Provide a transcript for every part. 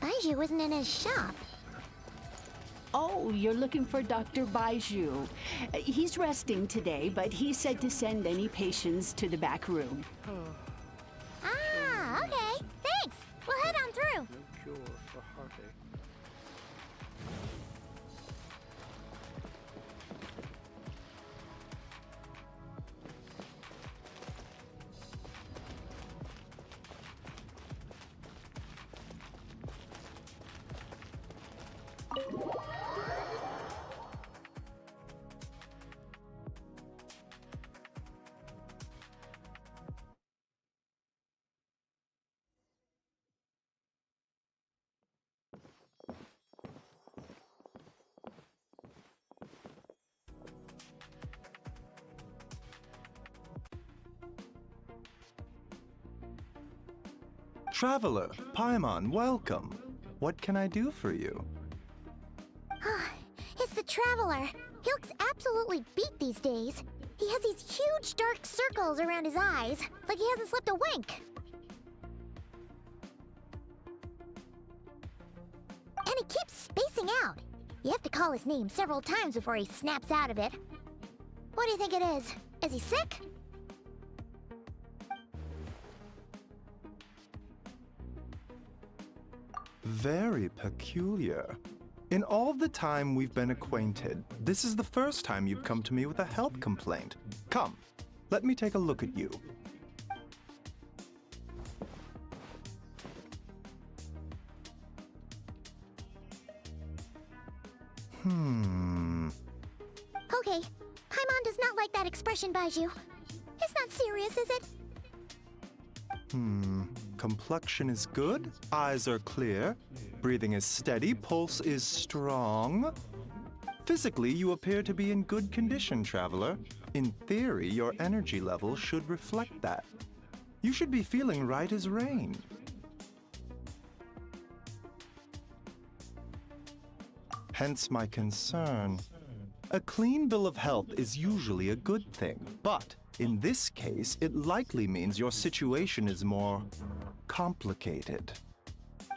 Baiju isn't in his shop. Oh, you're looking for Dr. Baiju. He's resting today, but he said to send any patients to the back room. Ah, okay. Thanks. We'll head on through. No cure for heartache. Traveler, Paimon, welcome. What can I do for you? It's the Traveler. He looks absolutely beat these days. He has these huge dark circles around his eyes, like he hasn't slept a wink. And he keeps spacing out. You have to call his name several times before he snaps out of it. What do you think it is? Is he sick? Very peculiar. In all the time we've been acquainted, this is the first time you've come to me with a health complaint. Come, let me take a look at you. Okay, Paimon does not like that expression, Baiju. It's not serious, is it? Complexion is good, eyes are clear, breathing is steady, pulse is strong. Physically, you appear to be in good condition, Traveler. In theory, your energy level should reflect that. You should be feeling right as rain. Hence my concern. A clean bill of health is usually a good thing, but in this case, it likely means your situation is more complicated.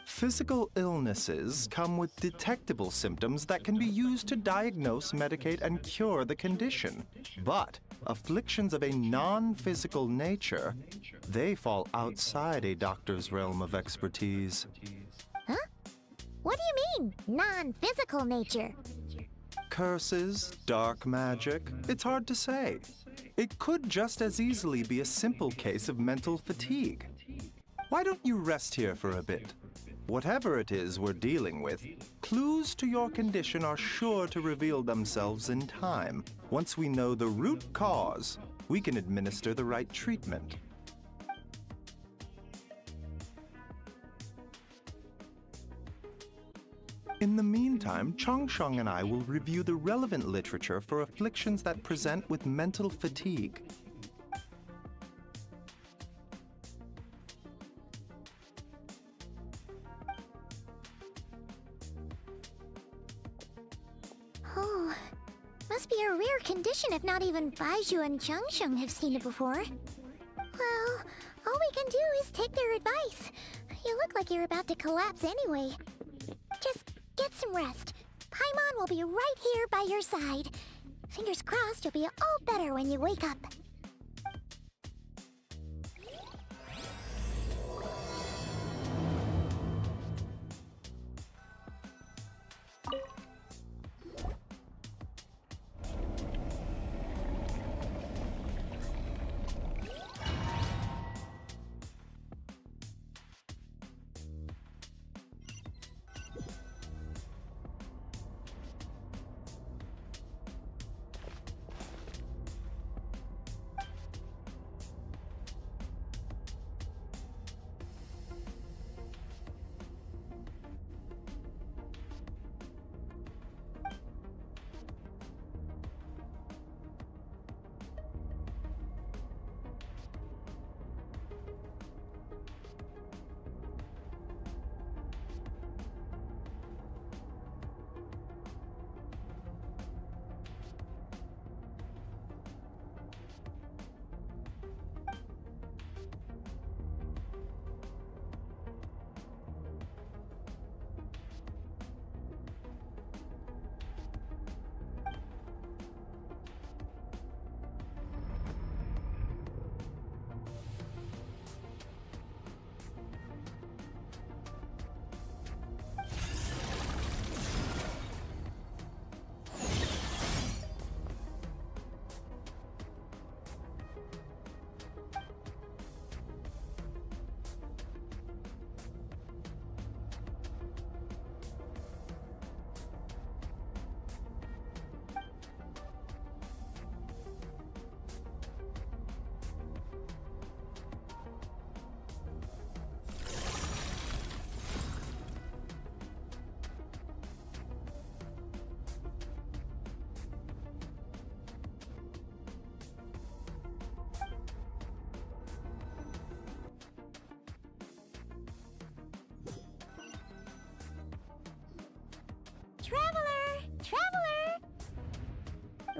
Physical illnesses come with detectable symptoms that can be used to diagnose, medicate, and cure the condition. But afflictions of a non-physical nature, they fall outside a doctor's realm of expertise. Huh? What do you mean, non-physical nature? Curses, dark magic, it's hard to say. It could just as easily be a simple case of mental fatigue. Why don't you rest here for a bit? Whatever it is we're dealing with, clues to your condition are sure to reveal themselves in time. Once we know the root cause, we can administer the right treatment. In the meantime, Changsheng and I will review the relevant literature for afflictions that present with mental fatigue. Oh, must be a rare condition if not even Baiju and Changsheng have seen it before. Well, all we can do is take their advice. You look like you're about to collapse anyway. Just get some rest. Paimon will be right here by your side. Fingers crossed you'll be all better when you wake up.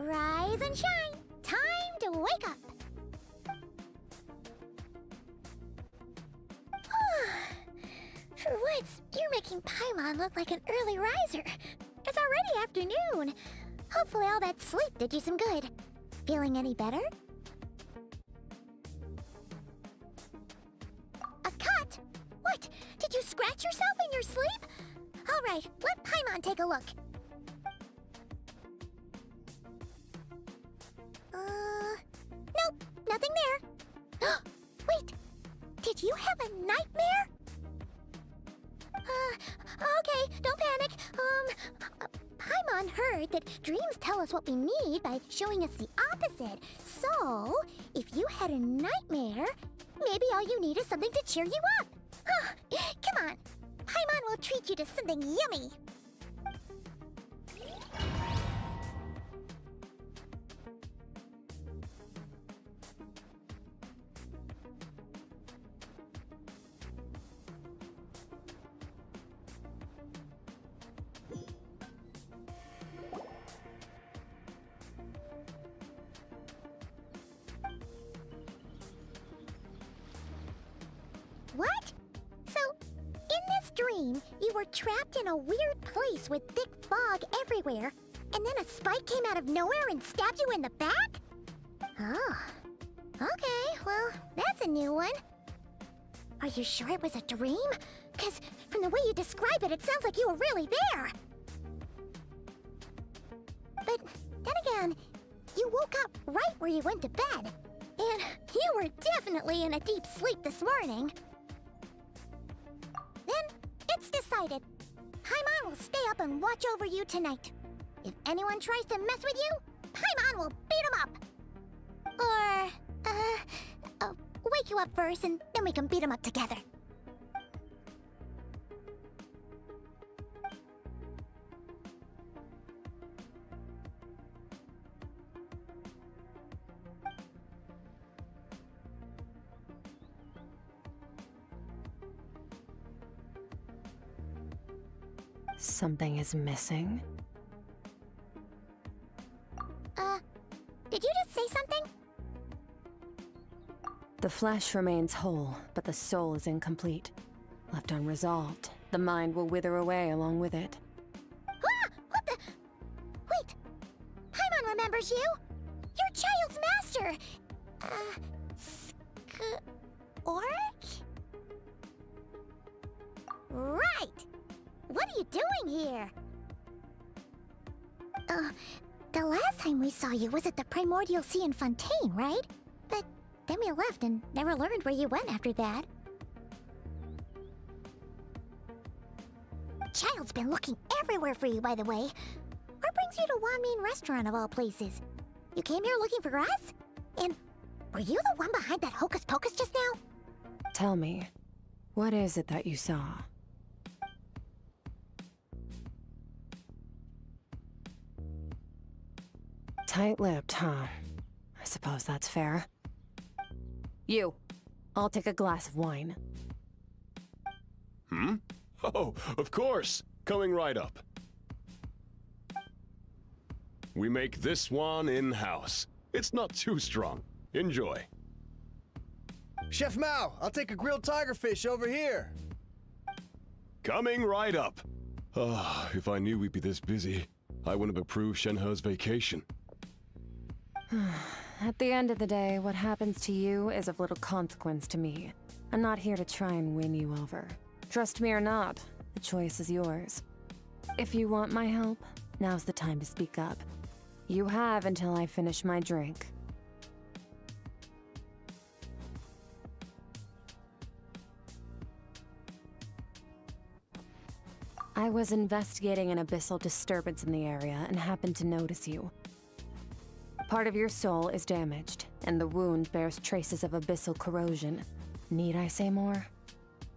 Rise and shine! Time to wake up! For once, you're making Paimon look like an early riser. It's already afternoon. Hopefully all that sleep did you some good. Feeling any better? A cut? What? Did you scratch yourself in your sleep? All right, let Paimon take a look. Nope, nothing there. Wait, did you have a nightmare? Okay, don't panic. Paimon heard that dreams tell us what we need by showing us the opposite. So, if you had a nightmare, maybe all you need is something to cheer you up. Come on, Paimon will treat you to something yummy. What? So, in this dream, you were trapped in a weird place with thick fog everywhere, and then a spike came out of nowhere and stabbed you in the back? Oh. Okay, well, that's a new one. Are you sure it was a dream? 'Cause from the way you describe it, it sounds like you were really there. But then again, you woke up right where you went to bed. And you were definitely in a deep sleep this morning. Then, it's decided. Paimon will stay up and watch over you tonight. If anyone tries to mess with you, Paimon will beat him up. Or, wake you up first and then we can beat him up together. Something is missing? Did you just say something? The flesh remains whole, but the soul is incomplete. Left unresolved, the mind will wither away along with it. What the? Wait! Paimon remembers you! Your child's master! Skirk? Right! What are you doing here? The last time we saw you was at the Primordial Sea in Fontaine, right? But then we left and never learned where you went after that. Child's been looking everywhere for you, by the way. What brings you to Wanmin Restaurant of all places? You came here looking for us? And were you the one behind that hocus pocus just now? Tell me, what is it that you saw? Tight-lipped, huh? I suppose that's fair. You, I'll take a glass of wine. Hmm? Oh, of course! Coming right up. We make this one in-house. It's not too strong. Enjoy. Chef Mao, I'll take a grilled tigerfish over here. Coming right up. Ah, if I knew we'd be this busy, I wouldn't have approved Shenhe's vacation. At the end of the day, what happens to you is of little consequence to me. I'm not here to try and win you over. Trust me or not, the choice is yours. If you want my help, now's the time to speak up. You have until I finish my drink. I was investigating an abyssal disturbance in the area and happened to notice you. Part of your soul is damaged, and the wound bears traces of abyssal corrosion. Need I say more?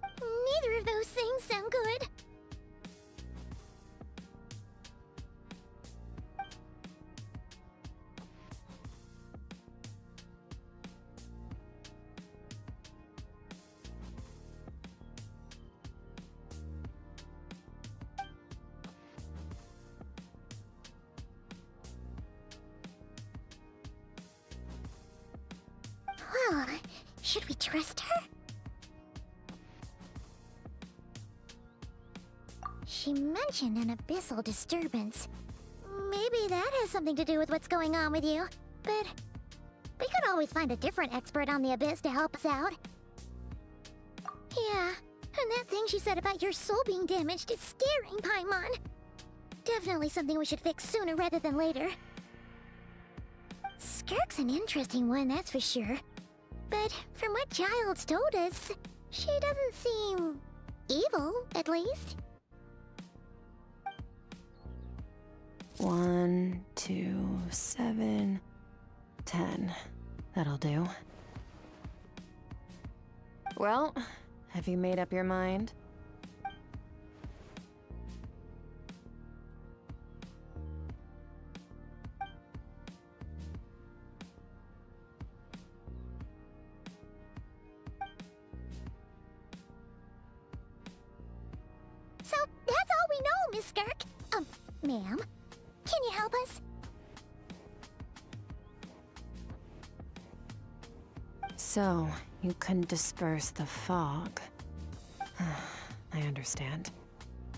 Neither of those things sound good. Should we trust her? She mentioned an abyssal disturbance. Maybe that has something to do with what's going on with you. But we could always find a different expert on the abyss to help us out. Yeah, and that thing she said about your soul being damaged is scaring, Paimon. Definitely something we should fix sooner rather than later. Skirk's an interesting one, that's for sure. But from what Child's told us, she doesn't seem evil, at least. 1, 2, 7, 10. That'll do. Well, have you made up your mind? So, that's all we know, Miss Skirk. Ma'am, can you help us? So, you can disperse the fog. I understand.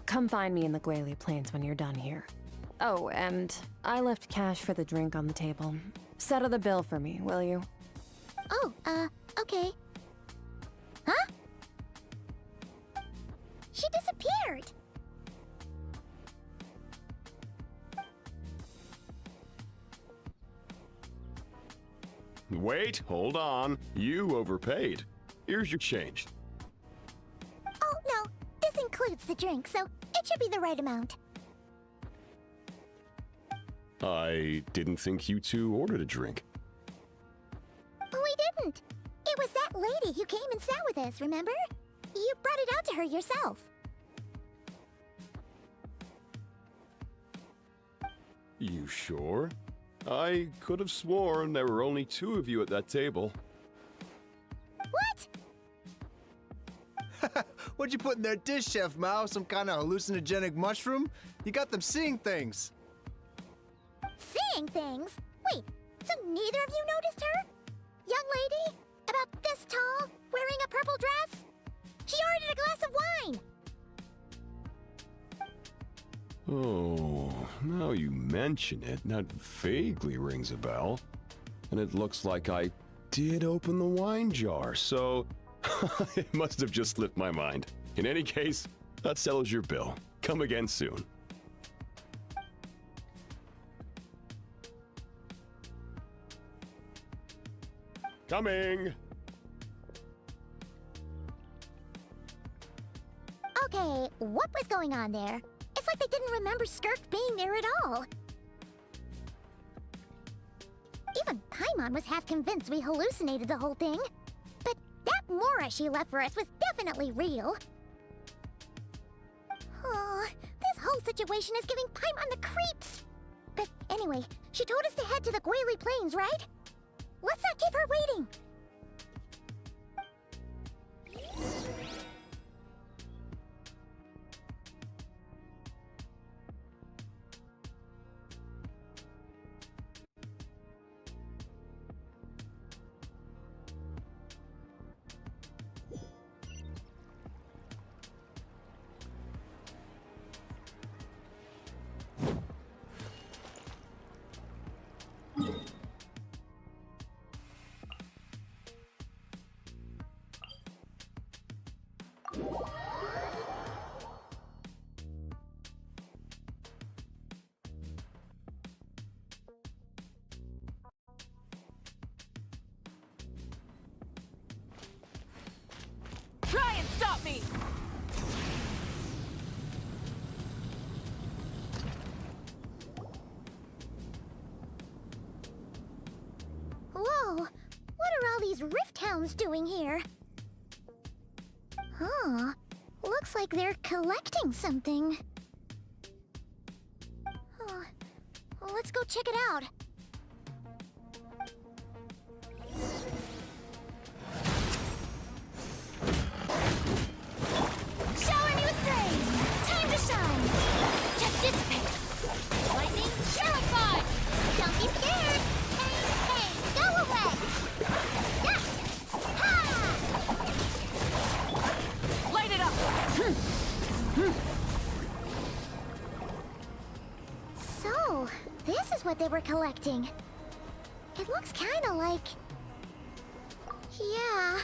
Come find me in the Guili Plains when you're done here. Oh, and I left cash for the drink on the table. Settle the bill for me, will you? Oh, okay. Huh? She disappeared! Wait, hold on. You overpaid. Here's your change. Oh, no. This includes the drink, so it should be the right amount. I didn't think you two ordered a drink. We didn't. It was that lady who came and sat with us, remember? You brought it out to her yourself. You sure? I could have sworn there were only 2 of you at that table. What? What'd you put in their dish, Chef Mao? Some kind of hallucinogenic mushroom? You got them seeing things. Seeing things? Wait, so neither of you noticed her? Young lady? About this tall? Wearing a purple dress? She ordered a glass of wine! Oh, now you mention it, that vaguely rings a bell. And it looks like I did open the wine jar, so it must have just slipped my mind. In any case, that settles your bill. Come again soon. Coming! Okay, what was going on there? It's like they didn't remember Skirk being there at all. Even Paimon was half convinced we hallucinated the whole thing. But that Mora she left for us was definitely real. Oh, this whole situation is giving Paimon the creeps. But anyway, she told us to head to the Guili Plains, right? Let's not keep her waiting. Try and stop me! Whoa! What are all these rift hounds doing here? Huh. Looks like they're collecting something. Huh. Let's go check it out. Shower me with praise! Time to shine! Just dissipate! Lightning, purify! Don't be scared! Hey, hey, go away! Yeah! Ha! what they were collecting. It looks kinda like... Yeah...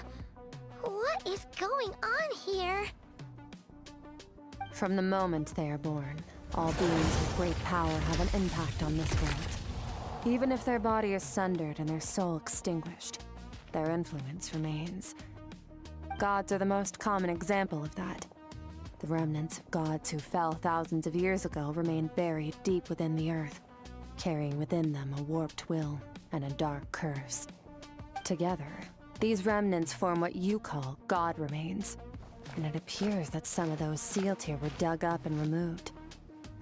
What is going on here? From the moment they are born, all beings with great power have an impact on this world. Even if their body is sundered and their soul extinguished, their influence remains. Gods are the most common example of that. The remnants of gods who fell thousands of years ago remain buried deep within the earth, carrying within them a warped will and a dark curse. Together, these remnants form what you call god remains, and it appears that some of those sealed here were dug up and removed.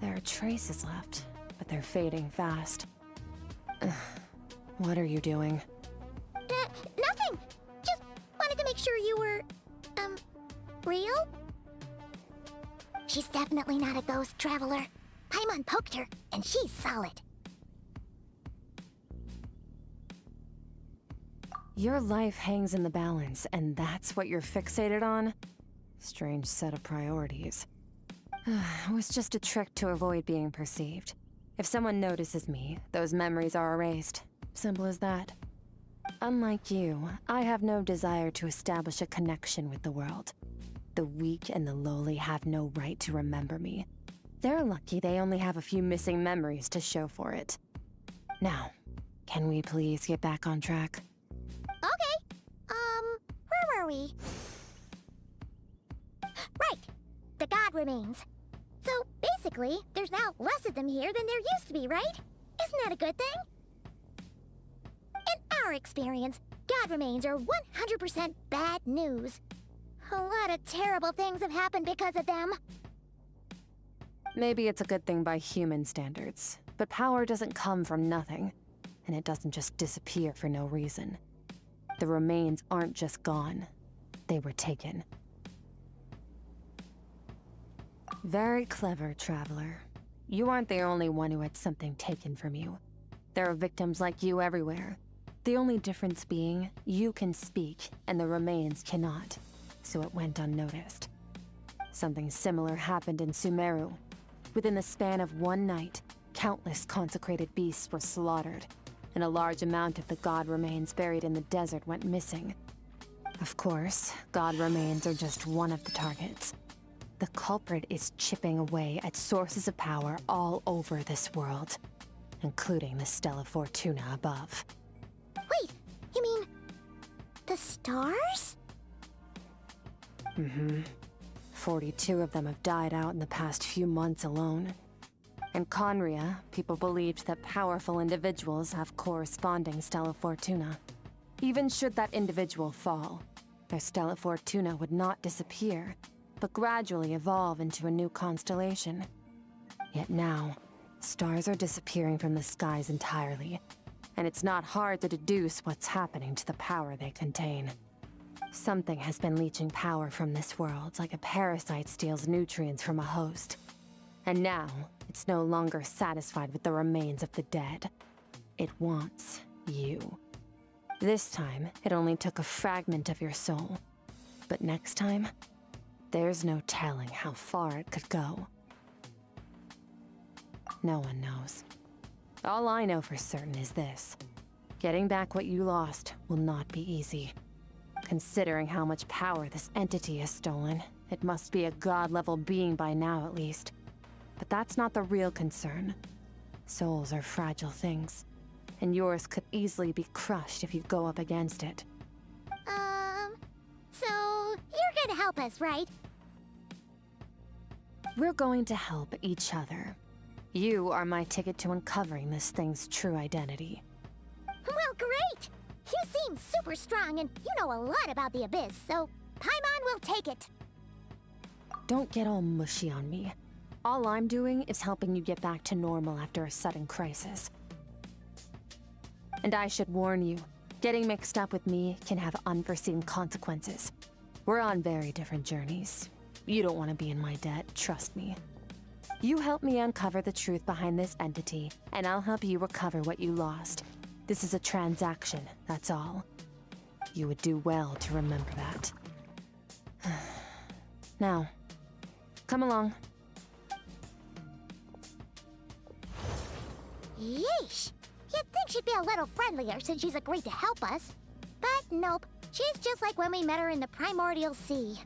There are traces left, but they're fading fast. Ugh. What are you doing? Nothing! Just wanted to make sure you were... real? She's definitely not a ghost traveler. Paimon poked her, and she's solid. Your life hangs in the balance, and that's what you're fixated on? Strange set of priorities. It was just a trick to avoid being perceived. If someone notices me, those memories are erased. Simple as that. Unlike you, I have no desire to establish a connection with the world. The weak and the lowly have no right to remember me. They're lucky they only have a few missing memories to show for it. Now, can we please get back on track? Okay. Where were we? Right. The god remains. So, basically, there's now less of them here than there used to be, right? Isn't that a good thing? In our experience, god remains are 100% bad news. A lot of terrible things have happened because of them. Maybe it's a good thing by human standards, but power doesn't come from nothing, and it doesn't just disappear for no reason. The remains aren't just gone, they were taken. Very clever, Traveler. You aren't the only one who had something taken from you. There are victims like you everywhere. The only difference being, you can speak, and the remains cannot, so it went unnoticed. Something similar happened in Sumeru. Within the span of one night, countless consecrated beasts were slaughtered, and a large amount of the god remains buried in the desert went missing. Of course, god remains are just one of the targets. The culprit is chipping away at sources of power all over this world, including the Stella Fortuna above. Wait, you mean... the stars? Mm-hmm. 42 of them have died out in the past few months alone. In Conria, people believed that powerful individuals have corresponding Stella Fortuna. Even should that individual fall, their Stella Fortuna would not disappear, but gradually evolve into a new constellation. Yet now, stars are disappearing from the skies entirely, and it's not hard to deduce what's happening to the power they contain. Something has been leeching power from this world like a parasite steals nutrients from a host. And now, it's no longer satisfied with the remains of the dead. It wants you. This time, it only took a fragment of your soul. But next time, there's no telling how far it could go. No one knows. All I know for certain is this. Getting back what you lost will not be easy. Considering how much power this entity has stolen, it must be a god-level being by now at least. But that's not the real concern. Souls are fragile things, and yours could easily be crushed if you go up against it. So you're gonna help us, right? We're going to help each other. You are my ticket to uncovering this thing's true identity. Well, great! You seem super strong, and you know a lot about the Abyss, so Paimon will take it. Don't get all mushy on me. All I'm doing is helping you get back to normal after a sudden crisis. And I should warn you, getting mixed up with me can have unforeseen consequences. We're on very different journeys. You don't want to be in my debt, trust me. You help me uncover the truth behind this entity, and I'll help you recover what you lost. This is a transaction, that's all. You would do well to remember that. Now, come along. Yeesh! You'd think she'd be a little friendlier since she's agreed to help us. But nope, she's just like when we met her in the primordial sea.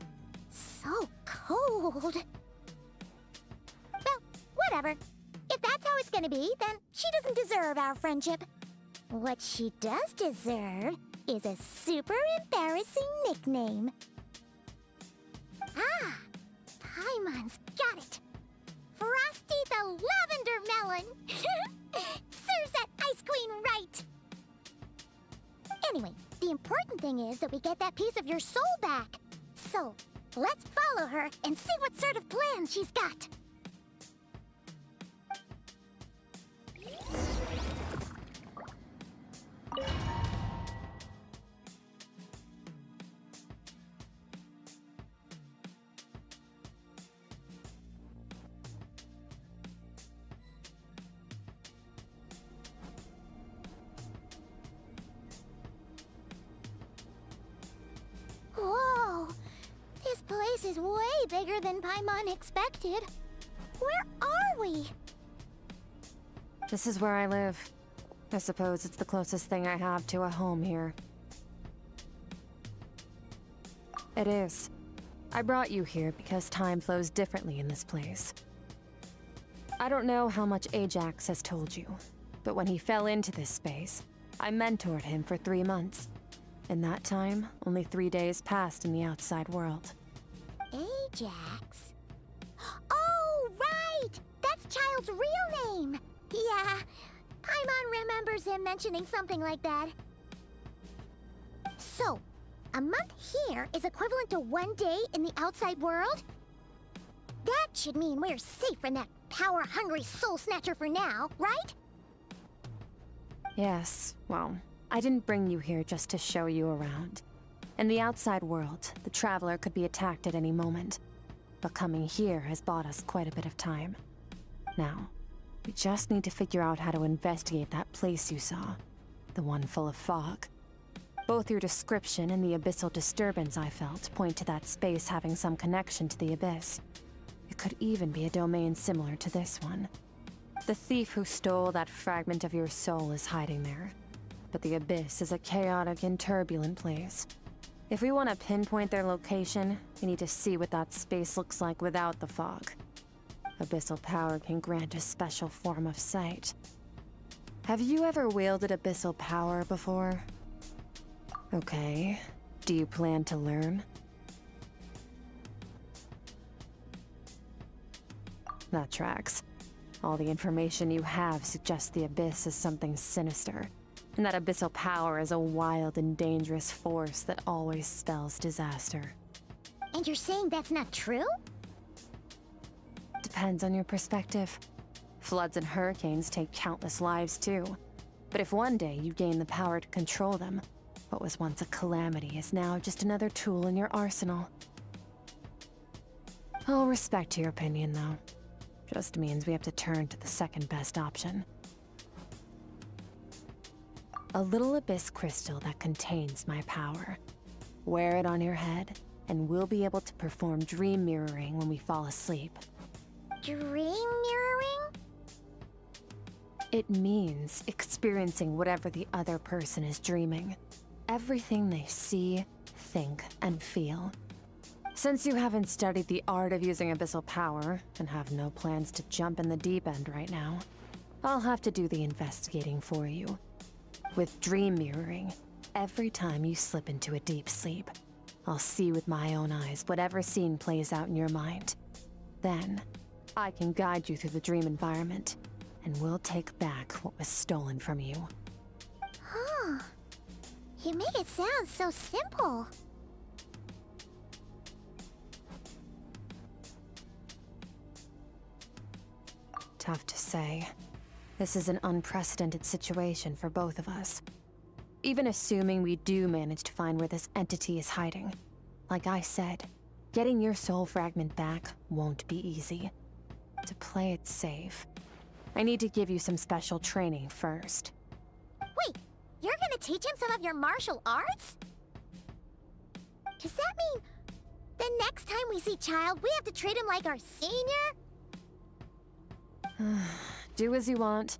So cold. Well, whatever. If that's how it's gonna be, then she doesn't deserve our friendship. What she does deserve is a super embarrassing nickname. Ah! Paimon's got it! Frosty the Lavender Melon! Serves that ice queen right! Anyway, the important thing is that we get that piece of your soul back. So, let's follow her and see what sort of plan she's got. Whoa! This place is way bigger than Paimon expected. Where are we? This is where I live. I suppose it's the closest thing I have to a home here. It is. I brought you here because time flows differently in this place. I don't know how much Ajax has told you, but when he fell into this space, I mentored him for 3 months. In that time, only 3 days passed in the outside world. Ajax? Oh, right! That's Child's real name! Yeah, Paimon remembers him mentioning something like that. So, a month here is equivalent to 1 day in the outside world? That should mean we're safe from that power-hungry soul snatcher for now, right? Yes, well, I didn't bring you here just to show you around. In the outside world, the Traveler could be attacked at any moment. But coming here has bought us quite a bit of time. Now, we just need to figure out how to investigate that place you saw. The one full of fog. Both your description and the abyssal disturbance I felt point to that space having some connection to the abyss. It could even be a domain similar to this one. The thief who stole that fragment of your soul is hiding there. But the abyss is a chaotic and turbulent place. If we want to pinpoint their location, we need to see what that space looks like without the fog. Abyssal power can grant a special form of sight. Have you ever wielded abyssal power before? Okay. Do you plan to learn? That tracks. All the information you have suggests the abyss is something sinister, and that abyssal power is a wild and dangerous force that always spells disaster. And you're saying that's not true? Depends on your perspective. Floods and hurricanes take countless lives too. But if one day you gain the power to control them, what was once a calamity is now just another tool in your arsenal. I'll respect your opinion, though. Just means we have to turn to the second best option. A little abyss crystal that contains my power. Wear it on your head, and we'll be able to perform dream mirroring when we fall asleep. Dream mirroring? It means experiencing whatever the other person is dreaming. Everything they see, think, and feel. Since you haven't studied the art of using abyssal power, and have no plans to jump in the deep end right now, I'll have to do the investigating for you. With dream mirroring, every time you slip into a deep sleep, I'll see with my own eyes whatever scene plays out in your mind. Then, I can guide you through the dream environment, and we'll take back what was stolen from you. Huh. You make it sound so simple. Tough to say. This is an unprecedented situation for both of us. Even assuming we do manage to find where this entity is hiding. Like I said, getting your soul fragment back won't be easy. To play it safe, I need to give you some special training first. Wait, you're gonna teach him some of your martial arts? Does that mean the next time we see Child, we have to treat him like our senior? Do as you want.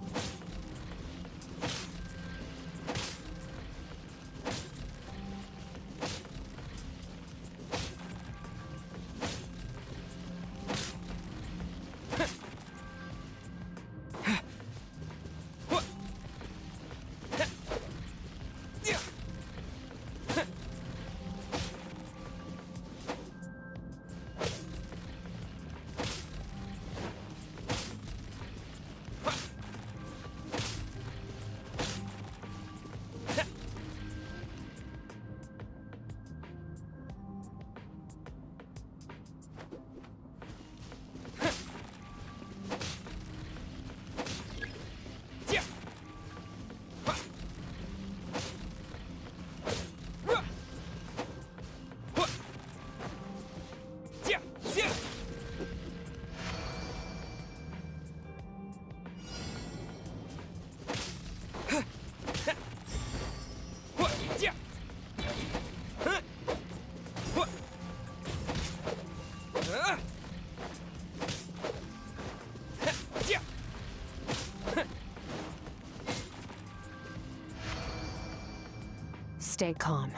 Stay calm.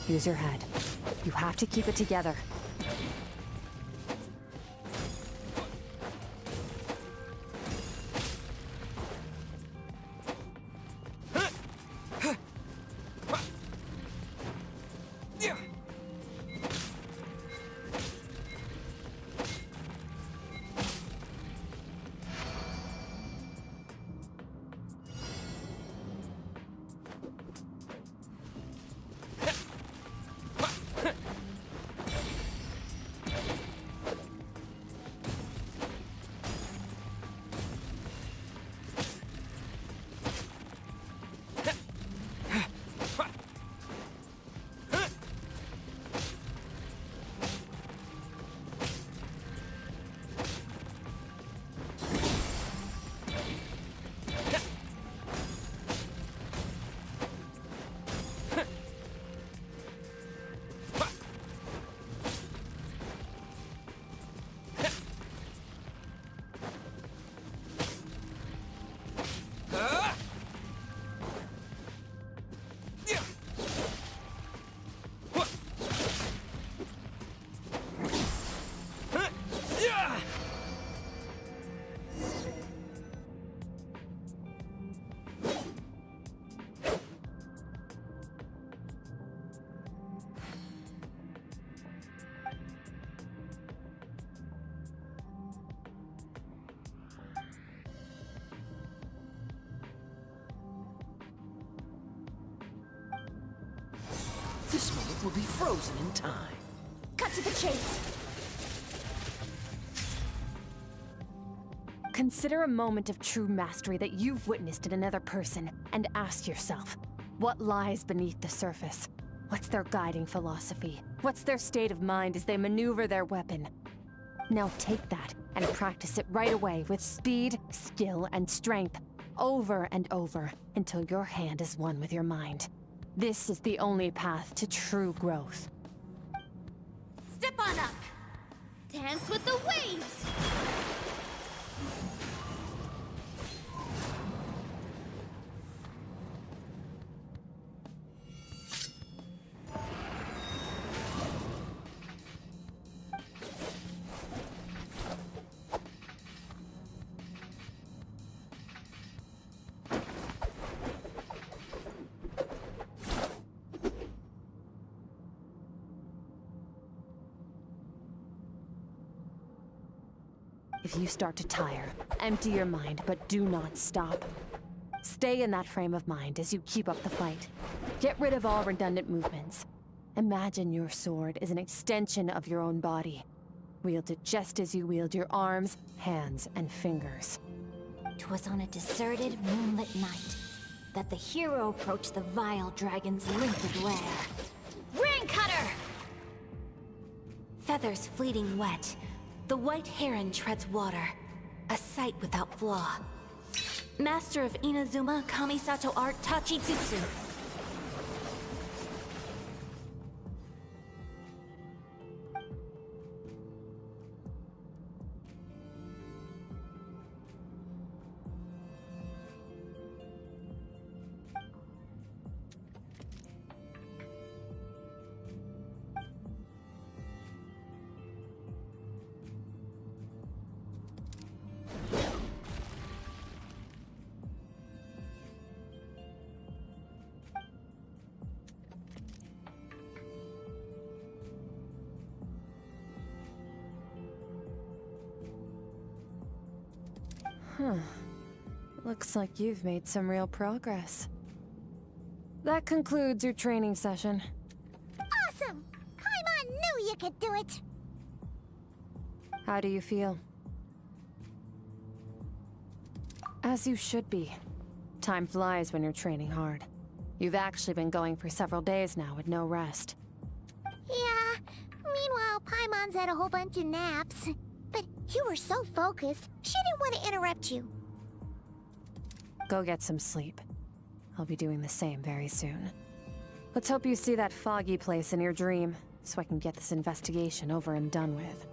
Use your head. You have to keep it together. This moment will be frozen in time. Cut to the chase. Consider a moment of true mastery that you've witnessed in another person, and ask yourself, what lies beneath the surface? What's their guiding philosophy? What's their state of mind as they maneuver their weapon? Now take that and practice it right away with speed, skill, and strength, over and over, until your hand is one with your mind. This is the only path to true growth. Step on up. Dance with the waves. If you start to tire, empty your mind, but do not stop. Stay in that frame of mind as you keep up the fight. Get rid of all redundant movements. Imagine your sword is an extension of your own body. Wield it just as you wield your arms, hands, and fingers. 'Twas on a deserted, moonlit night that the hero approached the vile dragon's limpid lair. Ring cutter! Feathers fleeting wet, the white heron treads water, a sight without flaw. Master of Inazuma Kamisato art Tachijutsu. Looks like you've made some real progress. That concludes your training session. Awesome! Paimon knew you could do it! How do you feel? As you should be. Time flies when you're training hard. You've actually been going for several days now with no rest. Yeah, meanwhile Paimon's had a whole bunch of naps. But you were so focused, she didn't want to interrupt you. Go get some sleep. I'll be doing the same very soon. Let's hope you see that foggy place in your dream, so I can get this investigation over and done with.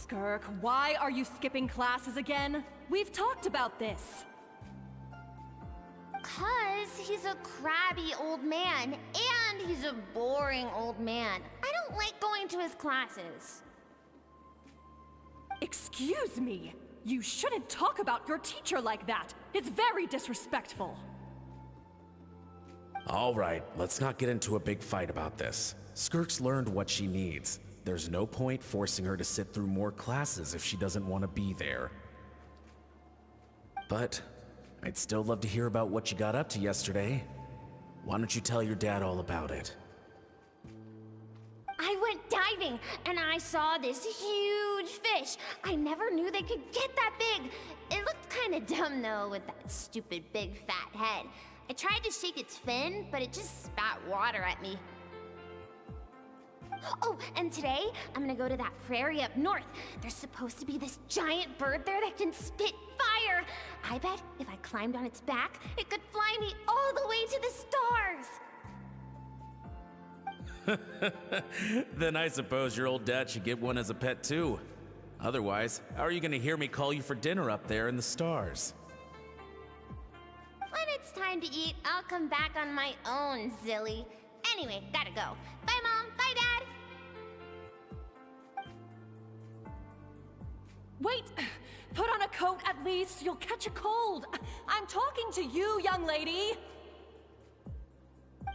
Skirk, why are you skipping classes again? We've talked about this. 'Cause he's a crabby old man, and he's a boring old man. I don't like going to his classes. Excuse me. You shouldn't talk about your teacher like that. It's very disrespectful. All right, let's not get into a big fight about this. Skirk's learned what she needs. There's no point forcing her to sit through more classes if she doesn't want to be there. But I'd still love to hear about what you got up to yesterday. Why don't you tell your dad all about it? I went diving, and I saw this huge fish. I never knew they could get that big. It looked kinda dumb, though, with that stupid big fat head. I tried to shake its fin, but it just spat water at me. Oh, and today, I'm gonna go to that prairie up north. There's supposed to be this giant bird there that can spit fire. I bet if I climbed on its back, it could fly me all the way to the stars. Then I suppose your old dad should get one as a pet too. Otherwise, how are you gonna hear me call you for dinner up there in the stars? When it's time to eat, I'll come back on my own, Zilly. Anyway, gotta go. Bye, Mom. Bye, Dad. Wait! Put on a coat at least. You'll catch a cold. I'm talking to you, young lady.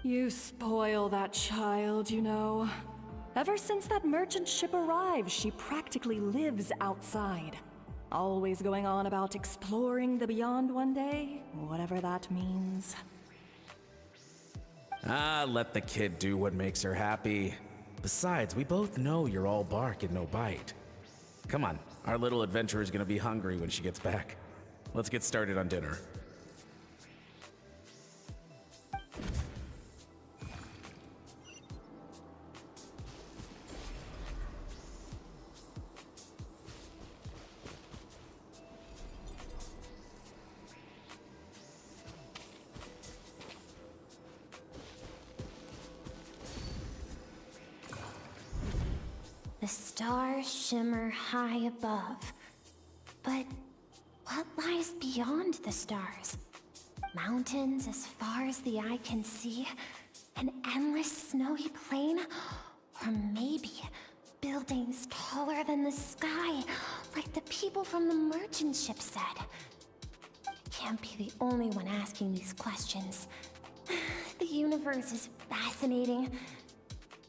You spoil that child, you know. Ever since that merchant ship arrived, she practically lives outside. Always going on about exploring the beyond one day, whatever that means. Ah, let the kid do what makes her happy. Besides, we both know you're all bark and no bite. Come on, our little adventurer's gonna be hungry when she gets back. Let's get started on dinner. The stars shimmer high above. But what lies beyond the stars? Mountains as far as the eye can see? An endless snowy plain? Or maybe buildings taller than the sky, like the people from the merchant ship said? I can't be the only one asking these questions. The universe is fascinating.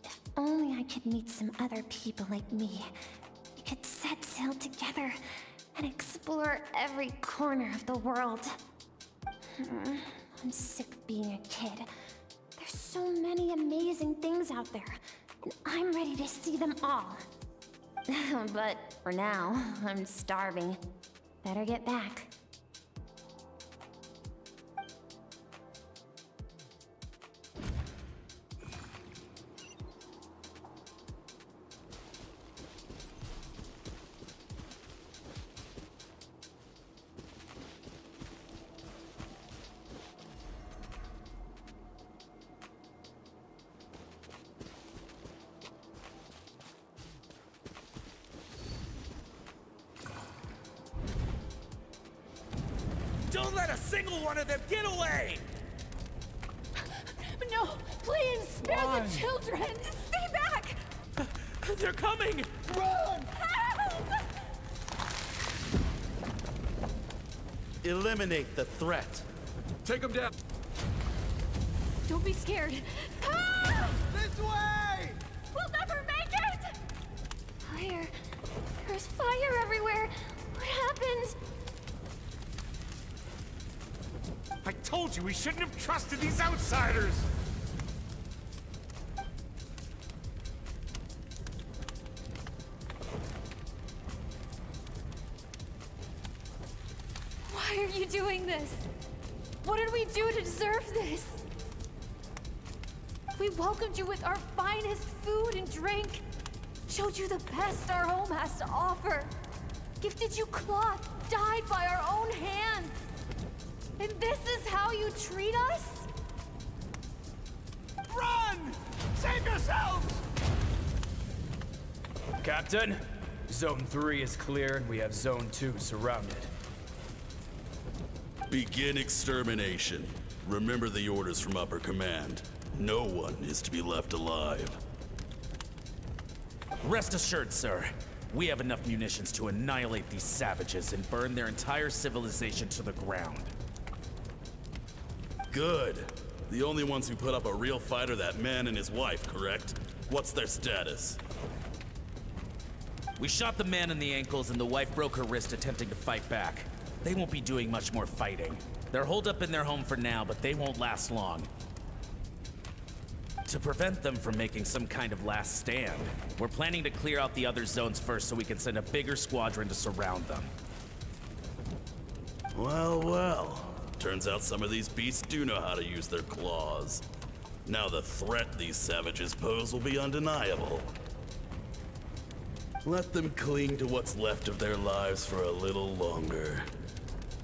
If only I could meet some other people like me. We could set sail together and explore every corner of the world. I'm sick of being a kid. There's so many amazing things out there, and I'm ready to see them all. But for now, I'm starving. Better get back. Don't let a single one of them get away! No, please, spare the children! Stay back! They're coming! Run! Help! Eliminate the threat. Take them down! Don't be scared. Ah! This way! We'll never make it! Fire. There's fire everywhere. What happened? I told you we shouldn't have trusted these outsiders! Why are you doing this? What did we do to deserve this? We welcomed you with our finest food and drink, showed you the best our home has to offer, gifted you cloth dyed by our own hands. And this is how you treat us? Run! Save yourselves! Captain, Zone 3 is clear, and we have Zone 2 surrounded. Begin extermination. Remember the orders from upper command. No one is to be left alive. Rest assured, sir. We have enough munitions to annihilate these savages and burn their entire civilization to the ground. Good. The only ones who put up a real fight are that man and his wife, correct? What's their status? We shot the man in the ankles and the wife broke her wrist attempting to fight back. They won't be doing much more fighting. They're holed up in their home for now, but they won't last long. To prevent them from making some kind of last stand, we're planning to clear out the other zones first so we can send a bigger squadron to surround them. Well, well. Turns out some of these beasts do know how to use their claws. Now the threat these savages pose will be undeniable. Let them cling to what's left of their lives for a little longer.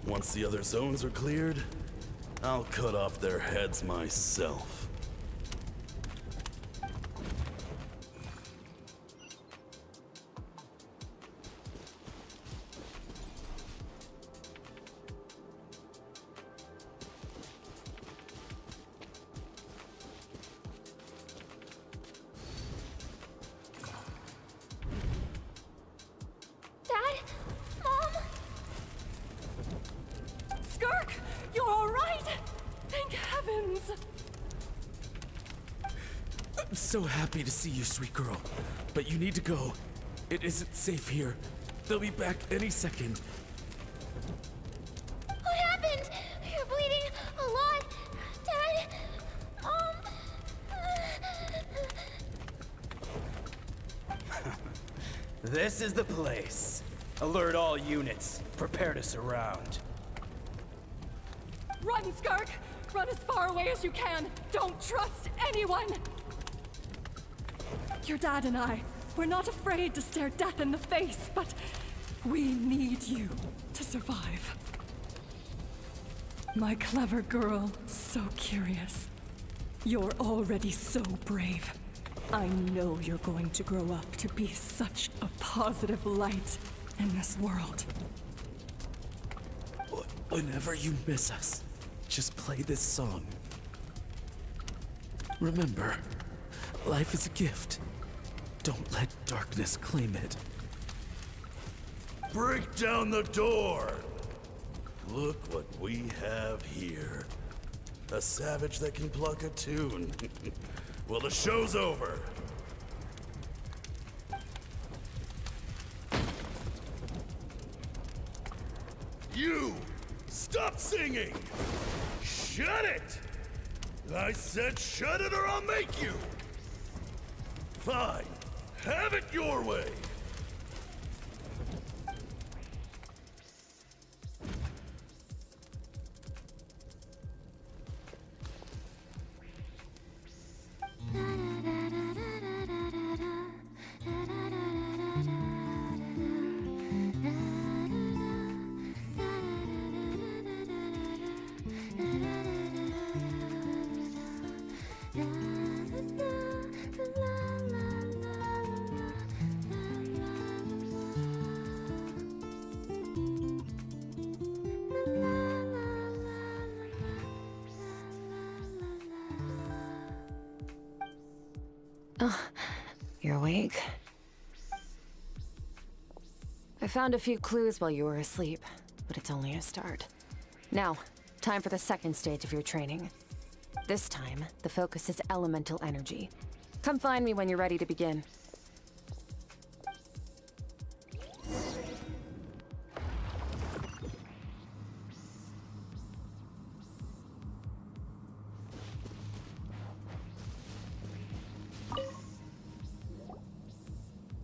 Once the other zones are cleared, I'll cut off their heads myself. Dad? Mom? Skirk, you're all right? Thank heavens. I'm so happy to see you, sweet girl. But you need to go. It isn't safe here. They'll be back any second. What happened? You're bleeding a lot. Dad? This is the place. Alert all units. Prepare to surround. Run, Skirk! Run as far away as you can. Don't trust anyone. Your dad and I, we're not afraid to stare death in the face, but we need you to survive. My clever girl, so curious. You're already so brave. I know you're going to grow up to be such a positive light in this world. Whenever you miss us, just play this song. Remember, life is a gift. Don't let darkness claim it. Break down the door! Look what we have here. A savage that can pluck a tune. Well, the show's over. You! Stop singing! Shut it! I said shut it or I'll make you! Fine. Have it your way! You're awake? I found a few clues while you were asleep, but it's only a start. Now, time for the second stage of your training. This time, the focus is elemental energy. Come find me when you're ready to begin.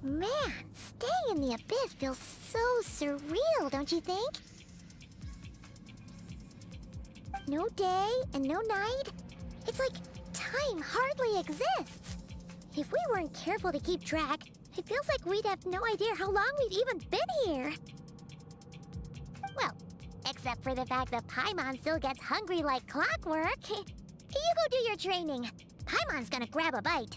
Man, staying in the abyss feels so surreal, don't you think? No day and no night. It's like time hardly exists. If we weren't careful to keep track, it feels like we'd have no idea how long we've even been here. Well, except for the fact that Paimon still gets hungry like clockwork. You go do your training. Paimon's gonna grab a bite.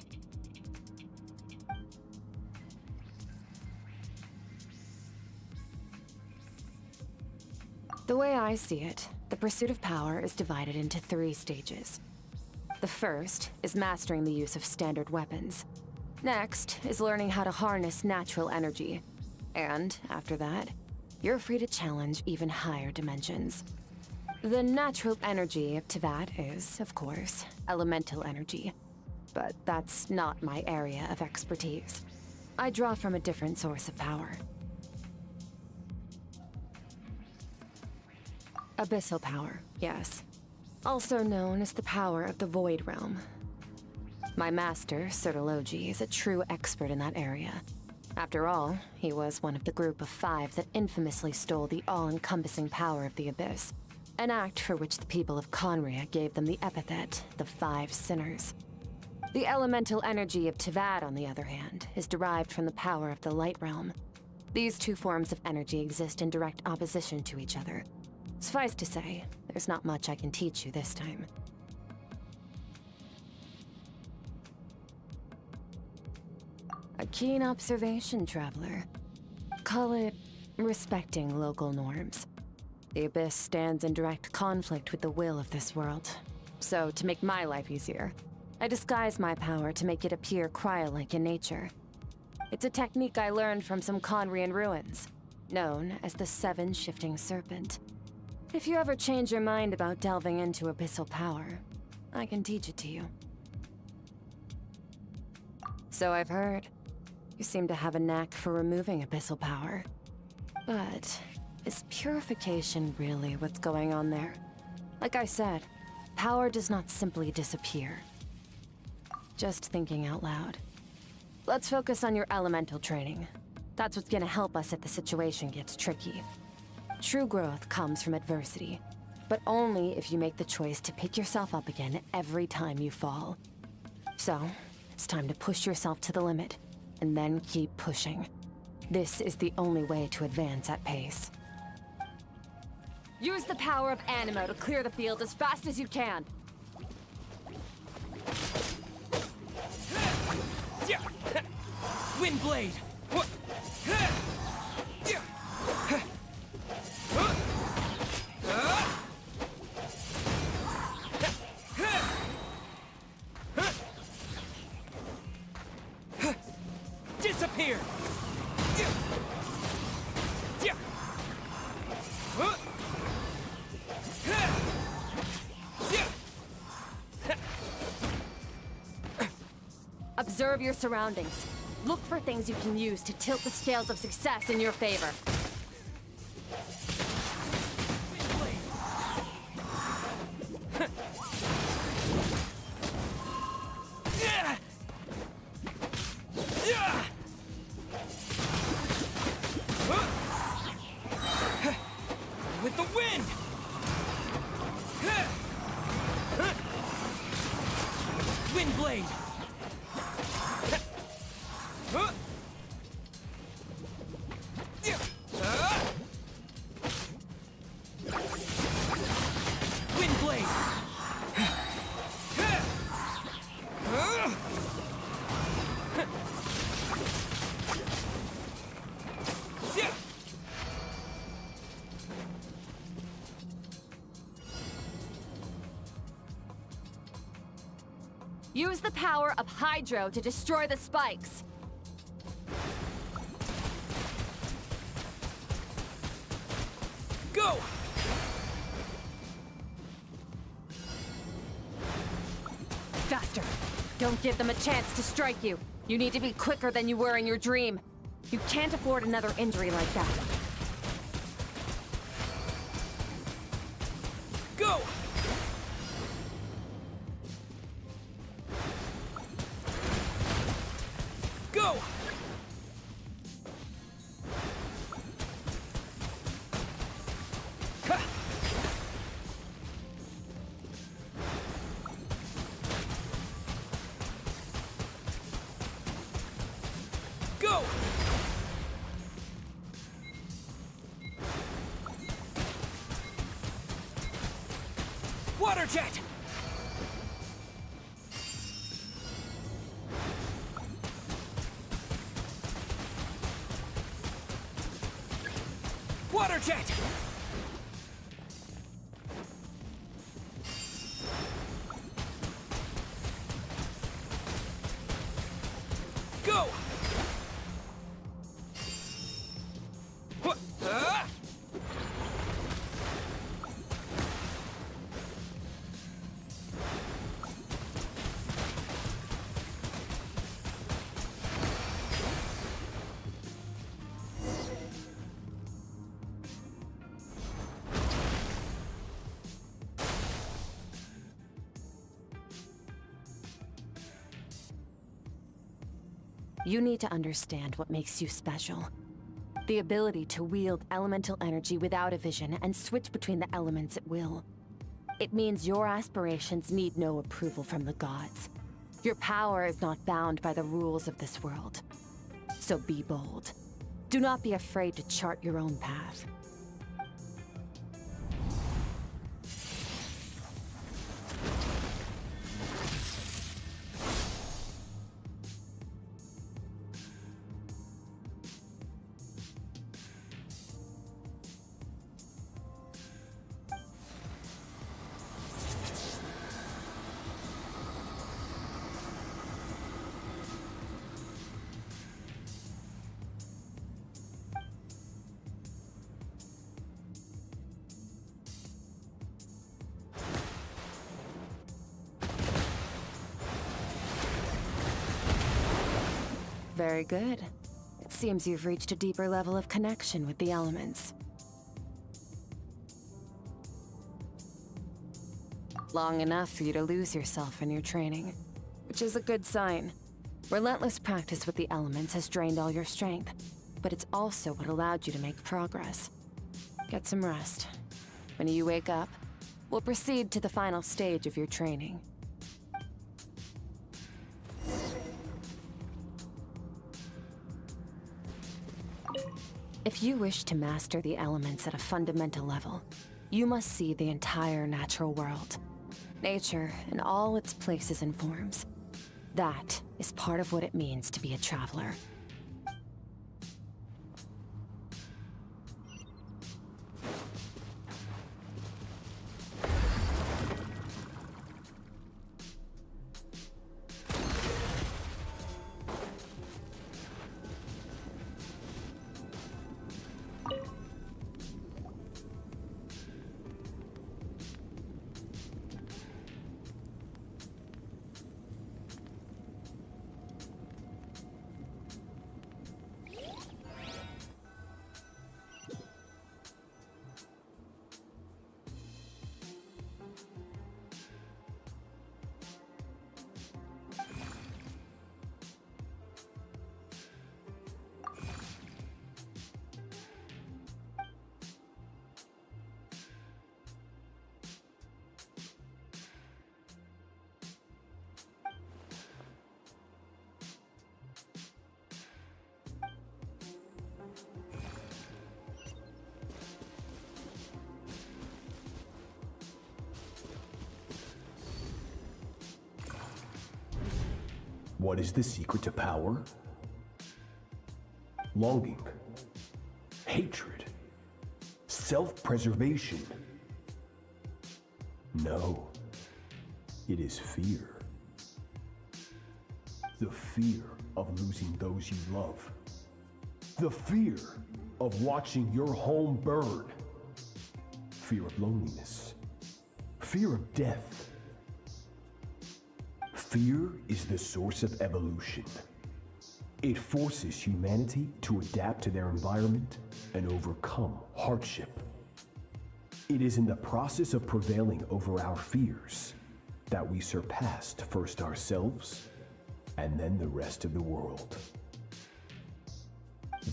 The way I see it, the pursuit of power is divided into 3 stages. The first is mastering the use of standard weapons. Next is learning how to harness natural energy. And after that, you're free to challenge even higher dimensions. The natural energy of Teyvat is, of course, elemental energy. But that's not my area of expertise. I draw from a different source of power. Abyssal power, yes. Also known as the power of the Void Realm. My master, Sertologi, is a true expert in that area. After all, he was one of the group of 5 that infamously stole the all-encompassing power of the Abyss. An act for which the people of Conria gave them the epithet, the 5 Sinners. The elemental energy of Teyvat, on the other hand, is derived from the power of the Light Realm. These 2 forms of energy exist in direct opposition to each other. Suffice to say, there's not much I can teach you this time. A keen observation, traveler. Call it respecting local norms. The Abyss stands in direct conflict with the will of this world. So, to make my life easier, I disguise my power to make it appear cryo-like in nature. It's a technique I learned from some Conrian ruins, known as the 7 Shifting Serpent. If you ever change your mind about delving into abyssal power, I can teach it to you. So I've heard. You seem to have a knack for removing abyssal power. But is purification really what's going on there? Like I said, power does not simply disappear. Just thinking out loud. Let's focus on your elemental training. That's what's gonna help us if the situation gets tricky. True growth comes from adversity, but only if you make the choice to pick yourself up again every time you fall. So, it's time to push yourself to the limit, and then keep pushing. This is the only way to advance at pace. Use the power of Animo to clear the field as fast as you can. Windblade! Disappear! Observe your surroundings. Look for things you can use to tilt the scales of success in your favor. With the wind! Windblade! Use the power of Hydro to destroy the spikes. Go! Faster. Don't give them a chance to strike you. You need to be quicker than you were in your dream. You can't afford another injury like that. Go! Go! Ha! Go! Water jet! Water jet! You need to understand what makes you special. The ability to wield elemental energy without a vision and switch between the elements at will. It means your aspirations need no approval from the gods. Your power is not bound by the rules of this world. So be bold. Do not be afraid to chart your own path. Very good. It seems you've reached a deeper level of connection with the elements. Long enough for you to lose yourself in your training, which is a good sign. Relentless practice with the elements has drained all your strength, but it's also what allowed you to make progress. Get some rest. When you wake up, we'll proceed to the final stage of your training. If you wish to master the elements at a fundamental level, you must see the entire natural world. Nature in all its places and forms. That is part of what it means to be a traveler. What is the secret to power? Longing, hatred, self-preservation. No, it is fear. The fear of losing those you love. The fear of watching your home burn. Fear of loneliness. Fear of death. Fear is the source of evolution. It forces humanity to adapt to their environment and overcome hardship. It is in the process of prevailing over our fears that we surpassed first ourselves and then the rest of the world.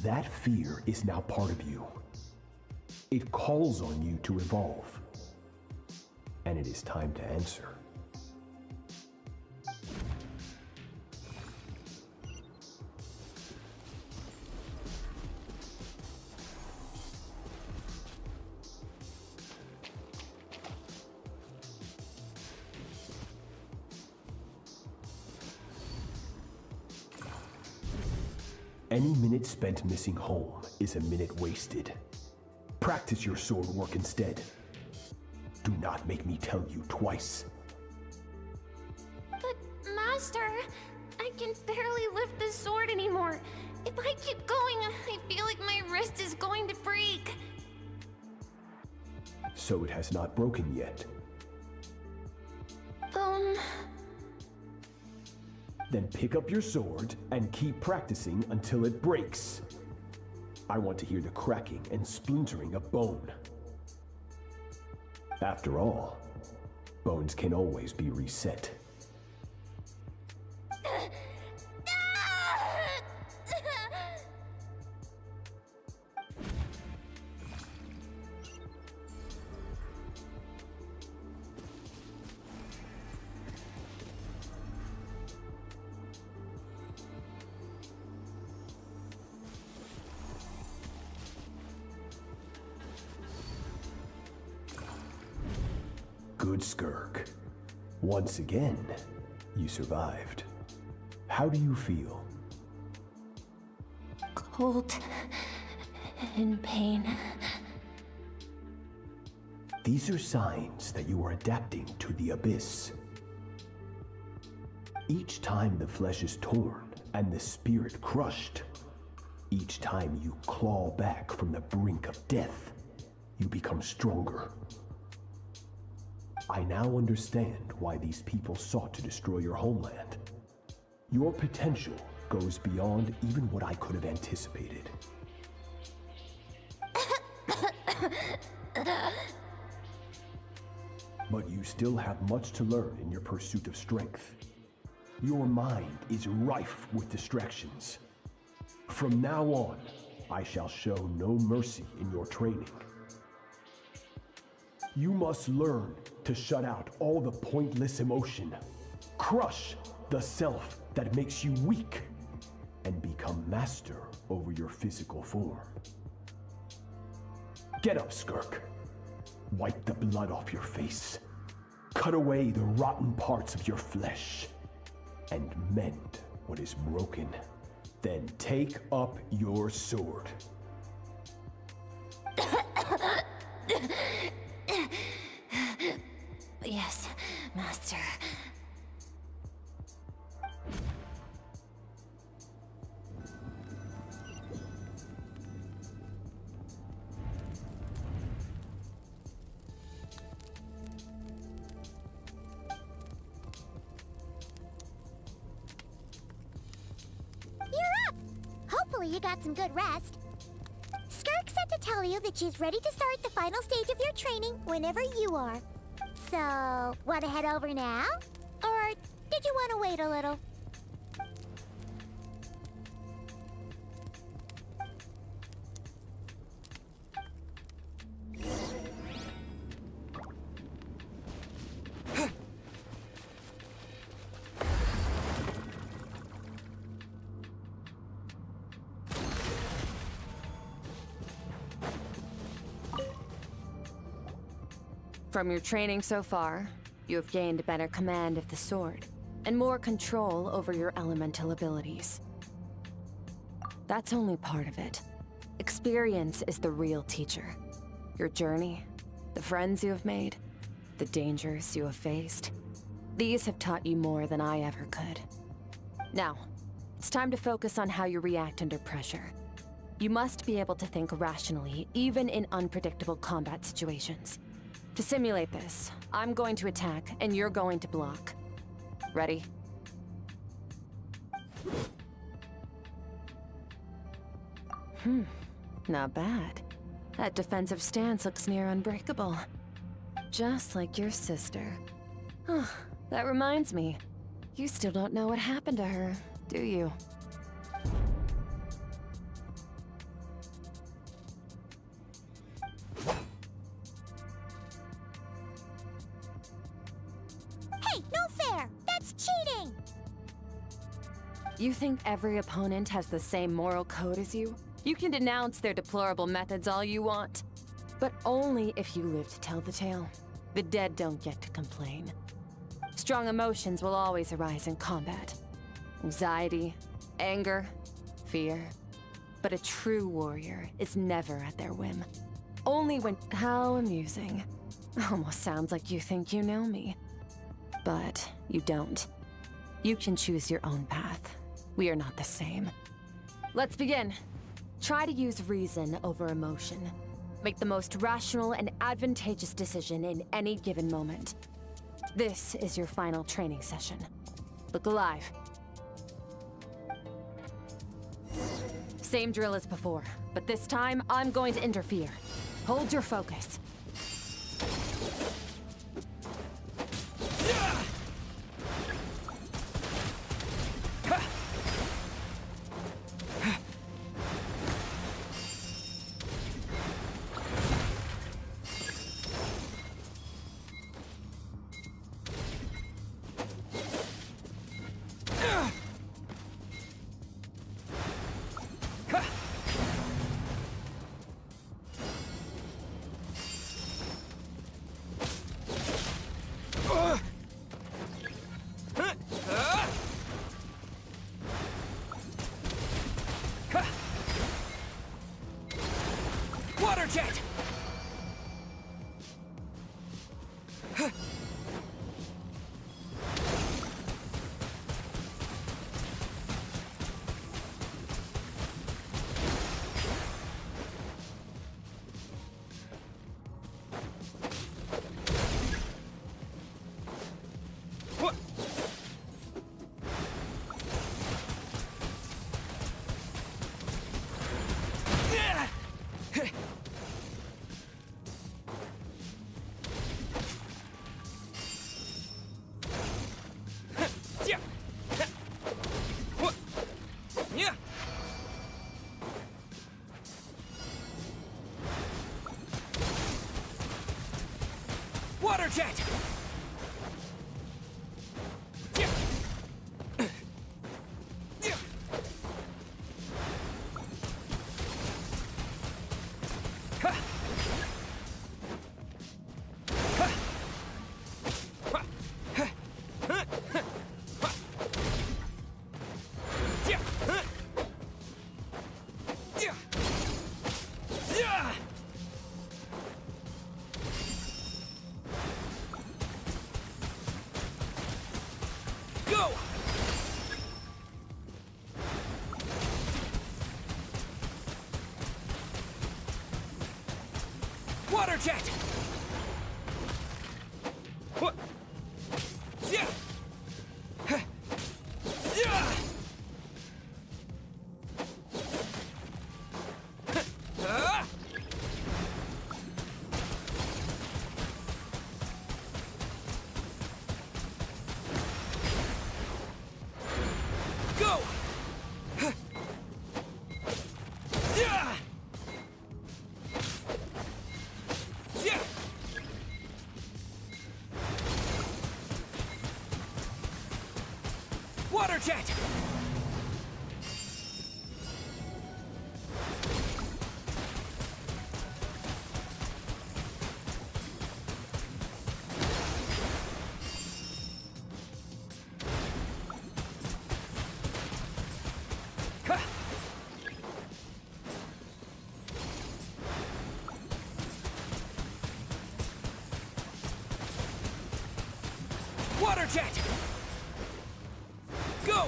That fear is now part of you. It calls on you to evolve. And it is time to answer. Any minute spent missing home is a minute wasted. Practice your sword work instead. Do not make me tell you twice. But, Master, I can barely lift the sword anymore. If I keep going, I feel like my wrist is going to break. So it has not broken yet. Then pick up your sword and keep practicing until it breaks. I want to hear the cracking and splintering of bone. After all, bones can always be reset. good, Skirk. Once again, you survived. How do you feel? Cold. In pain. These are signs that you are adapting to the abyss. Each time the flesh is torn and the spirit crushed, each time you claw back from the brink of death, you become stronger. I now understand why these people sought to destroy your homeland. Your potential goes beyond even what I could have anticipated. But you still have much to learn in your pursuit of strength. Your mind is rife with distractions. From now on, I shall show no mercy in your training. You must learn to shut out all the pointless emotion, crush the self that makes you weak, and become master over your physical form. Get up, Skirk. Wipe the blood off your face. Cut away the rotten parts of your flesh. And mend what is broken. Then take up your sword. Yes, Master. Hopefully you got some good rest. Skirk said to tell you that she's ready to start the final stage of your training whenever you are. So, want to head over now? Or did you want to wait a little? From your training so far, you have gained better command of the sword, and more control over your elemental abilities. That's only part of it. Experience is the real teacher. Your journey, the friends you have made, the dangers you have faced. These have taught you more than I ever could. Now, it's time to focus on how you react under pressure. You must be able to think rationally, even in unpredictable combat situations. To simulate this, I'm going to attack, and you're going to block. Ready? Not bad. That defensive stance looks near unbreakable. Just like your sister. Oh, that reminds me. You still don't know what happened to her, do you? Hey, no fair! That's cheating! You think every opponent has the same moral code as you? You can denounce their deplorable methods all you want. But only if you live to tell the tale. The dead don't get to complain. Strong emotions will always arise in combat. Anxiety, anger, fear. But a true warrior is never at their whim. Only when— How amusing. Almost sounds like you think you know me. But you don't. You can choose your own path. We are not the same. Let's begin. Try to use reason over emotion. Make the most rational and advantageous decision in any given moment. This is your final training session. Look alive. Same drill as before, but this time I'm going to interfere. Hold your focus. jet! Go! Water jet! What? Yeah! Yeah! Go! Yeah! Yeah! Water jet! Water jet! Go!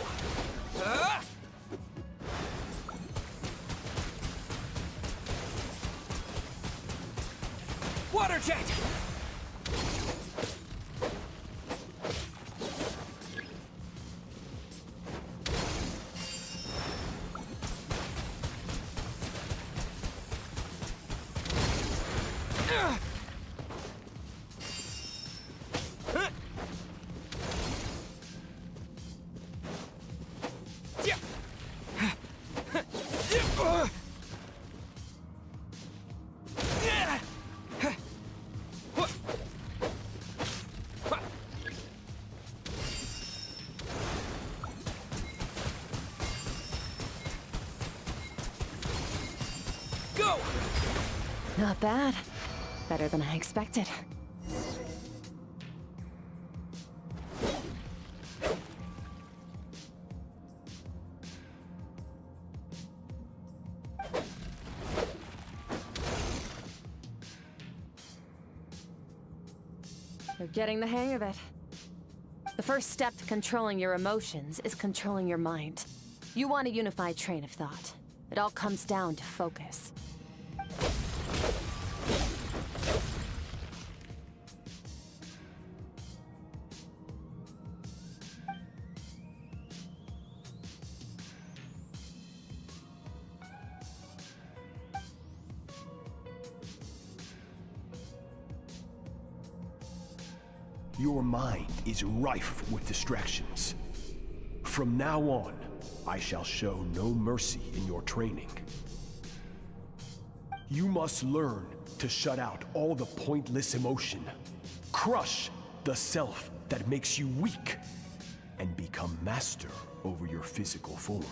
Water jet! Go! Not bad. Better than I expected. You're getting the hang of it. The first step to controlling your emotions is controlling your mind. You want a unified train of thought. It all comes down to focus. Your mind is rife with distractions. From now on, I shall show no mercy in your training. You must learn to shut out all the pointless emotion, crush the self that makes you weak, and become master over your physical form.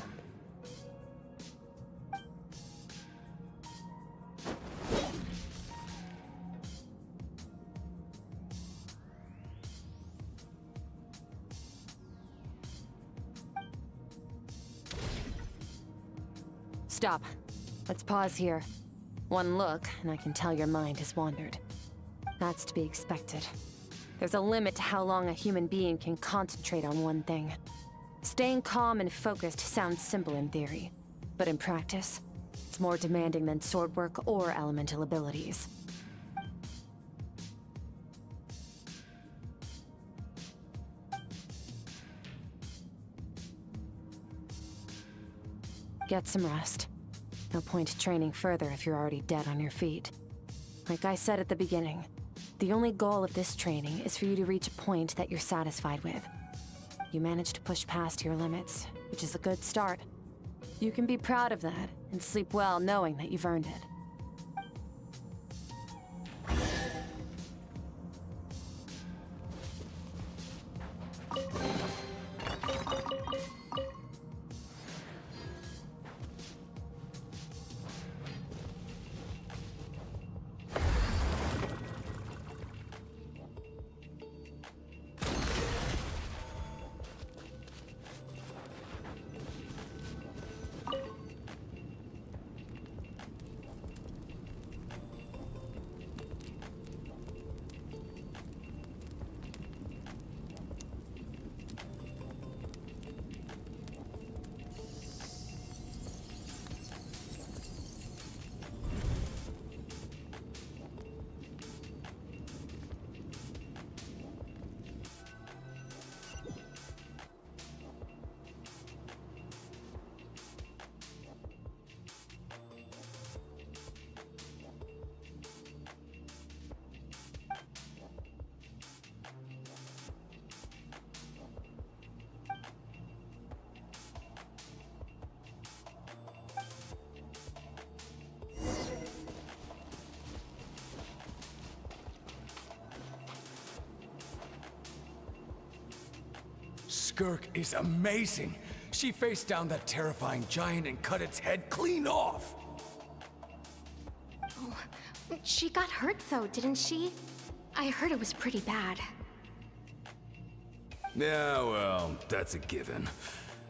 Stop. Let's pause here. One look, and I can tell your mind has wandered. That's to be expected. There's a limit to how long a human being can concentrate on one thing. Staying calm and focused sounds simple in theory, but in practice, it's more demanding than sword work or elemental abilities. Get some rest. No point training further if you're already dead on your feet. Like I said at the beginning, the only goal of this training is for you to reach a point that you're satisfied with. You managed to push past your limits, which is a good start. You can be proud of that and sleep well knowing that you've earned it. Skirk is amazing. She faced down that terrifying giant and cut its head clean off. Oh, she got hurt though, didn't she? I heard it was pretty bad. Yeah, well, that's a given.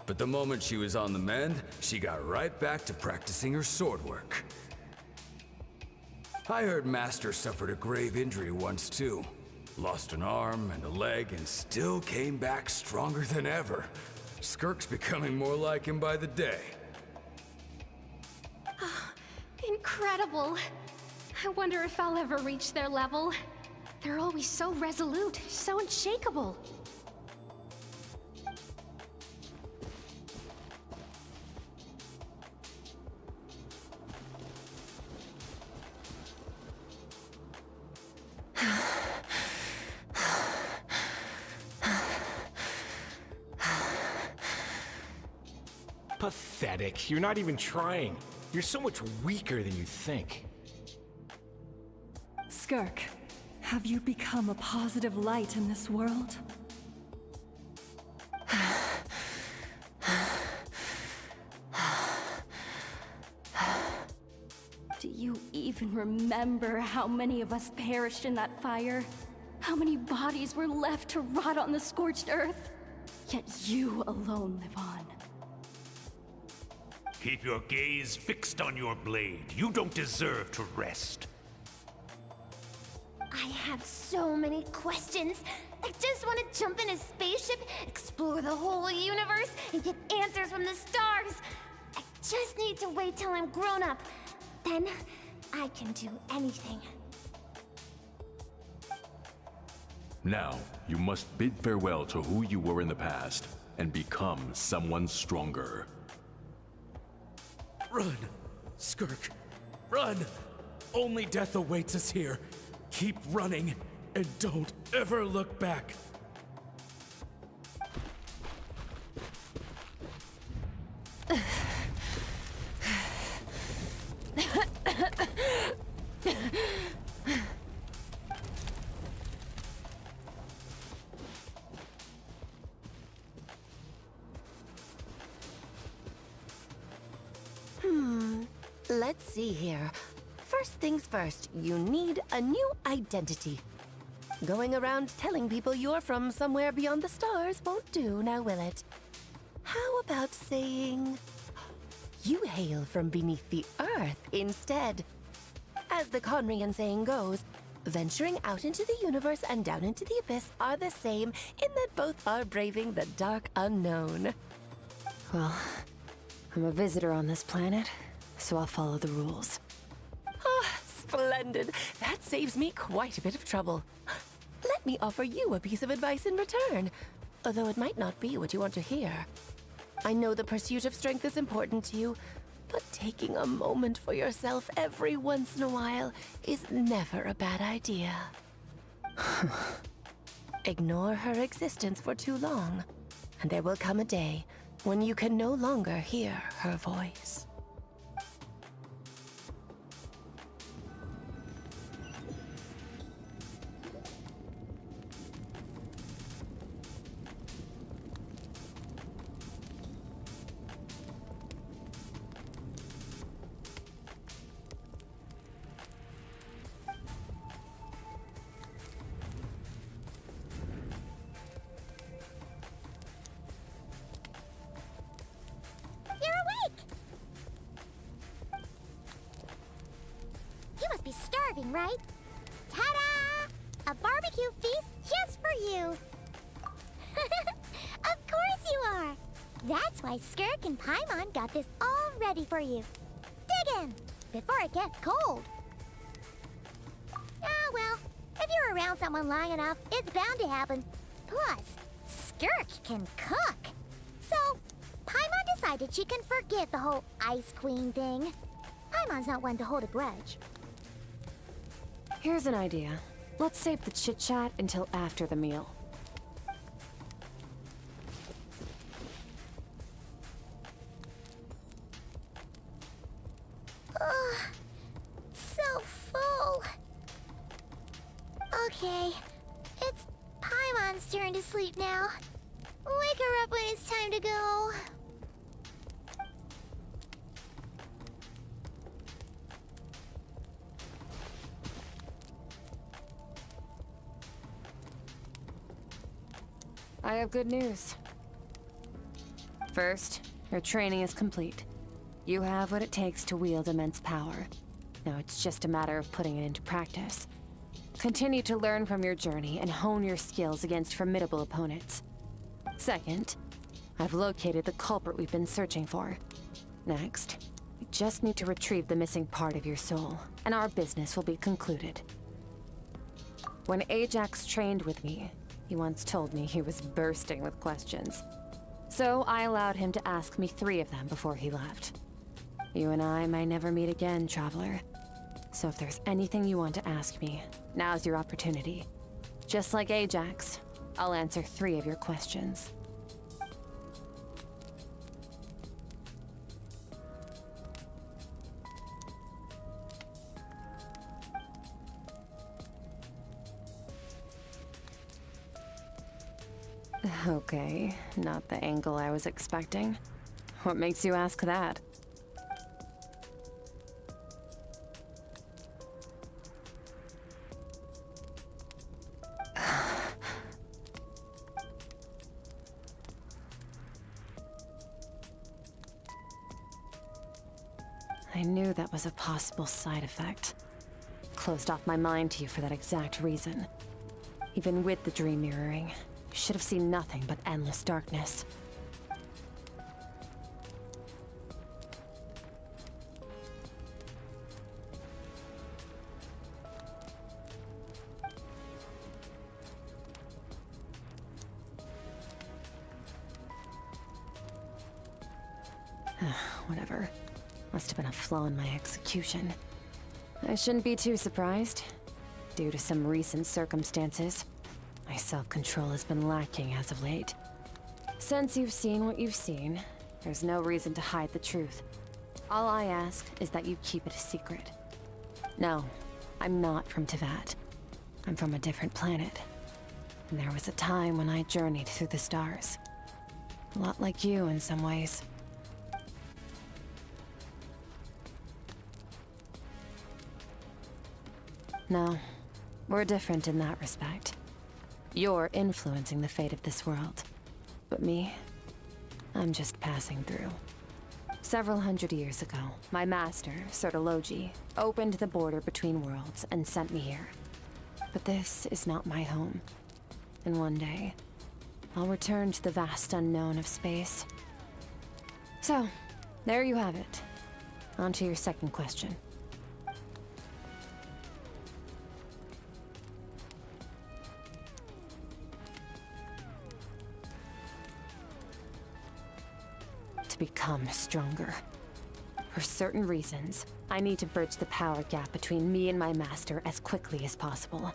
But the moment she was on the mend, she got right back to practicing her sword work. I heard Master suffered a grave injury once too. Lost an arm and a leg and still came back stronger than ever. Skirk's becoming more like him by the day. Oh, incredible. I wonder if I'll ever reach their level. They're always so resolute, so unshakable. Pathetic. You're not even trying. You're so much weaker than you think. Skirk, have you become a positive light in this world? Do you even remember how many of us perished in that fire? How many bodies were left to rot on the scorched earth? Yet you alone live on. Keep your gaze fixed on your blade. You don't deserve to rest. I have so many questions. I just want to jump in a spaceship, explore the whole universe, and get answers from the stars. I just need to wait till I'm grown up. Then, I can do anything. Now, you must bid farewell to who you were in the past, and become someone stronger. Run! Skirk, run! Only death awaits us here. Keep running, and don't ever look back. Let's see here. First things first, you need a new identity. Going around telling people you're from somewhere beyond the stars won't do, now will it? How about saying you hail from beneath the earth instead? As the Conrian saying goes, venturing out into the universe and down into the abyss are the same in that both are braving the dark unknown. Well, I'm a visitor on this planet, so I'll follow the rules. Ah, splendid. That saves me quite a bit of trouble. Let me offer you a piece of advice in return, although it might not be what you want to hear. I know the pursuit of strength is important to you, but taking a moment for yourself every once in a while is never a bad idea. Ignore her existence for too long, and there will come a day when you can no longer hear her voice. You must be starving, right? Ta-da! A barbecue feast just for you! Of course you are! That's why Skirk and Paimon got this all ready for you. Dig in, before it gets cold. Ah, well, if you're around someone long enough, it's bound to happen. Plus, Skirk can cook. So, Paimon decided she can forget the whole Ice Queen thing. Paimon's not one to hold a grudge. Here's an idea. Let's save the chit-chat until after the meal. Ugh, so full. Okay, it's Paimon's turn to sleep now. Wake her up when it's time to go. I have good news. First, your training is complete. You have what it takes to wield immense power. Now it's just a matter of putting it into practice. Continue to learn from your journey and hone your skills against formidable opponents. Second, I've located the culprit we've been searching for. Next, we just need to retrieve the missing part of your soul, and our business will be concluded. When Ajax trained with me, he once told me he was bursting with questions. So I allowed him to ask me 3 of them before he left. You and I may never meet again, Traveler. So if there's anything you want to ask me, now's your opportunity. Just like Ajax, I'll answer 3 of your questions. Okay, not the angle I was expecting. What makes you ask that? I knew that was a possible side effect. Closed off my mind to you for that exact reason. Even with the dream mirroring, you should have seen nothing but endless darkness. Whatever. Must have been a flaw in my execution. I shouldn't be too surprised. Due to some recent circumstances, my self-control has been lacking as of late. Since you've seen what you've seen, there's no reason to hide the truth. All I ask is that you keep it a secret. No, I'm not from Teyvat. I'm from a different planet. And there was a time when I journeyed through the stars. A lot like you in some ways. No, we're different in that respect. You're influencing the fate of this world. But me, I'm just passing through. Several hundred years ago, my master, Sertologi, opened the border between worlds and sent me here. But this is not my home. And one day, I'll return to the vast unknown of space. So, there you have it. On to your second question. To become stronger. For certain reasons, I need to bridge the power gap between me and my master as quickly as possible.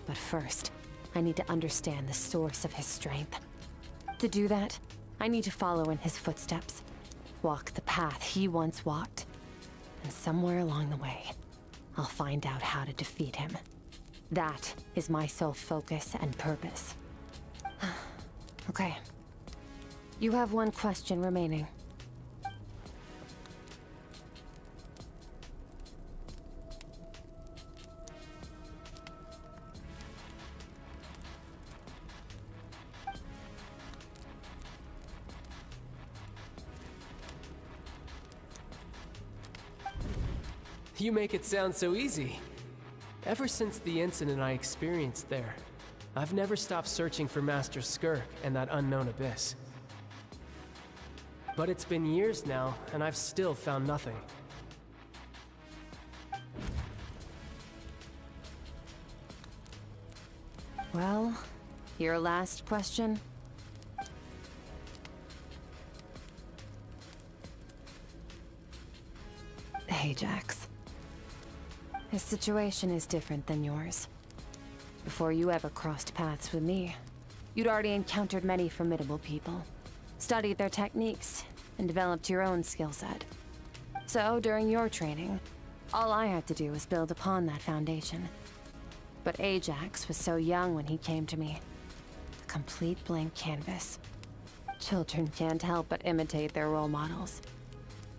But first, I need to understand the source of his strength. To do that, I need to follow in his footsteps, walk the path he once walked, and somewhere along the way, I'll find out how to defeat him. That is my sole focus and purpose. Okay. You have one question remaining. You make it sound so easy. Ever since the incident I experienced there, I've never stopped searching for Master Skirk and that unknown abyss. But it's been years now, and I've still found nothing. Well, your last question? Ajax. His situation is different than yours. Before you ever crossed paths with me, you'd already encountered many formidable people, studied their techniques, and developed your own skill set. So, during your training, all I had to do was build upon that foundation. But Ajax was so young when he came to me. A complete blank canvas. Children can't help but imitate their role models.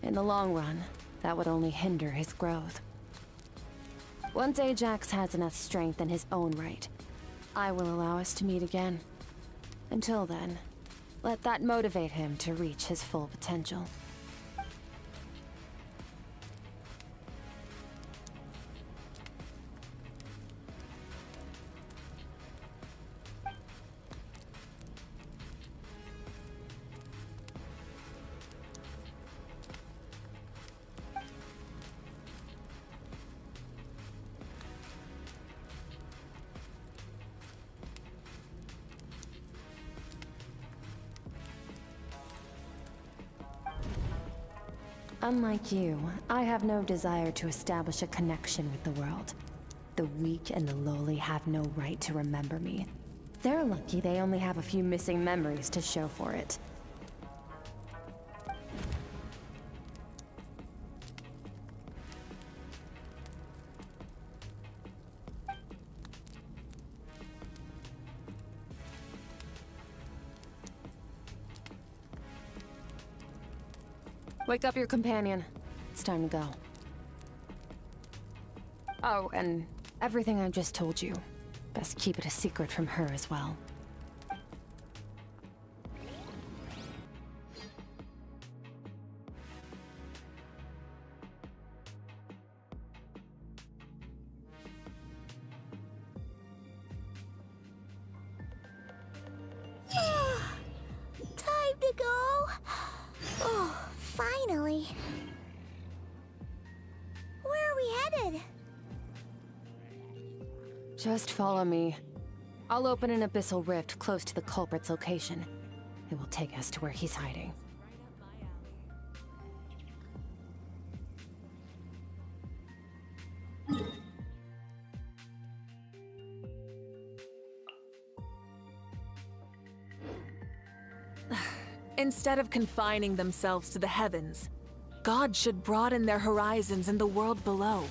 In the long run, that would only hinder his growth. Once Ajax has enough strength in his own right, I will allow us to meet again. Until then, let that motivate him to reach his full potential. Unlike you, I have no desire to establish a connection with the world. The weak and the lowly have no right to remember me. They're lucky they only have a few missing memories to show for it. Wake up your companion. It's time to go. Oh, and everything I just told you. Best keep it a secret from her as well. Time to go. Oh, finally. Where are we headed? Just follow me. I'll open an abyssal rift close to the culprit's location. It will take us to where he's hiding. Instead of confining themselves to the heavens, God should broaden their horizons in the world below.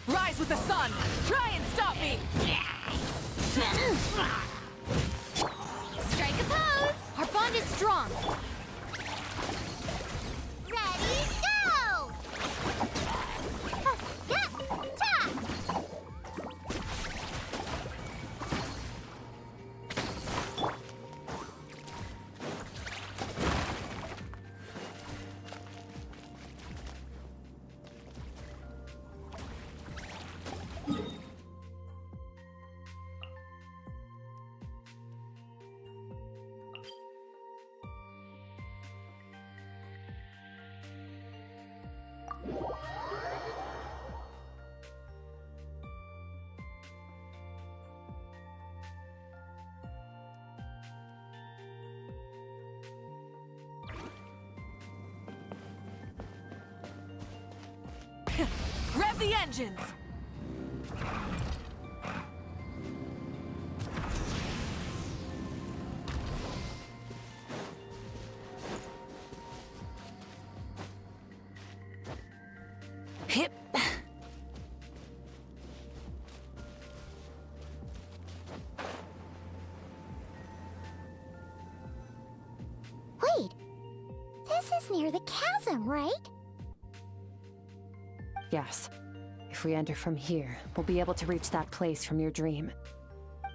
Rise with the sun! Try and stop me! Strike a pose! Our bond is strong! Ready, go! Rev the engines! Hip. Wait, this is near the chasm, right? Yes. If we enter from here, we'll be able to reach that place from your dream.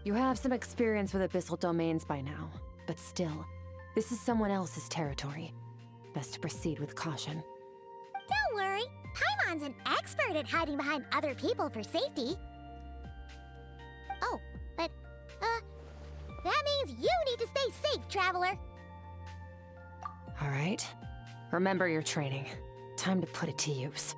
You have some experience with abyssal domains by now, but still, this is someone else's territory. Best to proceed with caution. Don't worry, Paimon's an expert at hiding behind other people for safety. Oh, but, that means you need to stay safe, traveler. All right. Remember your training. Time to put it to use.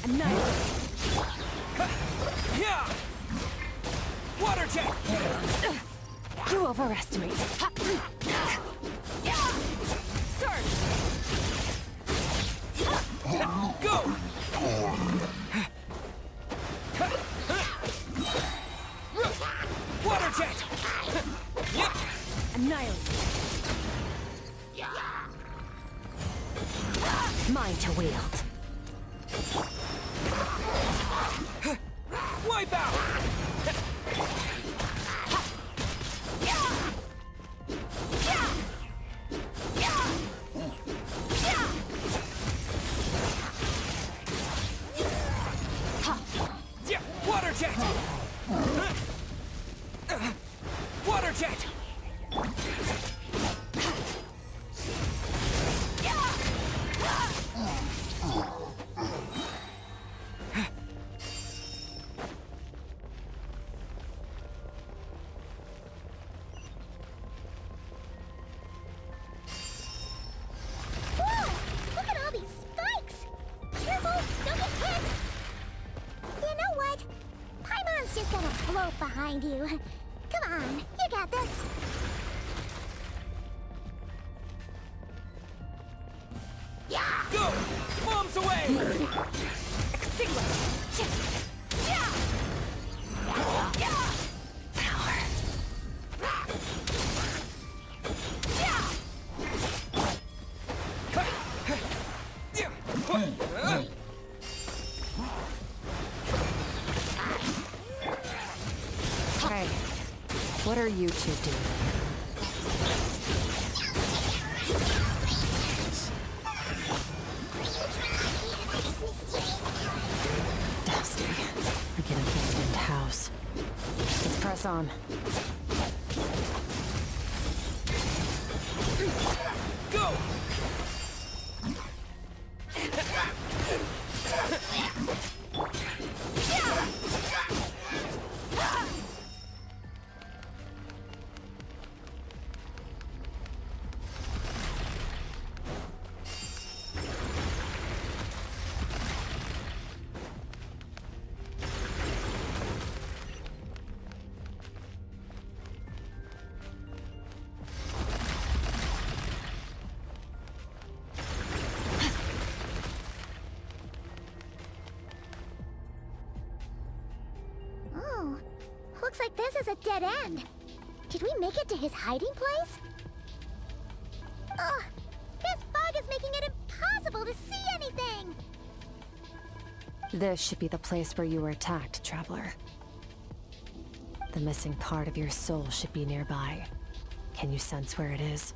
Annihilate. Yeah! Water jet! You overestimate. Surge! Go! Water jet! Annihilate. Mine to wield. Wipe out! Water jet! Water jet! Whoa! Look at all these spikes! Careful! Don't get hit! You know what? Paimon's just gonna float behind you. Come on, you got this. Go! Bombs away! Extinguish! Hey, what are you two doing? Dusty. Like an abandoned house. Let's press on. Go! Oh, looks like this is a dead end. Did we make it to his hiding place? Ugh, this fog is making it impossible to see anything! This should be the place where you were attacked, Traveler. The missing part of your soul should be nearby. Can you sense where it is?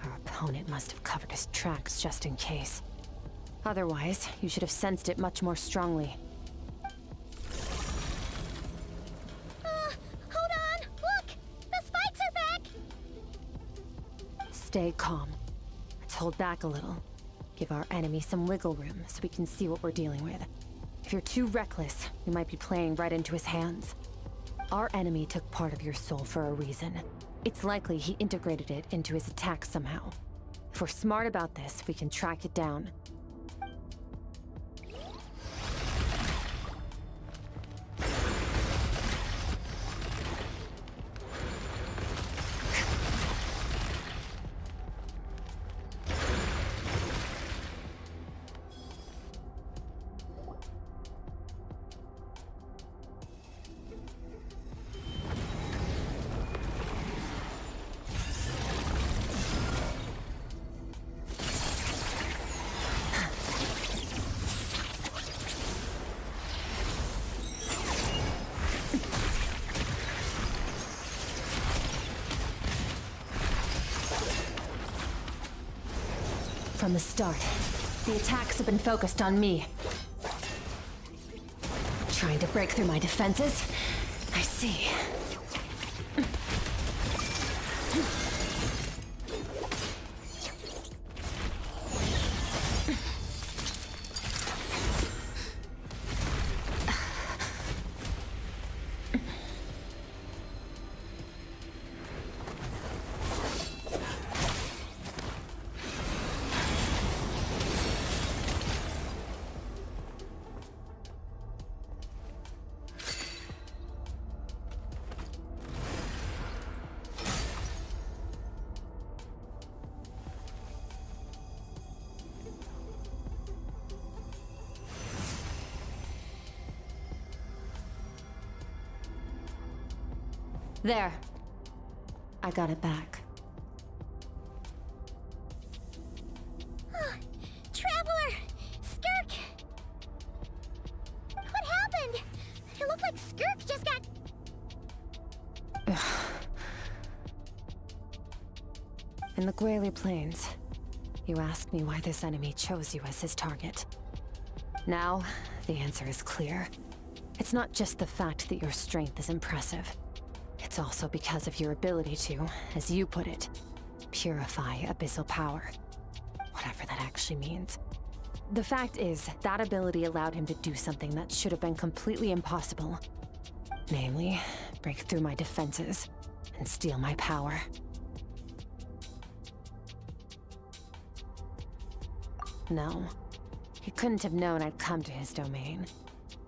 Our opponent must have covered his tracks just in case. Otherwise, you should have sensed it much more strongly. Hold on! Look! The spikes are back! Stay calm. Let's hold back a little. Give our enemy some wiggle room so we can see what we're dealing with. If you're too reckless, we might be playing right into his hands. Our enemy took part of your soul for a reason. It's likely he integrated it into his attack somehow. If we're smart about this, we can track it down. From the start, the attacks have been focused on me. Trying to break through my defenses? I see. There. I got it back. Traveler! Skirk! What happened? It looked like Skirk just got... In the Guili Plains, you asked me why this enemy chose you as his target. Now, the answer is clear. It's not just the fact that your strength is impressive. It's also because of your ability to, as you put it, purify abyssal power. Whatever that actually means. The fact is, that ability allowed him to do something that should have been completely impossible. Namely, break through my defenses and steal my power. No, he couldn't have known I'd come to his domain.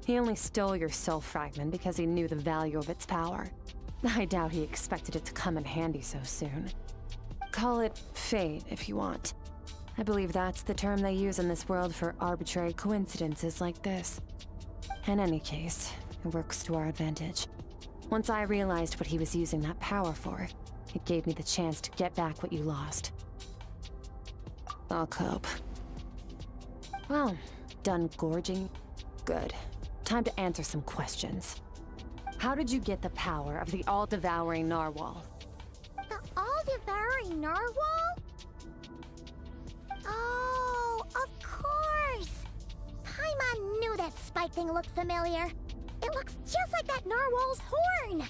He only stole your soul fragment because he knew the value of its power. I doubt he expected it to come in handy so soon. Call it fate if you want. I believe that's the term they use in this world for arbitrary coincidences like this. In any case, it works to our advantage. Once I realized what he was using that power for, it gave me the chance to get back what you lost. I'll cope. Well, done gorging? Good. Time to answer some questions. How did you get the power of the all-devouring narwhal? The all-devouring narwhal? Oh, of course! Paimon knew that spike thing looked familiar. It looks just like that narwhal's horn!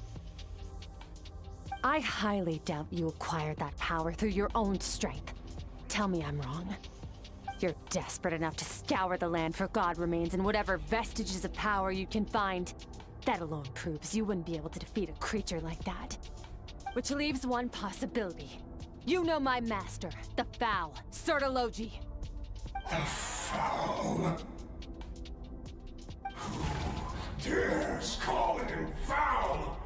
I highly doubt you acquired that power through your own strength. Tell me I'm wrong. You're desperate enough to scour the land for god remains and whatever vestiges of power you can find. That alone proves you wouldn't be able to defeat a creature like that. Which leaves one possibility. You know my master, the Foul, Sertologi. The Foul? Who dares call him Foul?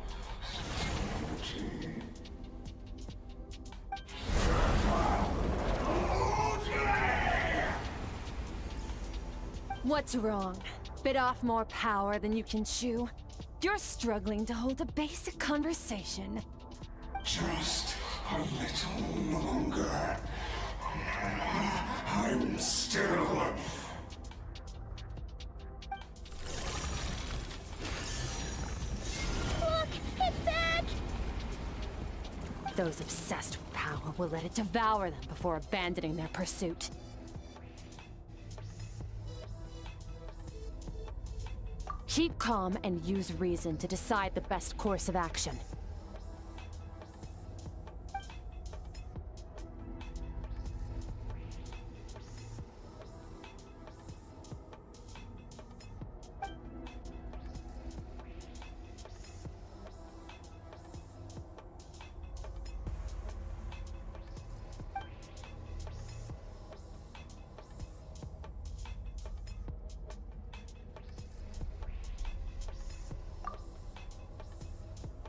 What's wrong? Bit off more power than you can chew? You're struggling to hold a basic conversation. Just a little longer. I'm still... Look! It's back! Those obsessed with power will let it devour them before abandoning their pursuit. Keep calm and use reason to decide the best course of action.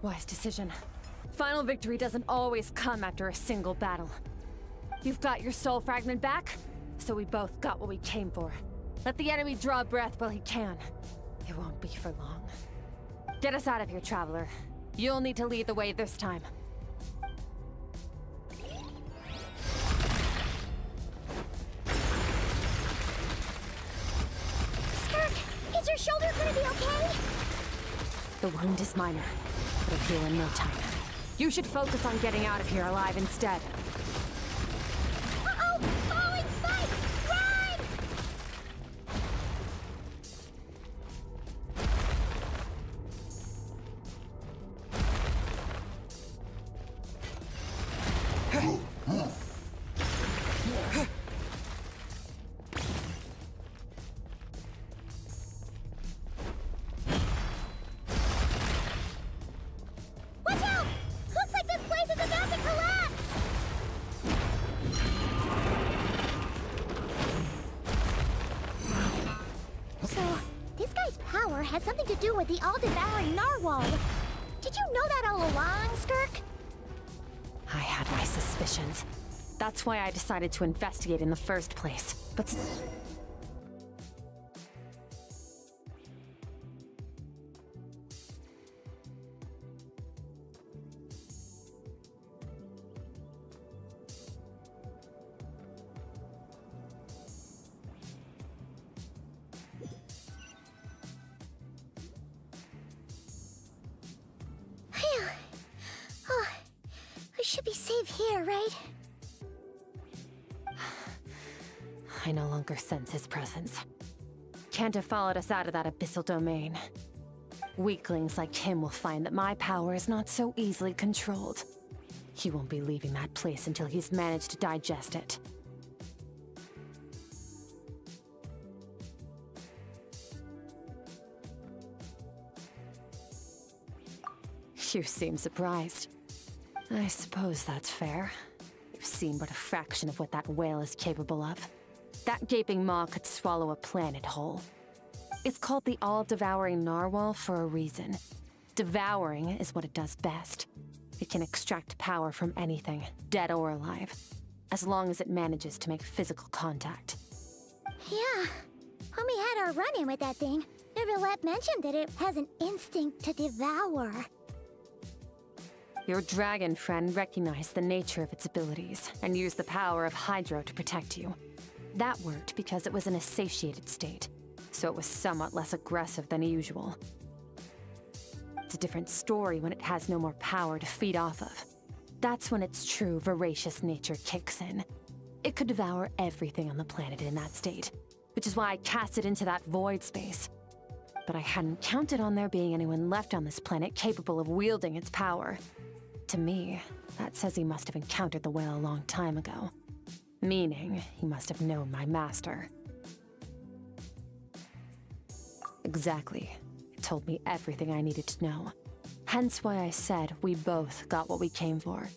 Wise decision. Final victory doesn't always come after a single battle. You've got your soul fragment back, so we both got what we came for. Let the enemy draw breath while he can. It won't be for long. Get us out of here, Traveler. You'll need to lead the way this time. Skirk, is your shoulder gonna be okay? The wound is minor. It'll heal in no time. You should focus on getting out of here alive instead. Uh-oh! Falling spikes! Run! Watch out! Looks like this place is about to collapse! So, this guy's power has something to do with the all-devouring narwhal. Did you know that all along, Skirk? I had my suspicions. That's why I decided to investigate in the first place. But... should be safe here, right? I no longer sense his presence. Can't have followed us out of that abyssal domain. Weaklings like him will find that my power is not so easily controlled. He won't be leaving that place until he's managed to digest it. You seem surprised. I suppose that's fair. You've seen but a fraction of what that whale is capable of. That gaping maw could swallow a planet whole. It's called the all-devouring narwhal for a reason. Devouring is what it does best. It can extract power from anything, dead or alive, as long as it manages to make physical contact. Yeah. When we had our run-in with that thing, Neverlet mentioned that it has an instinct to devour. Your dragon friend recognized the nature of its abilities and used the power of Hydro to protect you. That worked because it was in a satiated state, so it was somewhat less aggressive than usual. It's a different story when it has no more power to feed off of. That's when its true voracious nature kicks in. It could devour everything on the planet in that state, which is why I cast it into that void space. But I hadn't counted on there being anyone left on this planet capable of wielding its power. To me, that says he must have encountered the whale a long time ago. Meaning, he must have known my master. Exactly. It told me everything I needed to know. Hence why I said we both got what we came for.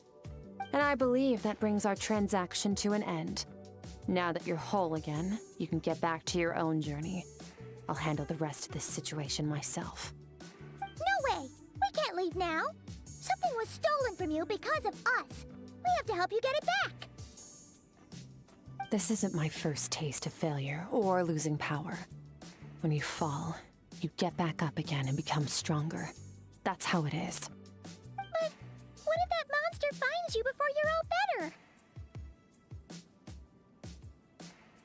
And I believe that brings our transaction to an end. Now that you're whole again, you can get back to your own journey. I'll handle the rest of this situation myself. No way! We can't leave now! Something was stolen from you because of us! We have to help you get it back! This isn't my first taste of failure or losing power. When you fall, you get back up again and become stronger. That's how it is. But what if that monster finds you before you're all better?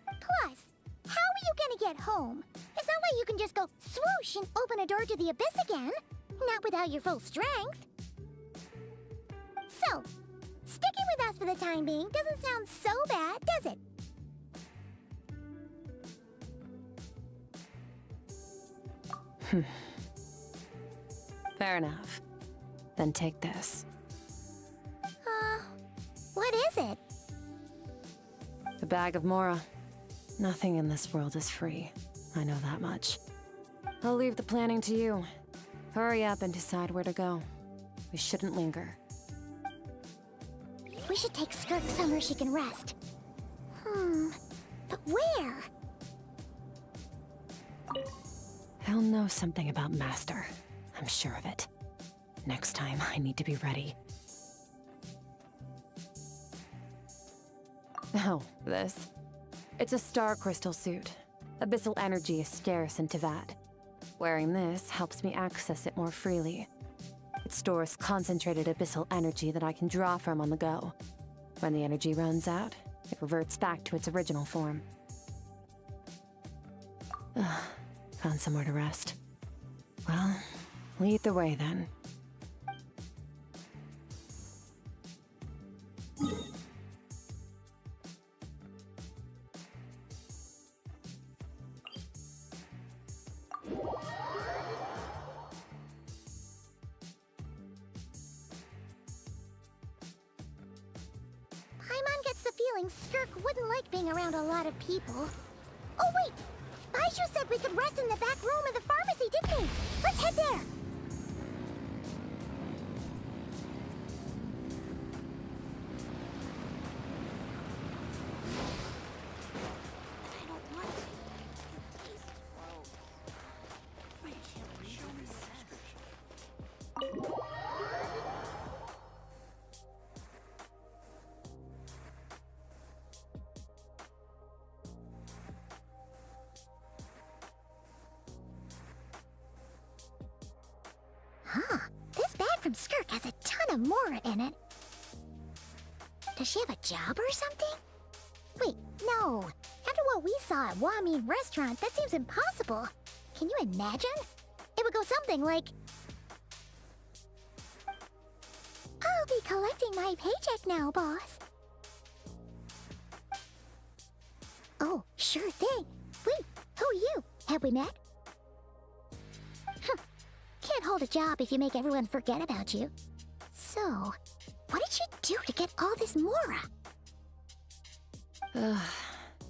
Plus, how are you gonna get home? It's not like you can just go swoosh and open a door to the abyss again. Not without your full strength. So, sticking with us for the time being doesn't sound so bad, does it? Fair enough. Then take this. What is it? A bag of Mora. Nothing in this world is free. I know that much. I'll leave the planning to you. Hurry up and decide where to go. We shouldn't linger. We should take Skirk somewhere she can rest. But where? He'll know something about Master. I'm sure of it. Next time, I need to be ready. Oh, this. It's a star crystal suit. Abyssal energy is scarce in Teyvat. Wearing this helps me access it more freely. It stores concentrated abyssal energy that I can draw from on the go. When the energy runs out, it reverts back to its original form. Found somewhere to rest. Well, lead the way then. Paimon gets the feeling Skirk wouldn't like being around a lot of people. Oh wait! Baizhu said we could rest in the back room of the pharmacy, didn't he? Let's head there! This bag from Skirk has a ton of Mora in it. Does she have a job or something? Wait, no. After what we saw at Wamin Restaurant, that seems impossible. Can you imagine? It would go something like... Oh, be collecting my paycheck now, boss. Oh, sure thing. Wait, who are you? Have we met? Can't hold a job if you make everyone forget about you. So, what did you do to get all this Mora?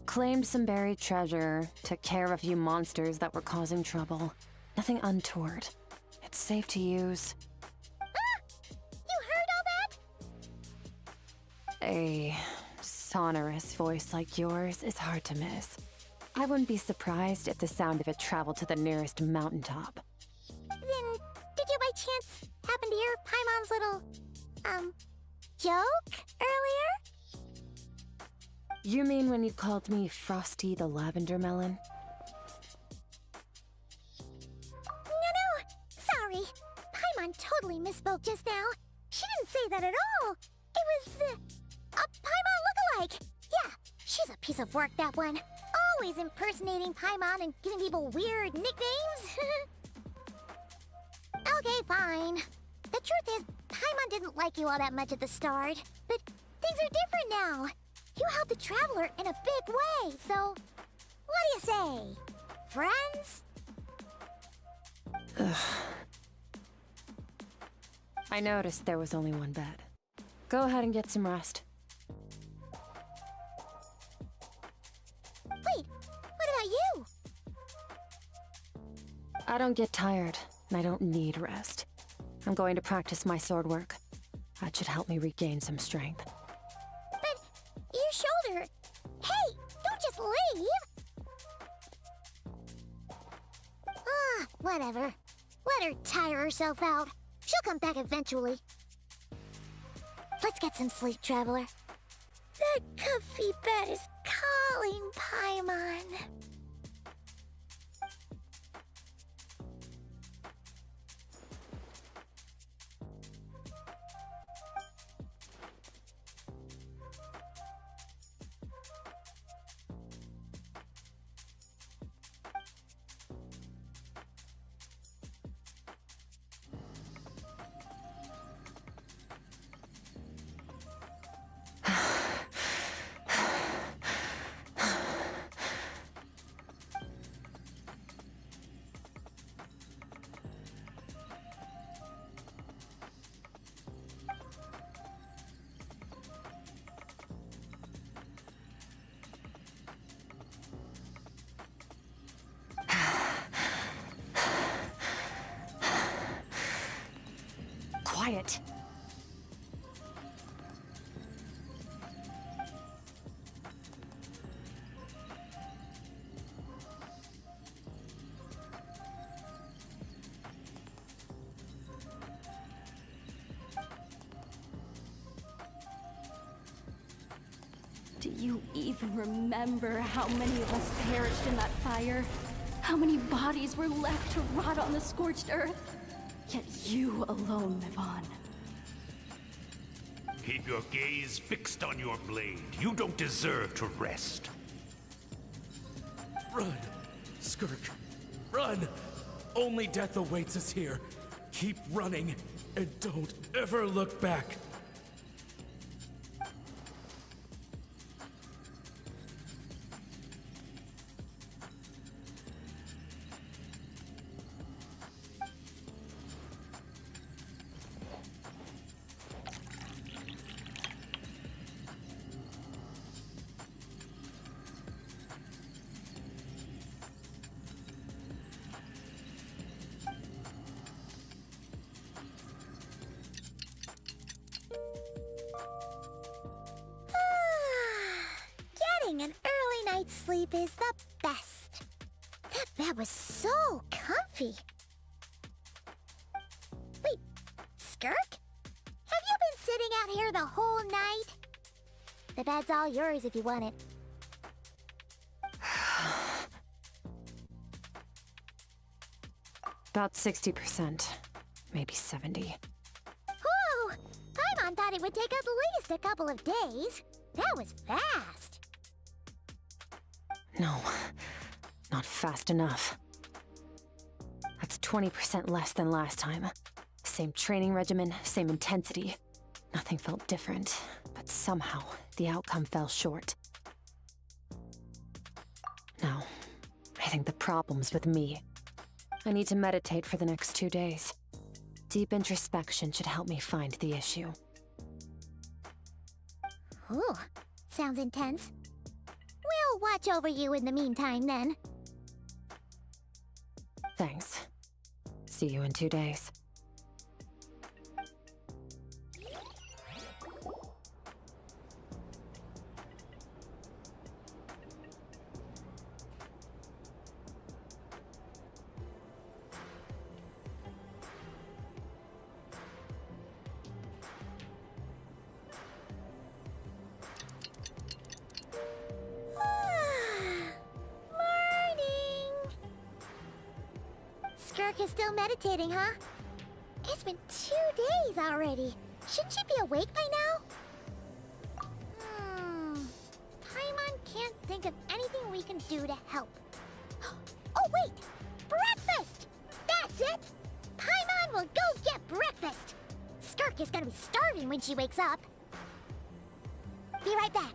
Claimed some buried treasure, took care of a few monsters that were causing trouble. Nothing untoward. It's safe to use. Ah! You heard all that? A sonorous voice like yours is hard to miss. I wouldn't be surprised if the sound of it traveled to the nearest mountaintop. Then, did you by chance happen to hear Paimon's little, joke earlier? You mean when you called me Frosty the Lavender Melon? No, sorry. Paimon totally misspoke just now. She didn't say that at all. It was, a Paimon lookalike. Yeah, she's a piece of work, that one. Always impersonating Paimon and giving people weird nicknames. Okay, fine. The truth is, Paimon didn't like you all that much at the start. But things are different now. You helped the Traveler in a big way, so... What do you say? Friends? Ugh. I noticed there was only one bed. Go ahead and get some rest. Wait, what about you? I don't get tired, and I don't need rest. I'm going to practice my sword work. That should help me regain some strength. But your shoulder... Hey, don't just leave! Ah, whatever. Let her tire herself out. She'll come back eventually. Let's get some sleep, Traveler. That comfy bed is calling, Paimon. Quiet. Do you even remember how many of us perished in that fire? How many bodies were left to rot on the scorched earth? Yet you alone live on. Keep your gaze fixed on your blade. You don't deserve to rest. Run, Skirk. Run! Only death awaits us here. Keep running, and don't ever look back. Getting an early night's sleep is the best. That bed was so comfy. Wait, Skirk? Have you been sitting out here the whole night? The bed's all yours if you want it. About 60%, maybe 70. Whew! Paimon thought it would take at least a couple of days. That was fast. No, not fast enough. That's 20% less than last time. Same training regimen, same intensity. Nothing felt different, but somehow the outcome fell short. No, I think the problem's with me. I need to meditate for the next 2 days. Deep introspection should help me find the issue. Ooh, sounds intense. We'll watch over you in the meantime, then. Thanks. See you in 2 days. Morning! Skirk is still meditating, huh? It's been 2 days already. Shouldn't she be awake by now? Paimon can't think of anything we can do to help. Oh wait! Breakfast! That's it! Paimon will go get breakfast! Skirk is gonna be starving when she wakes up. Be right back.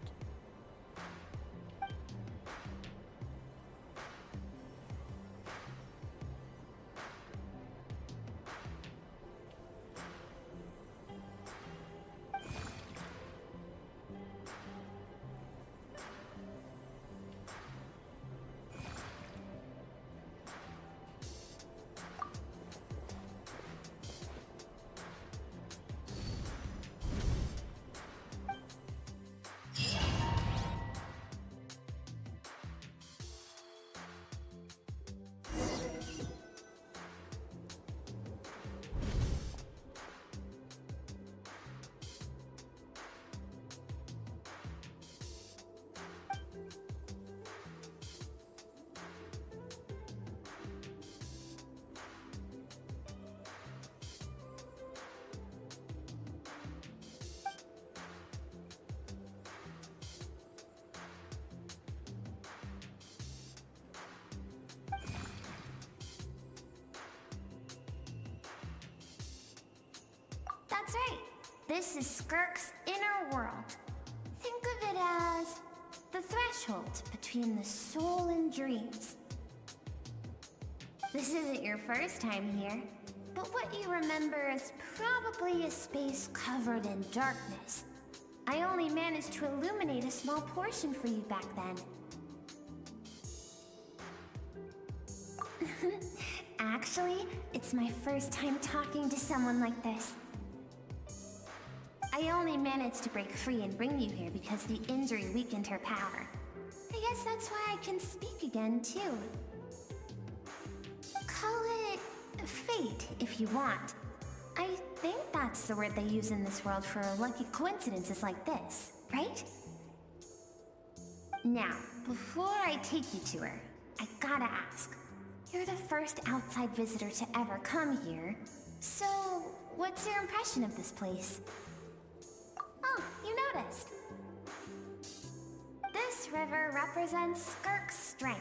That's right. This is Skirk's inner world. Think of it as the threshold between the soul and dreams. This isn't your first time here, but what you remember is probably a space covered in darkness. I only managed to illuminate a small portion for you back then. Actually, it's my first time talking to someone like this. I only managed to break free and bring you here because the injury weakened her power. I guess that's why I can speak again, too. Call it fate, if you want. I think that's the word they use in this world for lucky coincidences like this, right? Now, before I take you to her, I gotta ask. You're the first outside visitor to ever come here, so what's your impression of this place? Oh, you noticed. This river represents Skirk's strength.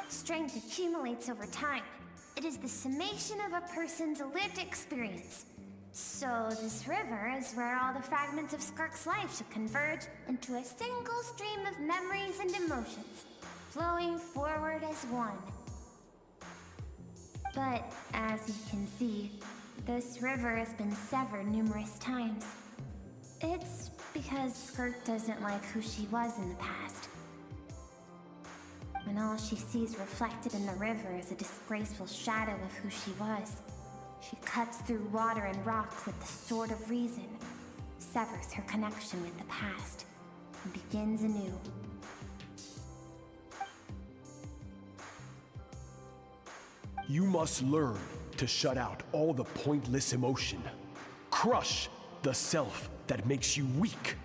Strength accumulates over time. It is the summation of a person's lived experience. So this river is where all the fragments of Skirk's life should converge into a single stream of memories and emotions, flowing forward as one. But as you can see, this river has been severed numerous times. It's because Skirk doesn't like who she was in the past. When all she sees reflected in the river is a disgraceful shadow of who she was, she cuts through water and rock with the sword of reason, severs her connection with the past, and begins anew. You must learn to shut out all the pointless emotion. Crush the self that makes you weak,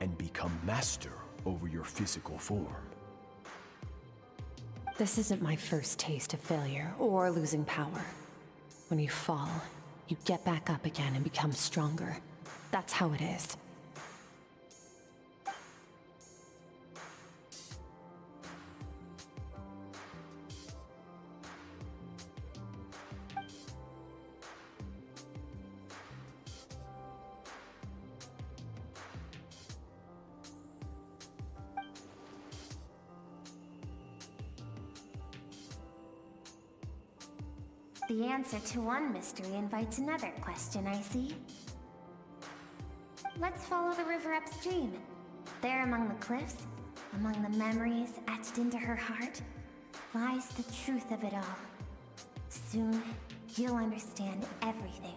and become master over your physical form. This isn't my first taste of failure or losing power. When you fall, you get back up again and become stronger. That's how it is. The answer to one mystery invites another question, I see. Let's follow the river upstream. There among the cliffs, among the memories etched into her heart, lies the truth of it all. Soon, you'll understand everything.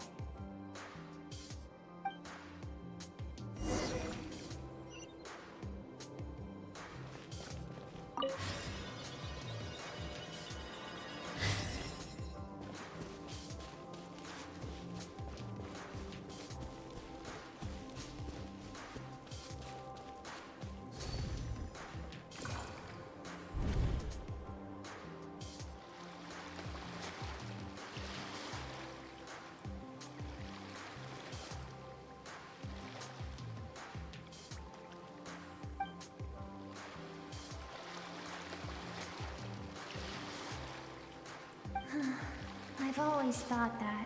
I've always thought that,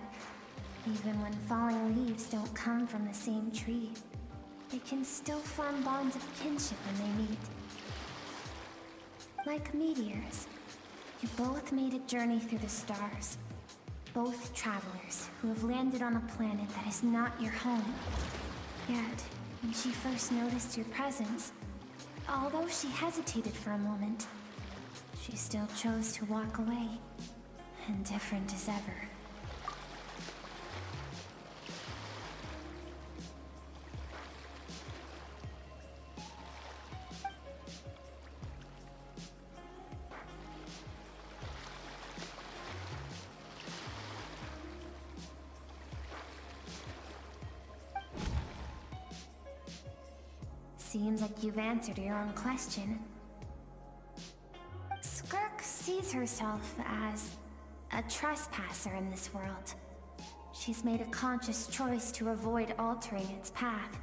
even when falling leaves don't come from the same tree, they can still form bonds of kinship when they meet. Like meteors, you both made a journey through the stars. Both travelers who have landed on a planet that is not your home. Yet, when she first noticed your presence, although she hesitated for a moment, she still chose to walk away. Indifferent as ever. Seems like you've answered your own question. Skirk sees herself as a trespasser in this world. She's made a conscious choice to avoid altering its path.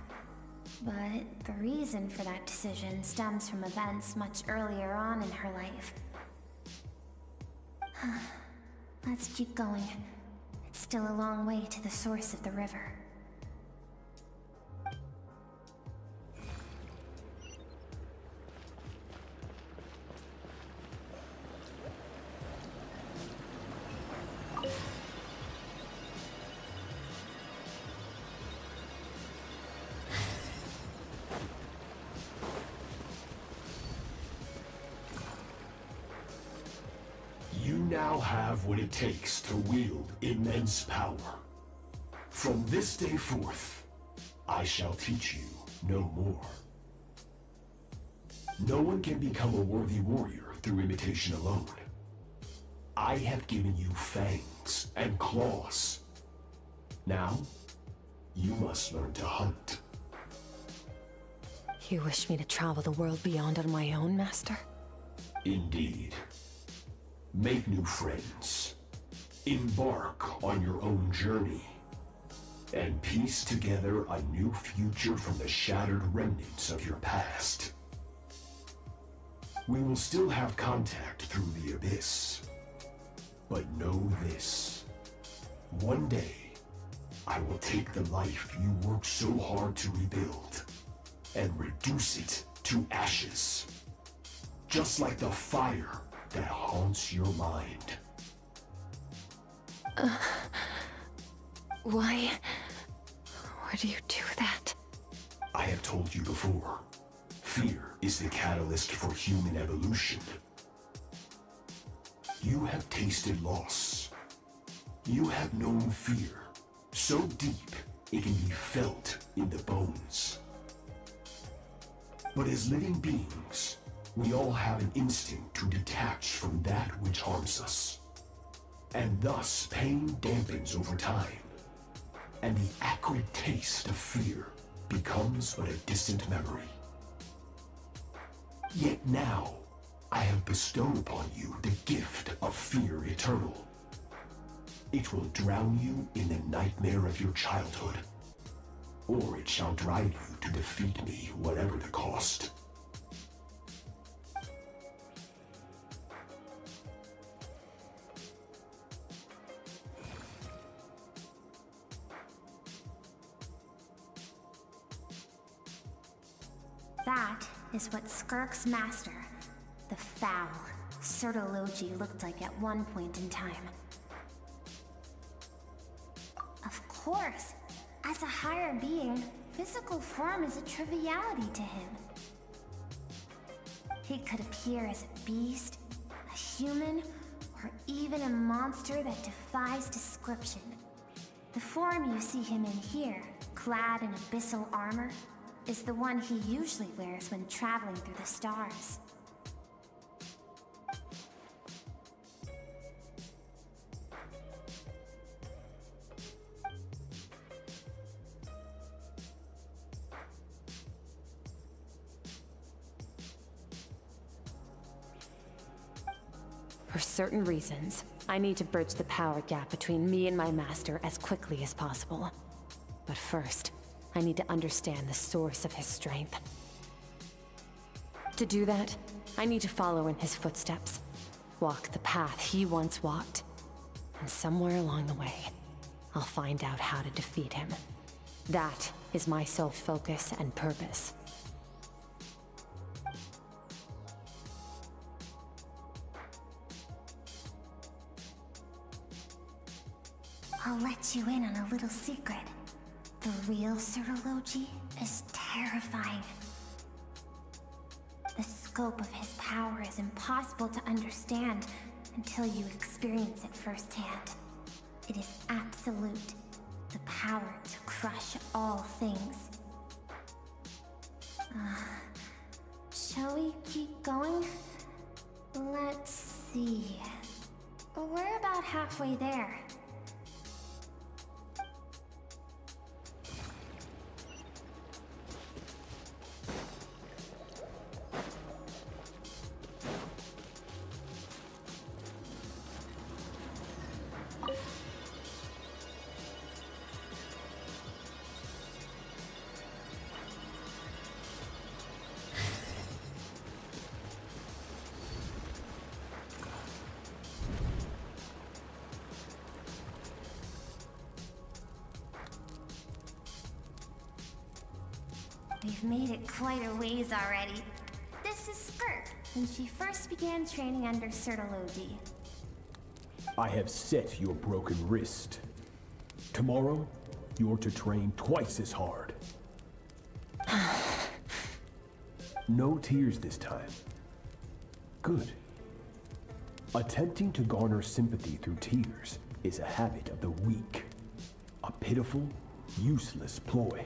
But the reason for that decision stems from events much earlier on in her life. Let's keep going. It's still a long way to the source of the river. You now have what it takes to wield immense power. From this day forth, I shall teach you no more. No one can become a worthy warrior through imitation alone. I have given you fangs and claws. Now, you must learn to hunt. You wish me to travel the world beyond on my own, Master? Indeed. Make new friends. Embark on your own journey. And piece together a new future from the shattered remnants of your past. We will still have contact through the abyss. But know this. One day, I will take the life you worked so hard to rebuild and reduce it to ashes. Just like the fire that haunts your mind. Why would you do that? I have told you before, fear is the catalyst for human evolution. You have tasted loss. You have known fear, so deep it can be felt in the bones. But as living beings, we all have an instinct to detach from that which harms us. And thus, pain dampens over time. And the acrid taste of fear becomes but a distant memory. Yet now, I have bestowed upon you the gift of fear eternal. It will drown you in the nightmare of your childhood. Or it shall drive you to defeat me, whatever the cost. That is what Skirk's master, the foul Sertologi, looked like at one point in time. course. As a higher being, physical form is a triviality to him. He could appear as a beast, a human, or even a monster that defies description. The form you see him in here, clad in abyssal armor, is the one he usually wears when traveling through the stars. For certain reasons, I need to bridge the power gap between me and my master as quickly as possible. But first, I need to understand the source of his strength. To do that, I need to follow in his footsteps, walk the path he once walked, and somewhere along the way, I'll find out how to defeat him. That is my sole focus and purpose. I'll let you in on a little secret. The real Surology is terrifying. The scope of his power is impossible to understand until you experience it firsthand. It is absolute. The power to crush all things. Shall we keep going? Let's see. We're about halfway there. We've made it quite a ways already. This is Skirk, when she first began training under Surology. I have set your broken wrist. Tomorrow, you're to train twice as hard. No tears this time. Good. Attempting to garner sympathy through tears is a habit of the weak. A pitiful, useless ploy.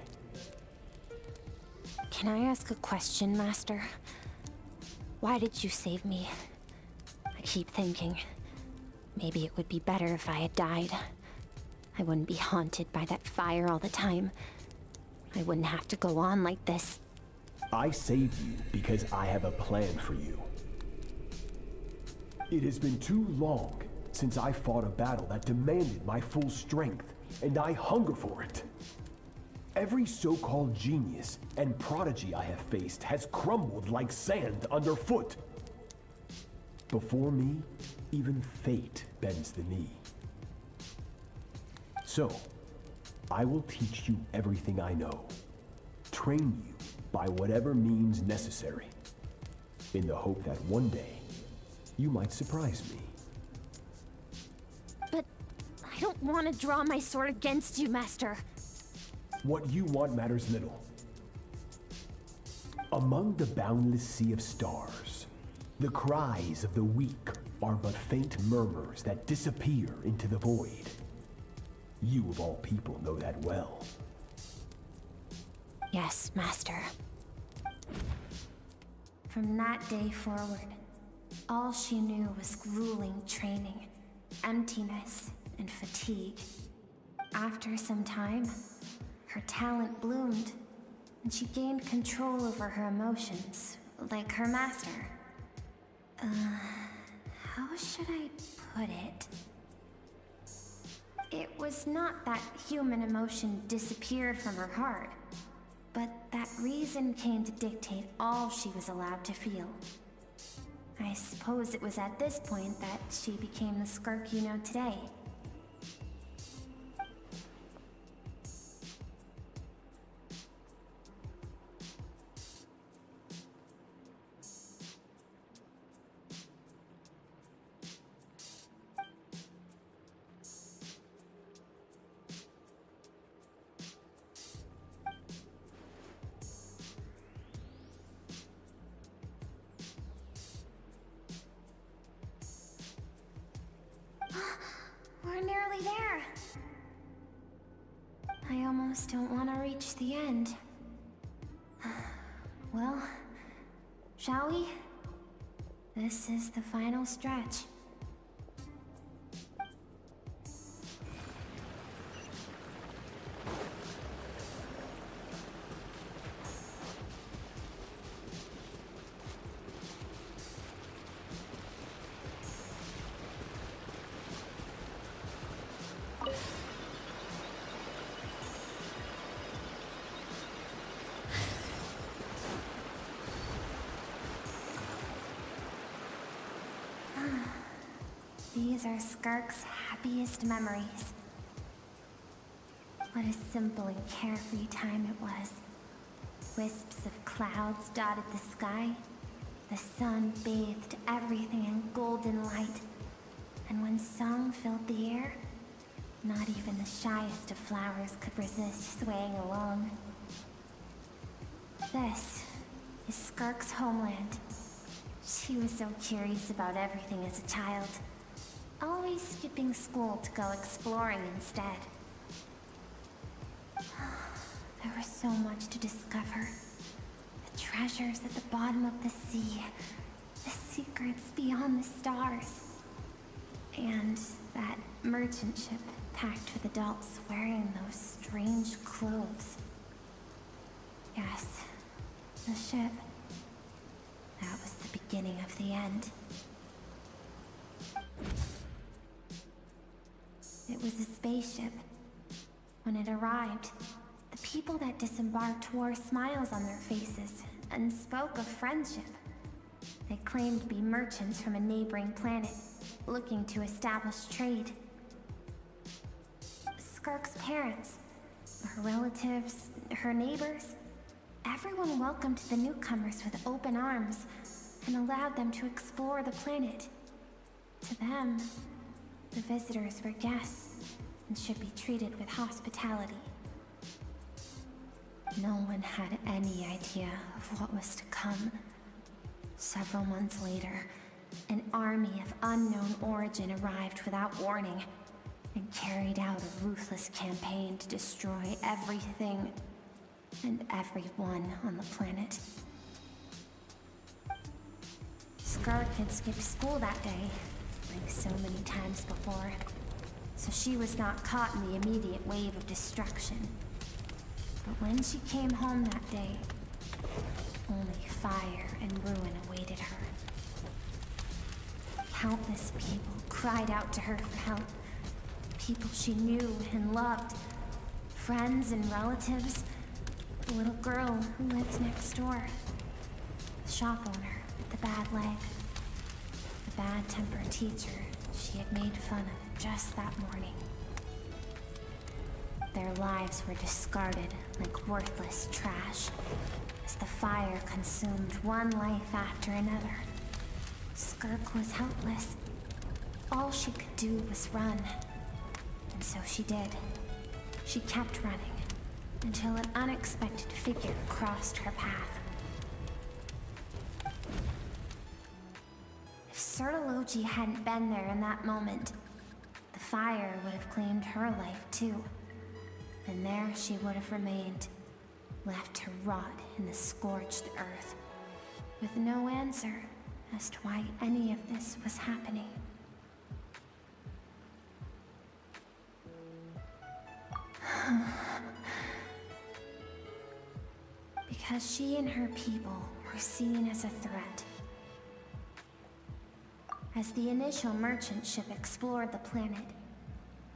Can I ask a question, Master? Why did you save me? I keep thinking, maybe it would be better if I had died. I wouldn't be haunted by that fire all the time. I wouldn't have to go on like this. I saved you because I have a plan for you. It has been too long since I fought a battle that demanded my full strength, and I hunger for it. Every so-called genius and prodigy I have faced has crumbled like sand underfoot. Before me, even fate bends the knee. So, I will teach you everything I know. Train you by whatever means necessary, in the hope that one day, you might surprise me. But I don't want to draw my sword against you, Master. What you want matters little. Among the boundless sea of stars, the cries of the weak are but faint murmurs that disappear into the void. You of all people know that well. Yes, Master. From that day forward, all she knew was grueling training, emptiness, and fatigue. After some time, her talent bloomed, and she gained control over her emotions, like her master. How should I put it? It was not that human emotion disappeared from her heart, but that reason came to dictate all she was allowed to feel. I suppose it was at this point that she became the Skirk you know today. nearly there. I almost don't want to reach the end. Well, shall we? This is the final stretch. These are Skirk's happiest memories. What a simple and carefree time it was. Wisps of clouds dotted the sky. The sun bathed everything in golden light. And when song filled the air, not even the shyest of flowers could resist swaying along. This is Skirk's homeland. She was so curious about everything as a child. Always skipping school to go exploring instead. There was so much to discover. The treasures at the bottom of the sea. The secrets beyond the stars. And that merchant ship packed with adults wearing those strange clothes. Yes, the ship. That was the beginning of the end. It was a spaceship. When it arrived, the people that disembarked wore smiles on their faces and spoke of friendship. They claimed to be merchants from a neighboring planet, looking to establish trade. Skirk's parents, her relatives, her neighbors, everyone welcomed the newcomers with open arms and allowed them to explore the planet. To them, the visitors were guests and should be treated with hospitality. No one had any idea of what was to come. Several months later, an army of unknown origin arrived without warning and carried out a ruthless campaign to destroy everything and everyone on the planet. Skirk had skipped school that day, like so many times before, so she was not caught in the immediate wave of destruction. But when she came home that day, only fire and ruin awaited her. Countless people cried out to her for help. People she knew and loved. Friends and relatives. The little girl who lived next door. The shop owner with the bad leg. The bad-tempered teacher she had made fun of just that morning. Their lives were discarded like worthless trash as the fire consumed one life after another. Skirk was helpless. All she could do was run. And so she did. She kept running until an unexpected figure crossed her path. If Sertology hadn't been there in that moment, the fire would have claimed her life too. And there she would have remained, left to rot in the scorched earth, with no answer as to why any of this was happening. Because she and her people were seen as a threat. As the initial merchant ship explored the planet,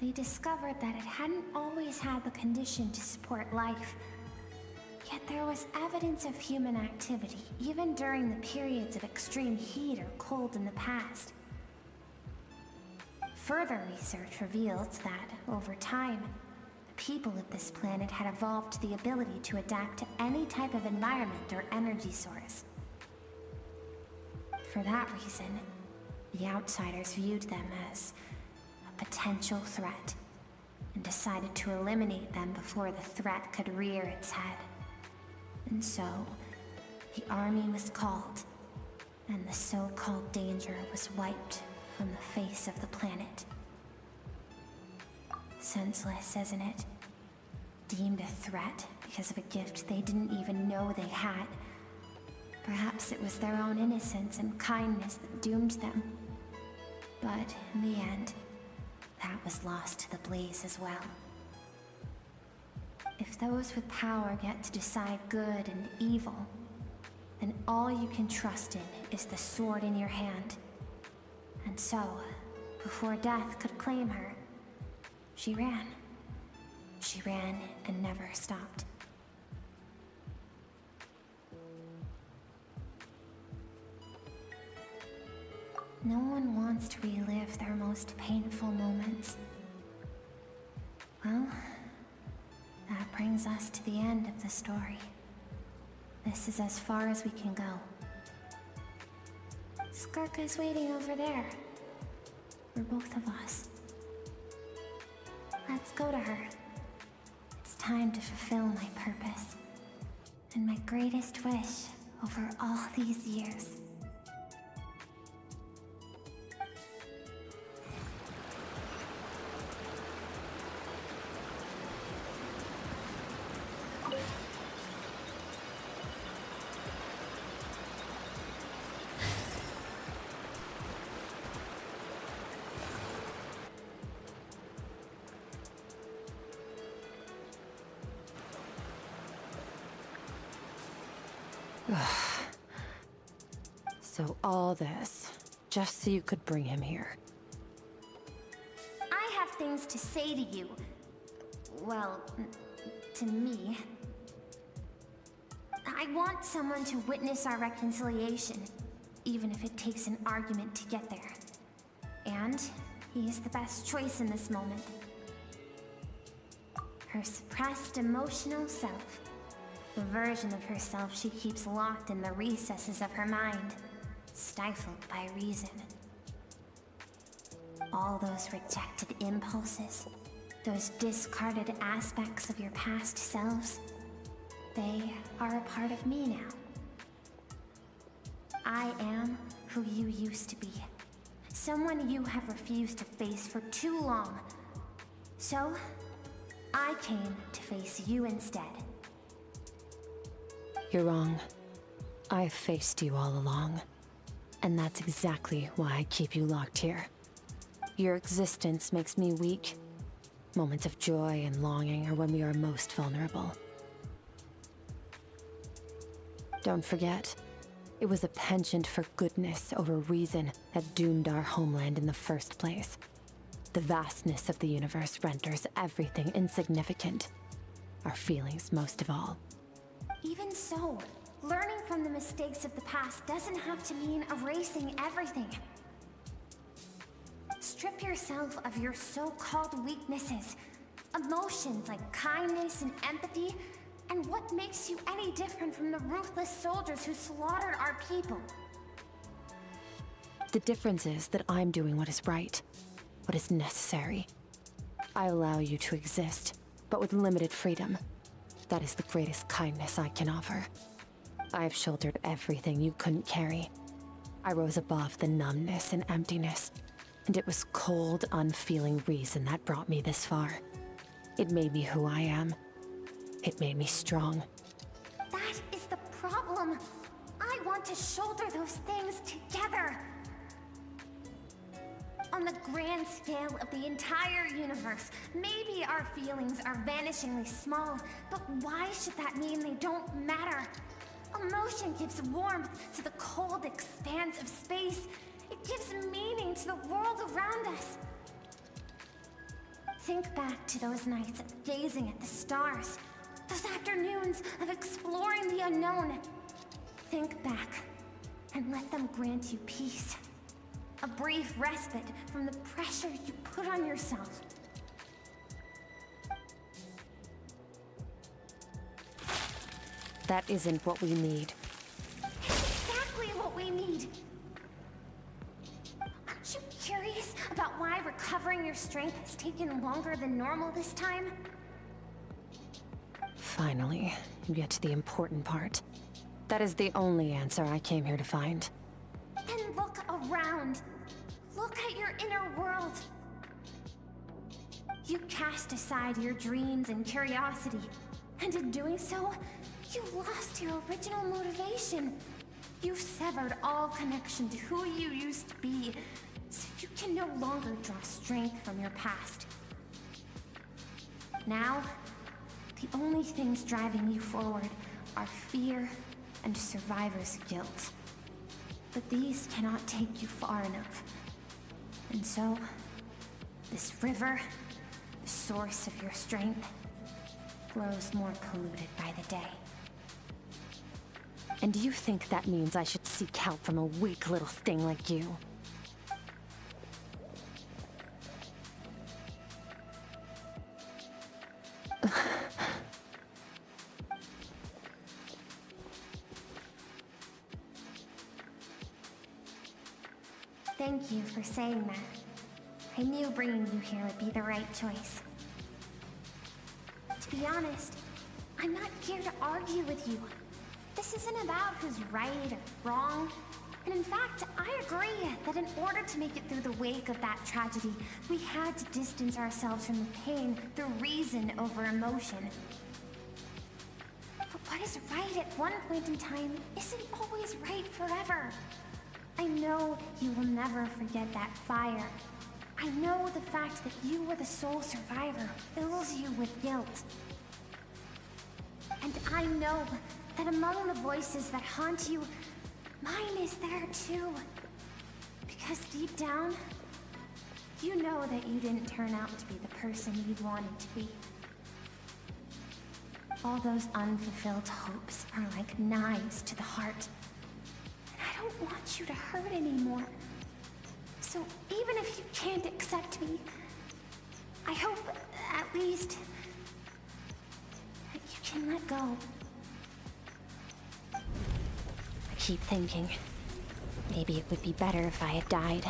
they discovered that it hadn't always had the condition to support life. Yet there was evidence of human activity, even during the periods of extreme heat or cold in the past. Further research revealed that, over time, the people of this planet had evolved the ability to adapt to any type of environment or energy source. For that reason, the outsiders viewed them as a potential threat, and decided to eliminate them before the threat could rear its head. And so, the army was called, and the so-called danger was wiped from the face of the planet. Senseless, isn't it? Deemed a threat because of a gift they didn't even know they had. Perhaps it was their own innocence and kindness that doomed them. But in the end, that was lost to the blaze as well. If those with power get to decide good and evil, then all you can trust in is the sword in your hand. And so, before death could claim her, she ran. She ran and never stopped. No one wants to relive their most painful moments. Well, that brings us to the end of the story. This is as far as we can go. Skirk is waiting over there. For both of us. Let's go to her. It's time to fulfill my purpose. And my greatest wish over all these years. So all this, just so you could bring him here. I have things to say to you. Well, to me. I want someone to witness our reconciliation, even if it takes an argument to get there. And he is the best choice in this moment. Her suppressed emotional self. The version of herself she keeps locked in the recesses of her mind, stifled by reason. All those rejected impulses, those discarded aspects of your past selves, they are a part of me now. I am who you used to be. Someone you have refused to face for too long. So, I came to face you instead. You're wrong. I've faced you all along. And that's exactly why I keep you locked here. Your existence makes me weak. Moments of joy and longing are when we are most vulnerable. Don't forget, it was a penchant for goodness over reason that doomed our homeland in the first place. The vastness of the universe renders everything insignificant. Our feelings most of all. Even so, learning from the mistakes of the past doesn't have to mean erasing everything. Strip yourself of your so-called weaknesses, emotions like kindness and empathy, and what makes you any different from the ruthless soldiers who slaughtered our people? The difference is that I'm doing what is right, what is necessary. I allow you to exist, but with limited freedom. That is the greatest kindness I can offer. I've shouldered everything you couldn't carry. I rose above the numbness and emptiness, and it was cold, unfeeling reason that brought me this far. It made me who I am. It made me strong. That is the problem. I want to shoulder those things together. On the grand scale of the entire universe, maybe our feelings are vanishingly small, but why should that mean they don't matter? Emotion gives warmth to the cold expanse of space. It gives meaning to the world around us. Think back to those nights of gazing at the stars, those afternoons of exploring the unknown. Think back and let them grant you peace. A brief respite from the pressure you put on yourself. That isn't what we need. It's exactly what we need. Aren't you curious about why recovering your strength has taken longer than normal this time? Finally, you get to the important part. That is the only answer I came here to find. Then look around. Look at your inner world. You cast aside your dreams and curiosity, and in doing so, you lost your original motivation. You severed all connection to who you used to be, so you can no longer draw strength from your past. Now, the only things driving you forward are fear and survivor's guilt. But these cannot take you far enough. And so, this river, the source of your strength, grows more polluted by the day. And you think that means I should seek help from a weak little thing like you? Thank you for saying that. I knew bringing you here would be the right choice. To be honest, I'm not here to argue with you. This isn't about who's right or wrong. And in fact, I agree that in order to make it through the wake of that tragedy, we had to distance ourselves from the pain through reason over emotion. But what is right at one point in time isn't always right forever. I know you will never forget that fire. I know the fact that you were the sole survivor fills you with guilt. And I know that among the voices that haunt you, mine is there too. Because deep down, you know that you didn't turn out to be the person you wanted to be. All those unfulfilled hopes are like knives to the heart. And I don't want you to hurt anymore. So even if you can't accept me, I hope at least that you can let go. I keep thinking, maybe it would be better if I had died.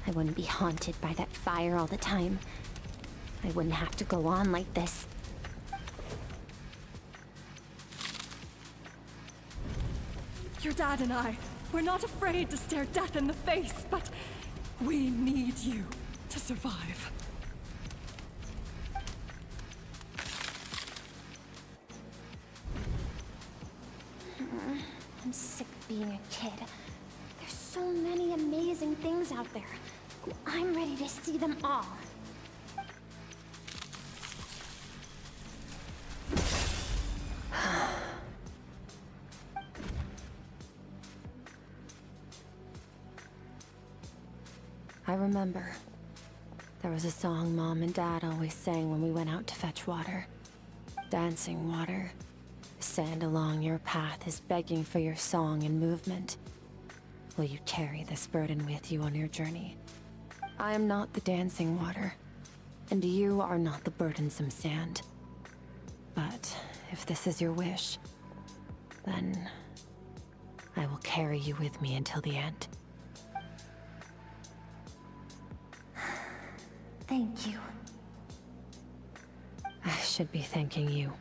I wouldn't be haunted by that fire all the time. I wouldn't have to go on like this. Your dad and I, we're not afraid to stare death in the face, but we need you to survive. I'm sick of being a kid. There's so many amazing things out there. I'm ready to see them all. I remember. There was a song Mom and Dad always sang when we went out to fetch water. Dancing water. The sand along your path is begging for your song and movement. Will you carry this burden with you on your journey? I am not the dancing water, and you are not the burdensome sand. But if this is your wish, then I will carry you with me until the end. Thank you. I should be thanking you.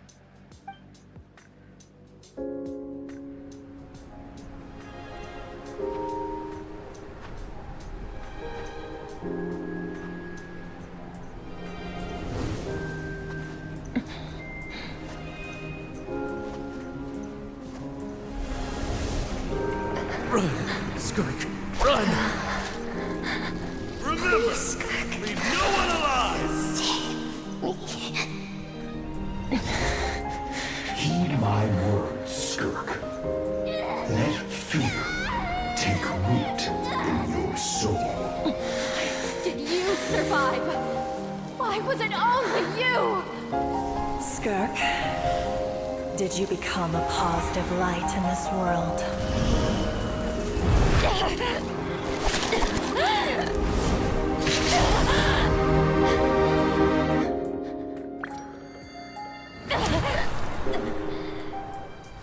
Run, Skirk, run! Remember, leave no one alive! Heed my words, Skirk. Let fear take root in your soul. Did you survive? Why was it only you? Skirk, did you become a positive light in this world?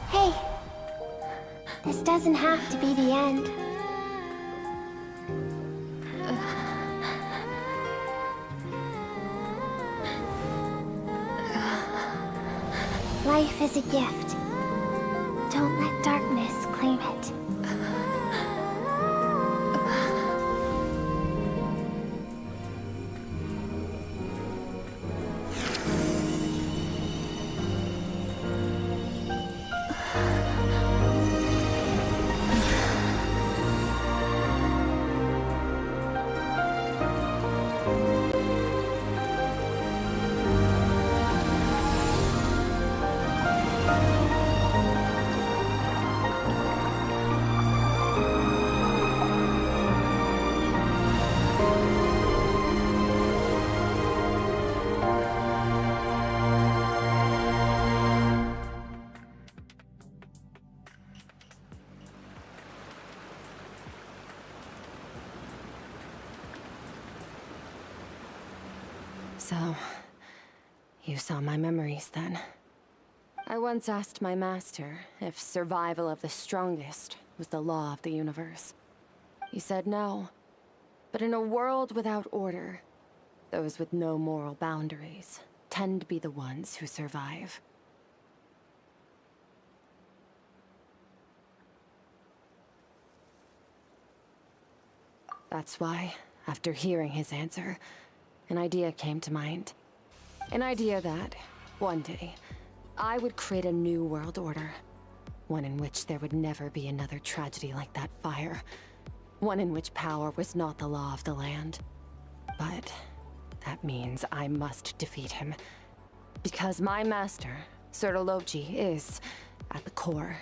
Hey, this doesn't have to be the end. Life is a gift. Don't let darkness claim it. So, you saw my memories then. I once asked my master if survival of the strongest was the law of the universe. He said no. But in a world without order, those with no moral boundaries tend to be the ones who survive. That's why, after hearing his answer, an idea came to mind. An idea that, one day, I would create a new world order. One in which there would never be another tragedy like that fire. One in which power was not the law of the land. But that means I must defeat him. Because my master, Sertologi, is, at the core,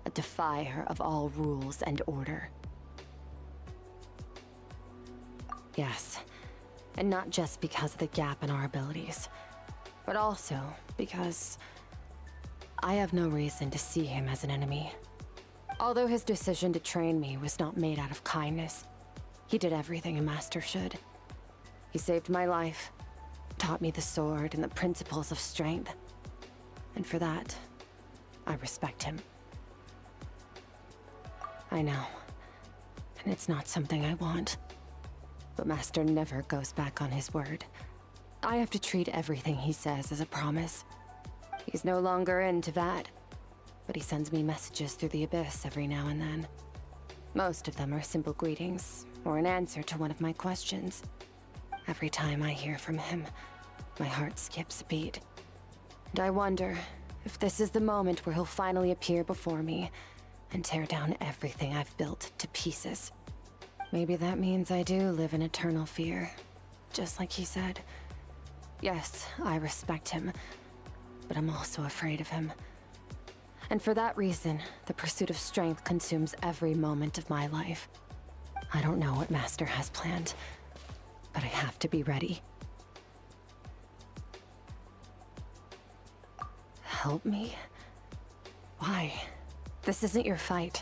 a defier of all rules and order. Yes, and not just because of the gap in our abilities, but also because I have no reason to see him as an enemy. Although his decision to train me was not made out of kindness, he did everything a master should. He saved my life, taught me the sword and the principles of strength. And for that, I respect him. I know, and it's not something I want. But Master never goes back on his word. I have to treat everything he says as a promise. He's no longer into that, but he sends me messages through the abyss every now and then. Most of them are simple greetings, or an answer to one of my questions. Every time I hear from him, my heart skips a beat. And I wonder if this is the moment where he'll finally appear before me and tear down everything I've built to pieces. Maybe that means I do live in eternal fear, just like he said. Yes, I respect him, but I'm also afraid of him. And for that reason, the pursuit of strength consumes every moment of my life. I don't know what Master has planned, but I have to be ready. Help me? Why? This isn't your fight.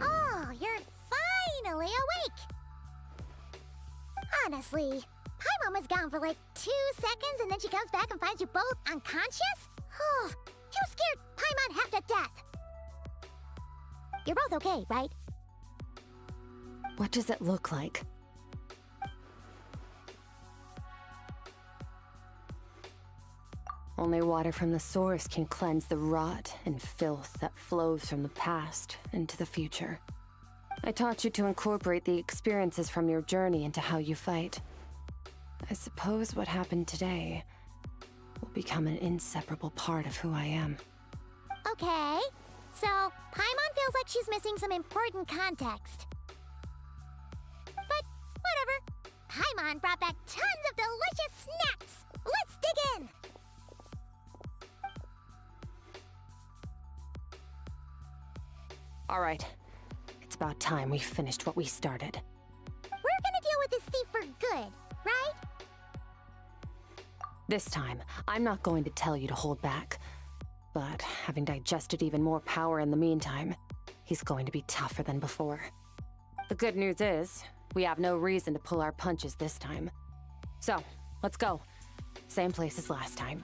Oh, you're finally awake! Honestly, Paimon was gone for like 2 seconds and then she comes back and finds you both unconscious? Oh, you scared Paimon half to death! You're both okay, right? What does it look like? Only water from the source can cleanse the rot and filth that flows from the past into the future. I taught you to incorporate the experiences from your journey into how you fight. I suppose what happened today will become an inseparable part of who I am. Okay, so Paimon feels like she's missing some important context. But whatever. Paimon brought back tons of delicious snacks! Let's dig in! All right. It's about time we finished what we started. We're gonna deal with this thief for good, right? This time, I'm not going to tell you to hold back. But having digested even more power in the meantime, he's going to be tougher than before. The good news is, we have no reason to pull our punches this time. So, let's go. Same place as last time.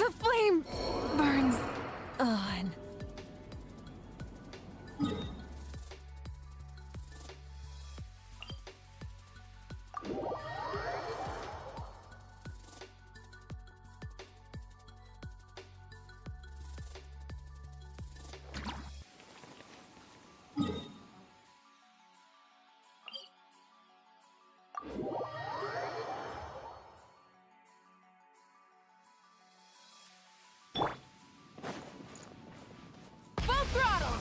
The flame burns on. Full throttle!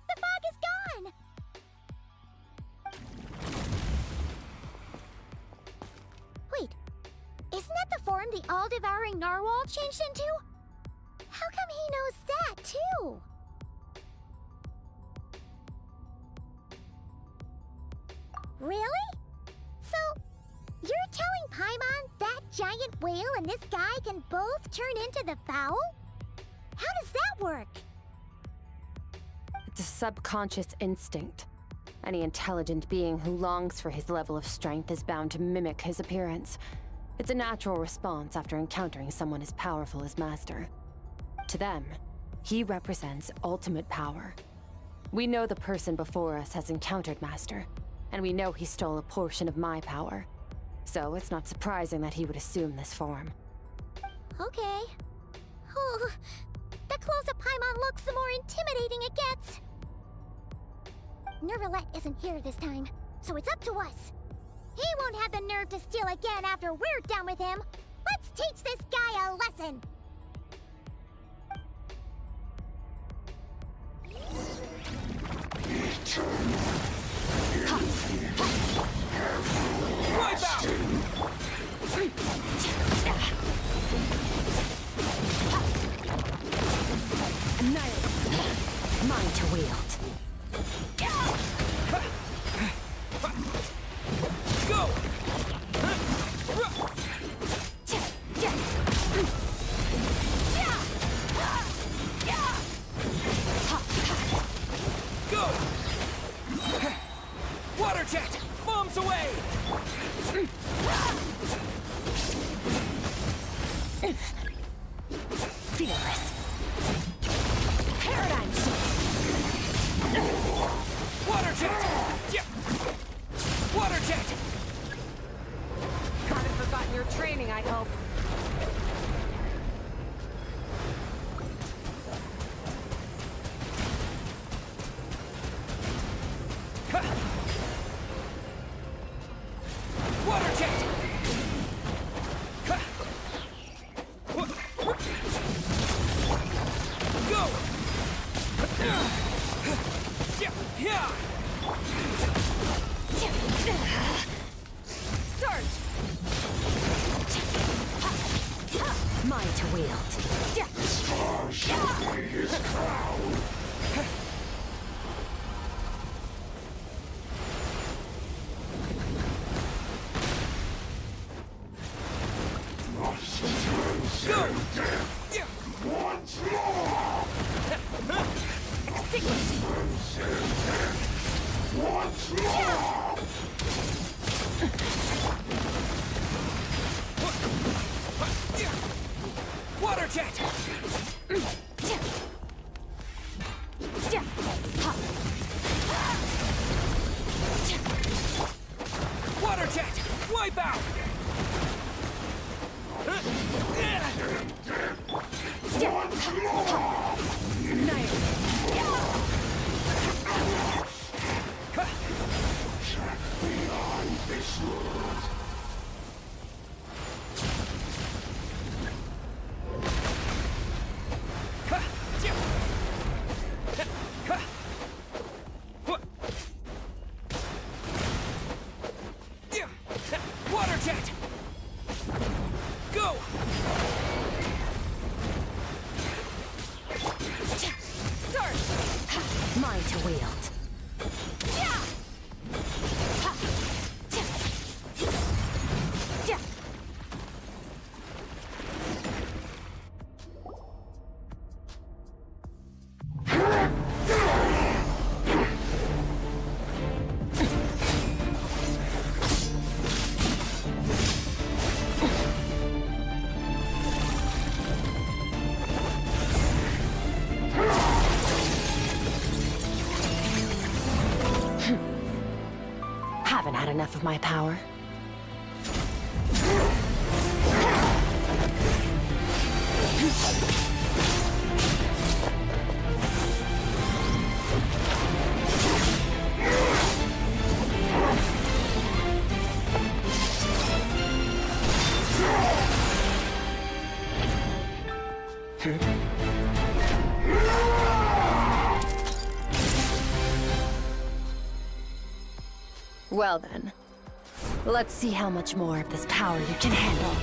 The fog is gone! Wait, isn't that the form the all-devouring narwhal changed into? How come he knows that, too? Really? So, you're telling Paimon that giant whale and this guy can both turn into the fowl? How does that work? It's a subconscious instinct. Any intelligent being who longs for his level of strength is bound to mimic his appearance. It's a natural response after encountering someone as powerful as Master. To them, he represents ultimate power. We know the person before us has encountered Master, and we know he stole a portion of my power. So it's not surprising that he would assume this form. Okay. Oh, the closer Paimon looks, the more intimidating it gets. Nervalette isn't here this time, so it's up to us. He won't have the nerve to steal again after we're done with him. Let's teach this guy a lesson. Wipe out! Annihilate. Mine to wield. Go! Go! Water jet! Bombs away! Fearless. Paradigm shift. Water jet! Yeah. Water jet! Haven't forgotten your training, I hope. Water jet! Go! Yeah! Surge! Mine to wield. Star shall be his crown. Must transcend death once more. Transcend death once more. Water jet! Water jet! Wipe out! Once more. Mine to wield. Haven't had enough of my power. Well then, let's see how much more of this power you can handle.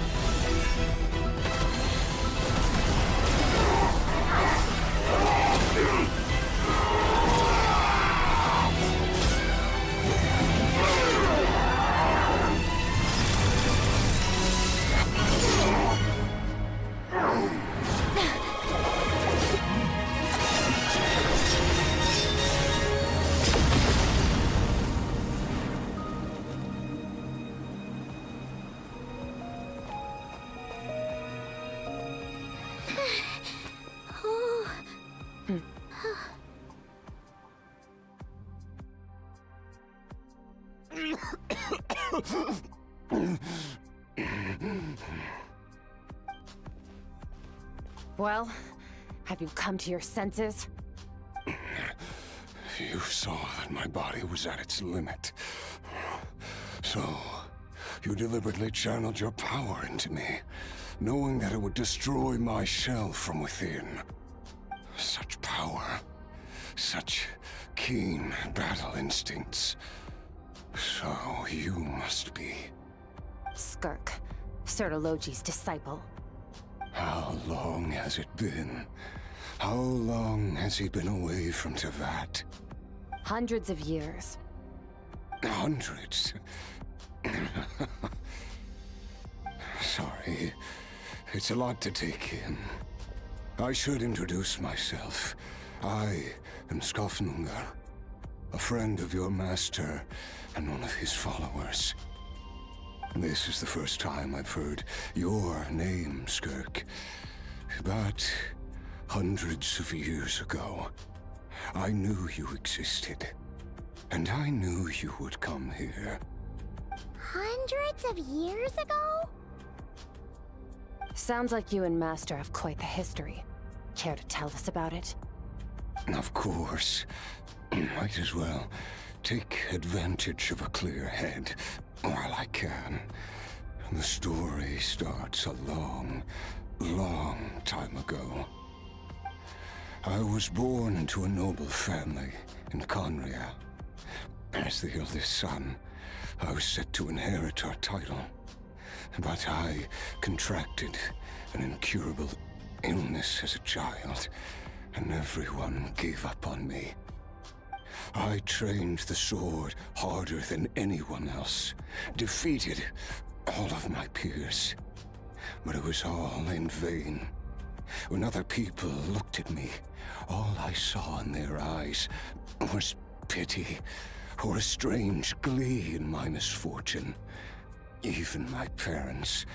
Well, have you come to your senses? You saw that my body was at its limit. So, you deliberately channeled your power into me, knowing that it would destroy my shell from within. Such power, such keen battle instincts. So you must be... Skirk, Sertologi's disciple. How long has it been? How long has he been away from Tevat? Hundreds of years. Hundreds? Sorry, it's a lot to take in. I should introduce myself. I am Skofnungar, a friend of your master and one of his followers. This is the first time I've heard your name, Skirk. But hundreds of years ago, I knew you existed. And I knew you would come here. Hundreds of years ago? Sounds like you and Master have quite the history. Care to tell us about it? Of course. Might as well take advantage of a clear head while I can. The story starts a long, long time ago. I was born into a noble family in Conria. As the eldest son, I was set to inherit our title. But I contracted an incurable illness as a child, and everyone gave up on me. I trained the sword harder than anyone else, defeated all of my peers. But it was all in vain. When other people looked at me, all I saw in their eyes was pity, or a strange glee in my misfortune. Even my parents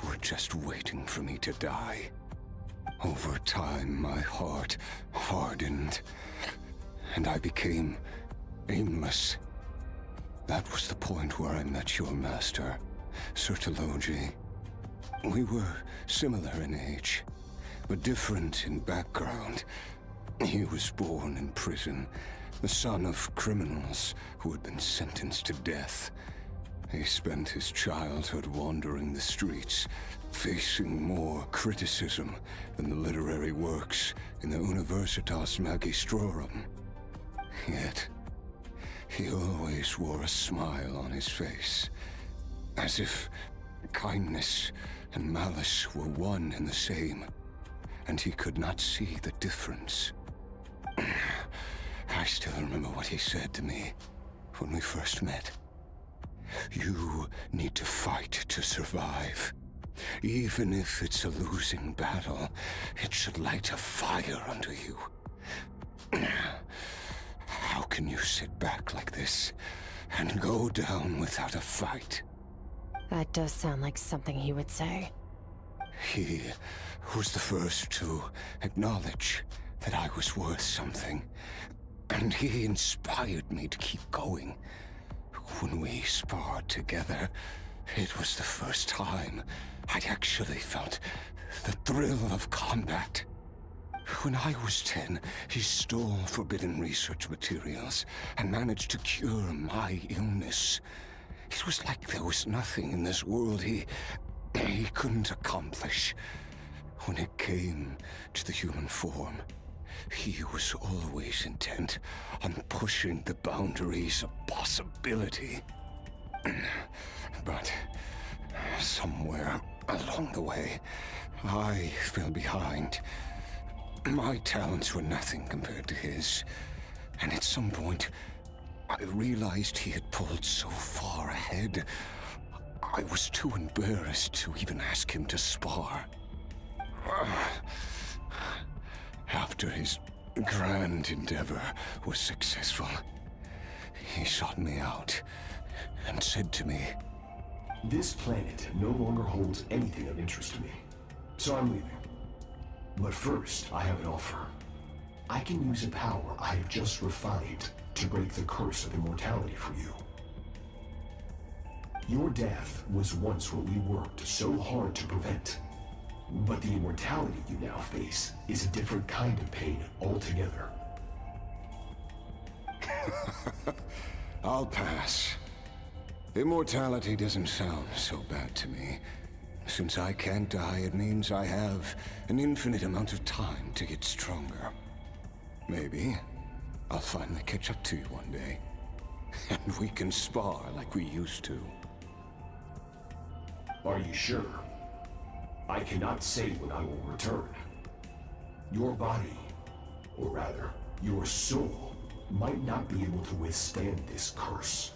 were just waiting for me to die. Over time, my heart hardened, and I became aimless. That was the point where I met your master, Sertologi. We were similar in age, but different in background. He was born in prison, the son of criminals who had been sentenced to death. He spent his childhood wandering the streets, facing more criticism than the literary works in the Universitas Magistrorum. Yet, he always wore a smile on his face, as if kindness and malice were one and the same, and he could not see the difference. I still remember what he said to me when we first met. You need to fight to survive. Even if it's a losing battle, it should light a fire under you. How can you sit back like this and go down without a fight? That does sound like something he would say. He was the first to acknowledge that I was worth something, and he inspired me to keep going. When we sparred together, it was the first time I'd actually felt the thrill of combat. When I was 10, he stole forbidden research materials and managed to cure my illness. It was like there was nothing in this world he couldn't accomplish. When it came to the human form, he was always intent on pushing the boundaries of possibility. But somewhere along the way, I fell behind. My talents were nothing compared to his, and at some point, I realized he had pulled so far ahead, I was too embarrassed to even ask him to spar. After his grand endeavor was successful, he sought me out and said to me, "This planet no longer holds anything of interest to me, so I'm leaving. But first, I have an offer. I can use a power I have just refined to break the curse of immortality for you. Your death was once what we worked so hard to prevent. But the immortality you now face is a different kind of pain altogether." I'll pass. Immortality doesn't sound so bad to me. Since I can't die, it means I have an infinite amount of time to get stronger. Maybe I'll finally catch up to you one day, and we can spar like we used to. Are you sure? I cannot say when I will return. Your body, or rather, your soul, might not be able to withstand this curse.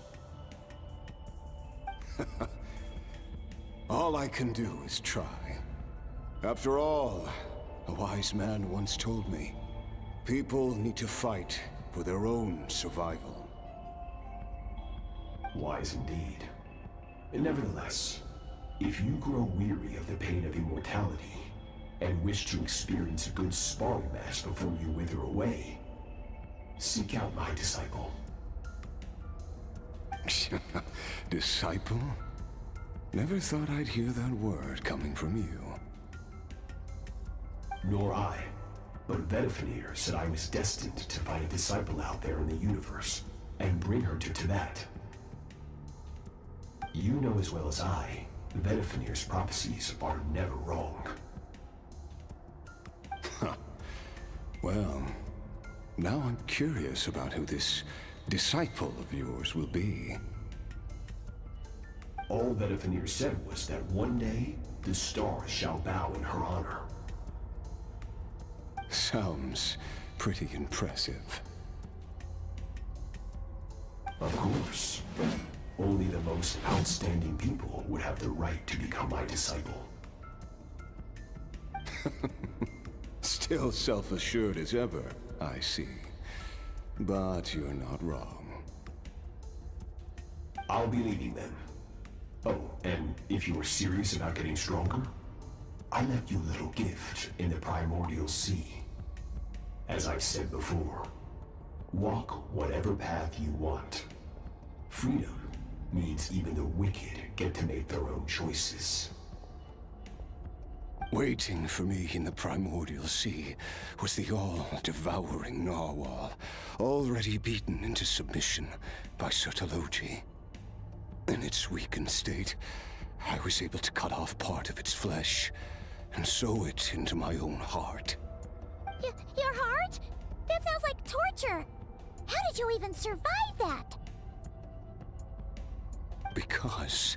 All I can do is try. After all, a wise man once told me, people need to fight for their own survival. Wise indeed. Nevertheless, if you grow weary of the pain of immortality and wish to experience a good sparring match before you wither away, seek out my disciple. Disciple? Never thought I'd hear that word coming from you. Nor I. But Vedifenir said I was destined to find a disciple out there in the universe and bring her to Tibet. You know as well as I, Vedifenir's prophecies are never wrong. Well, now I'm curious about who this disciple of yours will be. All Vedifenir said was that one day, the stars shall bow in her honor. Sounds pretty impressive. Of course. Only the most outstanding people would have the right to become my disciple. Still self-assured as ever, I see. But you're not wrong. I'll be leaving then. Oh, and if you are serious about getting stronger, I left you a little gift in the primordial sea. As I've said before, walk whatever path you want. Freedom means even the wicked get to make their own choices. Waiting for me in the primordial sea was the all-devouring narwhal, already beaten into submission by Sertologi. In its weakened state, I was able to cut off part of its flesh and sew it into my own heart. Your heart? That sounds like torture! How did you even survive that? Because,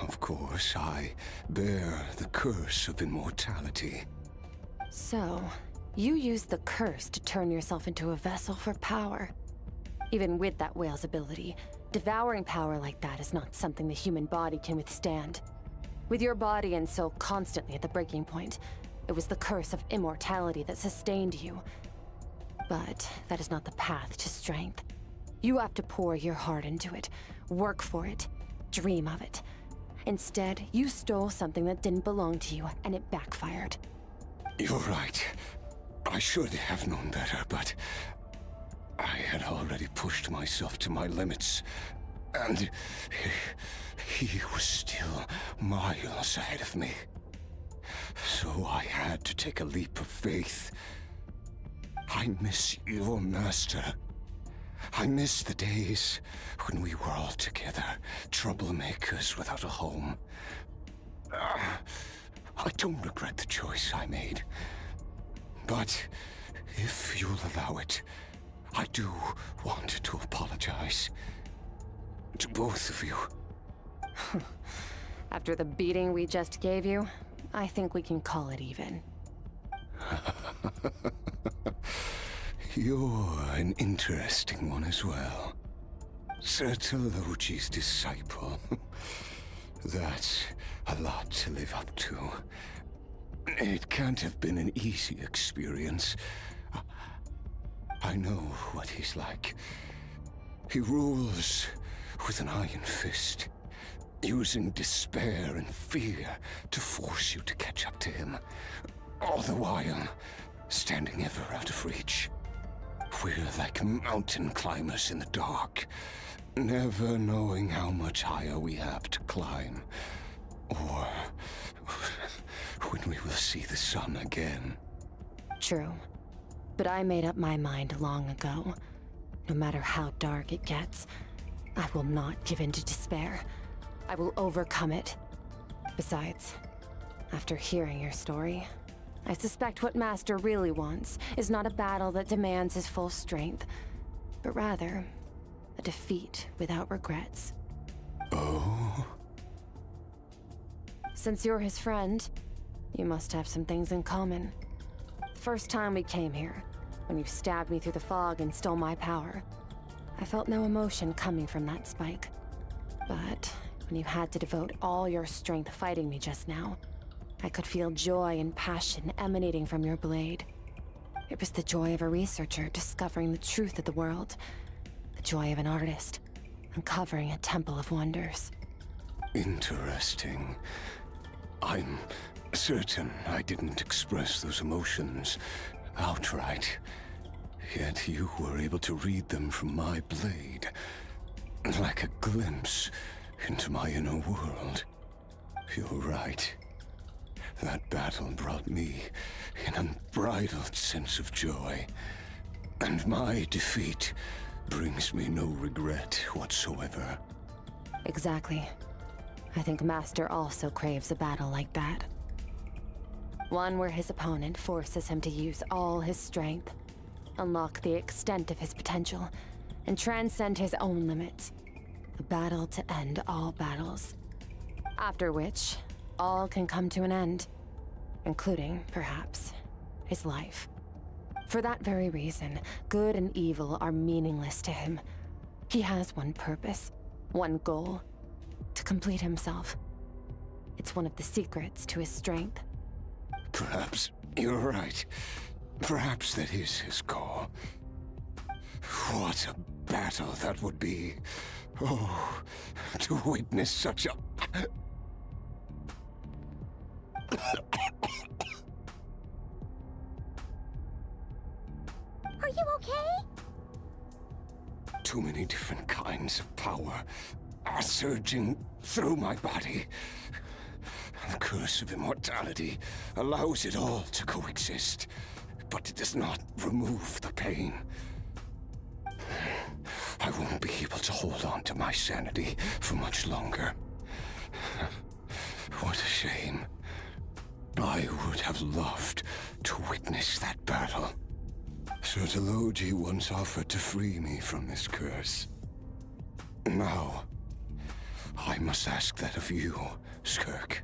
of course, I bear the curse of immortality. So, you used the curse to turn yourself into a vessel for power. Even with that whale's ability, devouring power like that is not something the human body can withstand. With your body and soul constantly at the breaking point, it was the curse of immortality that sustained you. But that is not the path to strength. You have to pour your heart into it, work for it, dream of it. Instead, you stole something that didn't belong to you, and it backfired. You're right. I should have known better, but I had already pushed myself to my limits, and he was still miles ahead of me. So I had to take a leap of faith. I miss your master. I miss the days when we were all together, troublemakers without a home. I don't regret the choice I made. But if you'll allow it, I do want to apologize. To both of you. After the beating we just gave you, I think we can call it even. You're an interesting one as well. Sertologi's disciple. That's a lot to live up to. It can't have been an easy experience. I know what he's like. He rules with an iron fist, using despair and fear to force you to catch up to him, all the while standing ever out of reach. We're like mountain climbers in the dark, never knowing how much higher we have to climb, or when we will see the sun again. True. But I made up my mind long ago. No matter how dark it gets, I will not give in to despair. I will overcome it. Besides, after hearing your story, I suspect what Master really wants is not a battle that demands his full strength, but rather a defeat without regrets. Oh? Since you're his friend, you must have some things in common. The first time we came here, when you stabbed me through the fog and stole my power, I felt no emotion coming from that spike. But when you had to devote all your strength fighting me just now, I could feel joy and passion emanating from your blade. It was the joy of a researcher discovering the truth of the world, the joy of an artist uncovering a temple of wonders. Interesting. I'm certain I didn't express those emotions outright, yet you were able to read them from my blade, like a glimpse into my inner world. You're right. That battle brought me an unbridled sense of joy, and my defeat brings me no regret whatsoever. Exactly. I think Master also craves a battle like that. One where his opponent forces him to use all his strength, unlock the extent of his potential, and transcend his own limits. A battle to end all battles. After which, all can come to an end, including, perhaps, his life. For that very reason, good and evil are meaningless to him. He has one purpose, one goal: to complete himself. It's one of the secrets to his strength. Perhaps you're right. Perhaps that is his call. What a battle that would be. Oh, to witness such a... Are you okay? Too many different kinds of power are surging through my body. The curse of immortality allows it all to coexist, but it does not remove the pain. I won't be able to hold on to my sanity for much longer. What a shame. I would have loved to witness that battle. Sertologi once offered to free me from this curse. Now, I must ask that of you, Skirk.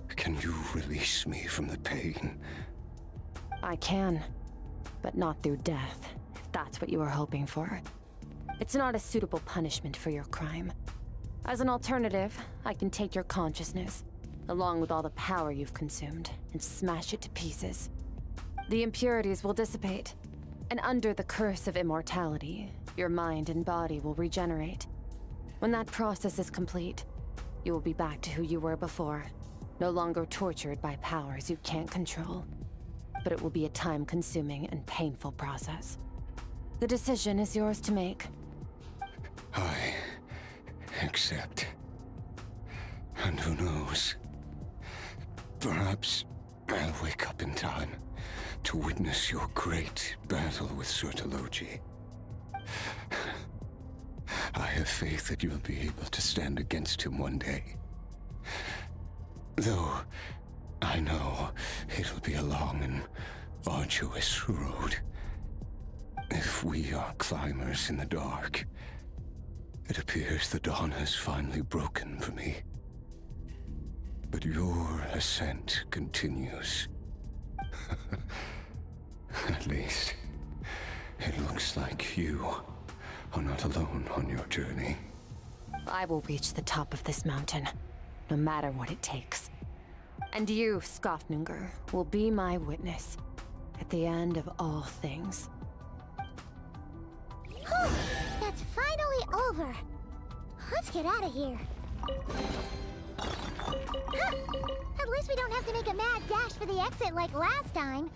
Can you release me from the pain? I can, but not through death, if that's what you were hoping for. It's not a suitable punishment for your crime. As an alternative, I can take your consciousness, along with all the power you've consumed, and smash it to pieces. The impurities will dissipate, and under the curse of immortality, your mind and body will regenerate. When that process is complete, you will be back to who you were before, no longer tortured by powers you can't control. But it will be a time-consuming and painful process. The decision is yours to make. I accept. And who knows? Perhaps I'll wake up in time to witness your great battle with Sertologi. I have faith that you'll be able to stand against him one day. Though I know it'll be a long and arduous road. If we are climbers in the dark, it appears the dawn has finally broken for me. But your ascent continues. At least, it looks like you are not alone on your journey. I will reach the top of this mountain, no matter what it takes. And you, Skofnunger, will be my witness at the end of all things. Whew, that's finally over. Let's get out of here. Huh. At least we don't have to make a mad dash for the exit like last time.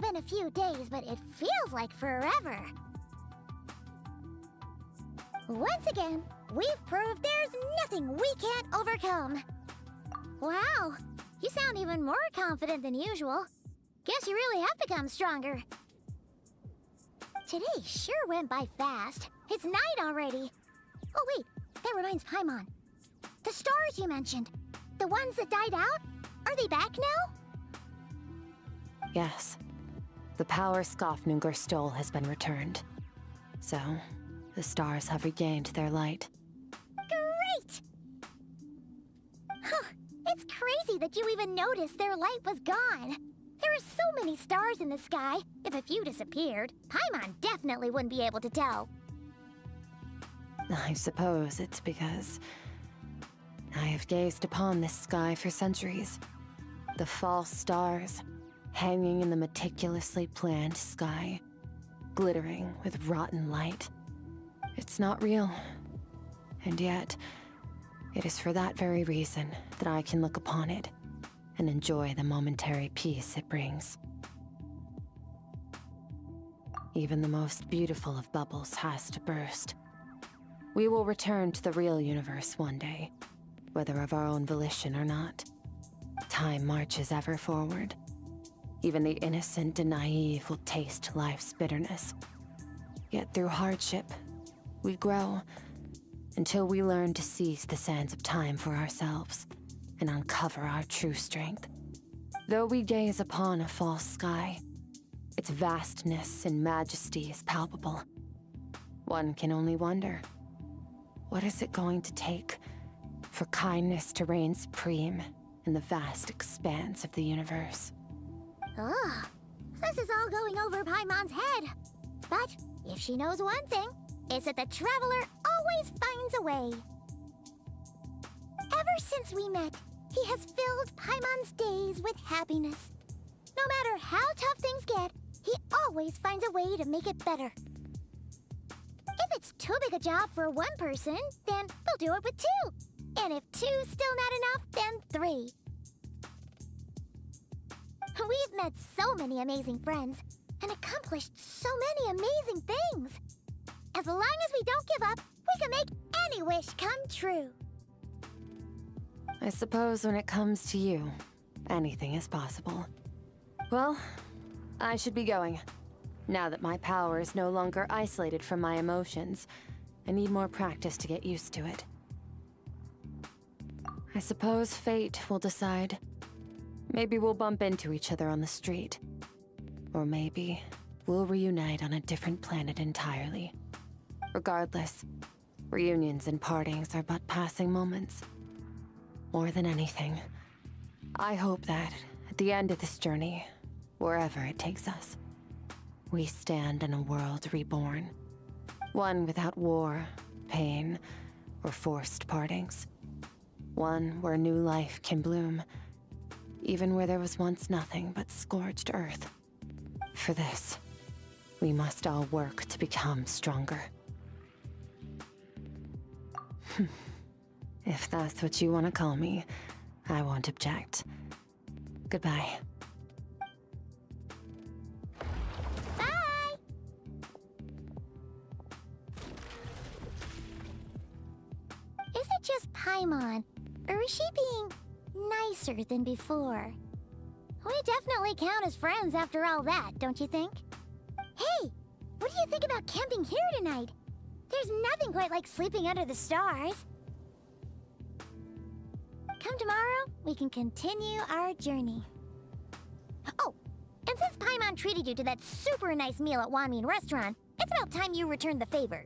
Been a few days, but it feels like forever. Once again, we've proved there's nothing we can't overcome. Wow, you sound even more confident than usual. Guess you really have become stronger. Today sure went by fast. It's night already. Oh wait, that reminds Paimon. The stars you mentioned, the ones that died out, are they back now? Yes. The power Skofnunger stole has been returned. So, the stars have regained their light. Great! Huh, it's crazy that you even noticed their light was gone. There are so many stars in the sky. If a few disappeared, Paimon definitely wouldn't be able to tell. I suppose it's because I have gazed upon this sky for centuries. The false stars, hanging in the meticulously planned sky, glittering with rotten light. It's not real. And yet, it is for that very reason that I can look upon it and enjoy the momentary peace it brings. Even the most beautiful of bubbles has to burst. We will return to the real universe one day, whether of our own volition or not. Time marches ever forward. Even the innocent and naive will taste life's bitterness. Yet through hardship, we grow until we learn to seize the sands of time for ourselves and uncover our true strength. Though we gaze upon a false sky, its vastness and majesty is palpable. One can only wonder, what is it going to take for kindness to reign supreme in the vast expanse of the universe? Ugh, this is all going over Paimon's head. But if she knows one thing, it's that the Traveler always finds a way. Ever since we met, he has filled Paimon's days with happiness. No matter how tough things get, he always finds a way to make it better. If it's too big a job for one person, then we'll do it with two. And if two's still not enough, then three. We've met so many amazing friends and accomplished so many amazing things. As long as we don't give up, we can make any wish come true. I suppose when it comes to you, anything is possible. Well, I should be going. Now that my power is no longer isolated from my emotions, I need more practice to get used to it. I suppose fate will decide. Maybe we'll bump into each other on the street. Or maybe we'll reunite on a different planet entirely. Regardless, reunions and partings are but passing moments. More than anything, I hope that, at the end of this journey, wherever it takes us, we stand in a world reborn. One without war, pain, or forced partings. One where new life can bloom, even where there was once nothing but scorched earth. For this, we must all work to become stronger. If that's what you want to call me, I won't object. Goodbye. Bye! Is it just Paimon, or is she being nicer than before? We definitely count as friends after all that, don't you think? Hey, what do you think about camping here tonight? There's nothing quite like sleeping under the stars. Come tomorrow, we can continue our journey. Oh, and since Paimon treated you to that super nice meal at Wanmin Restaurant, it's about time you returned the favor.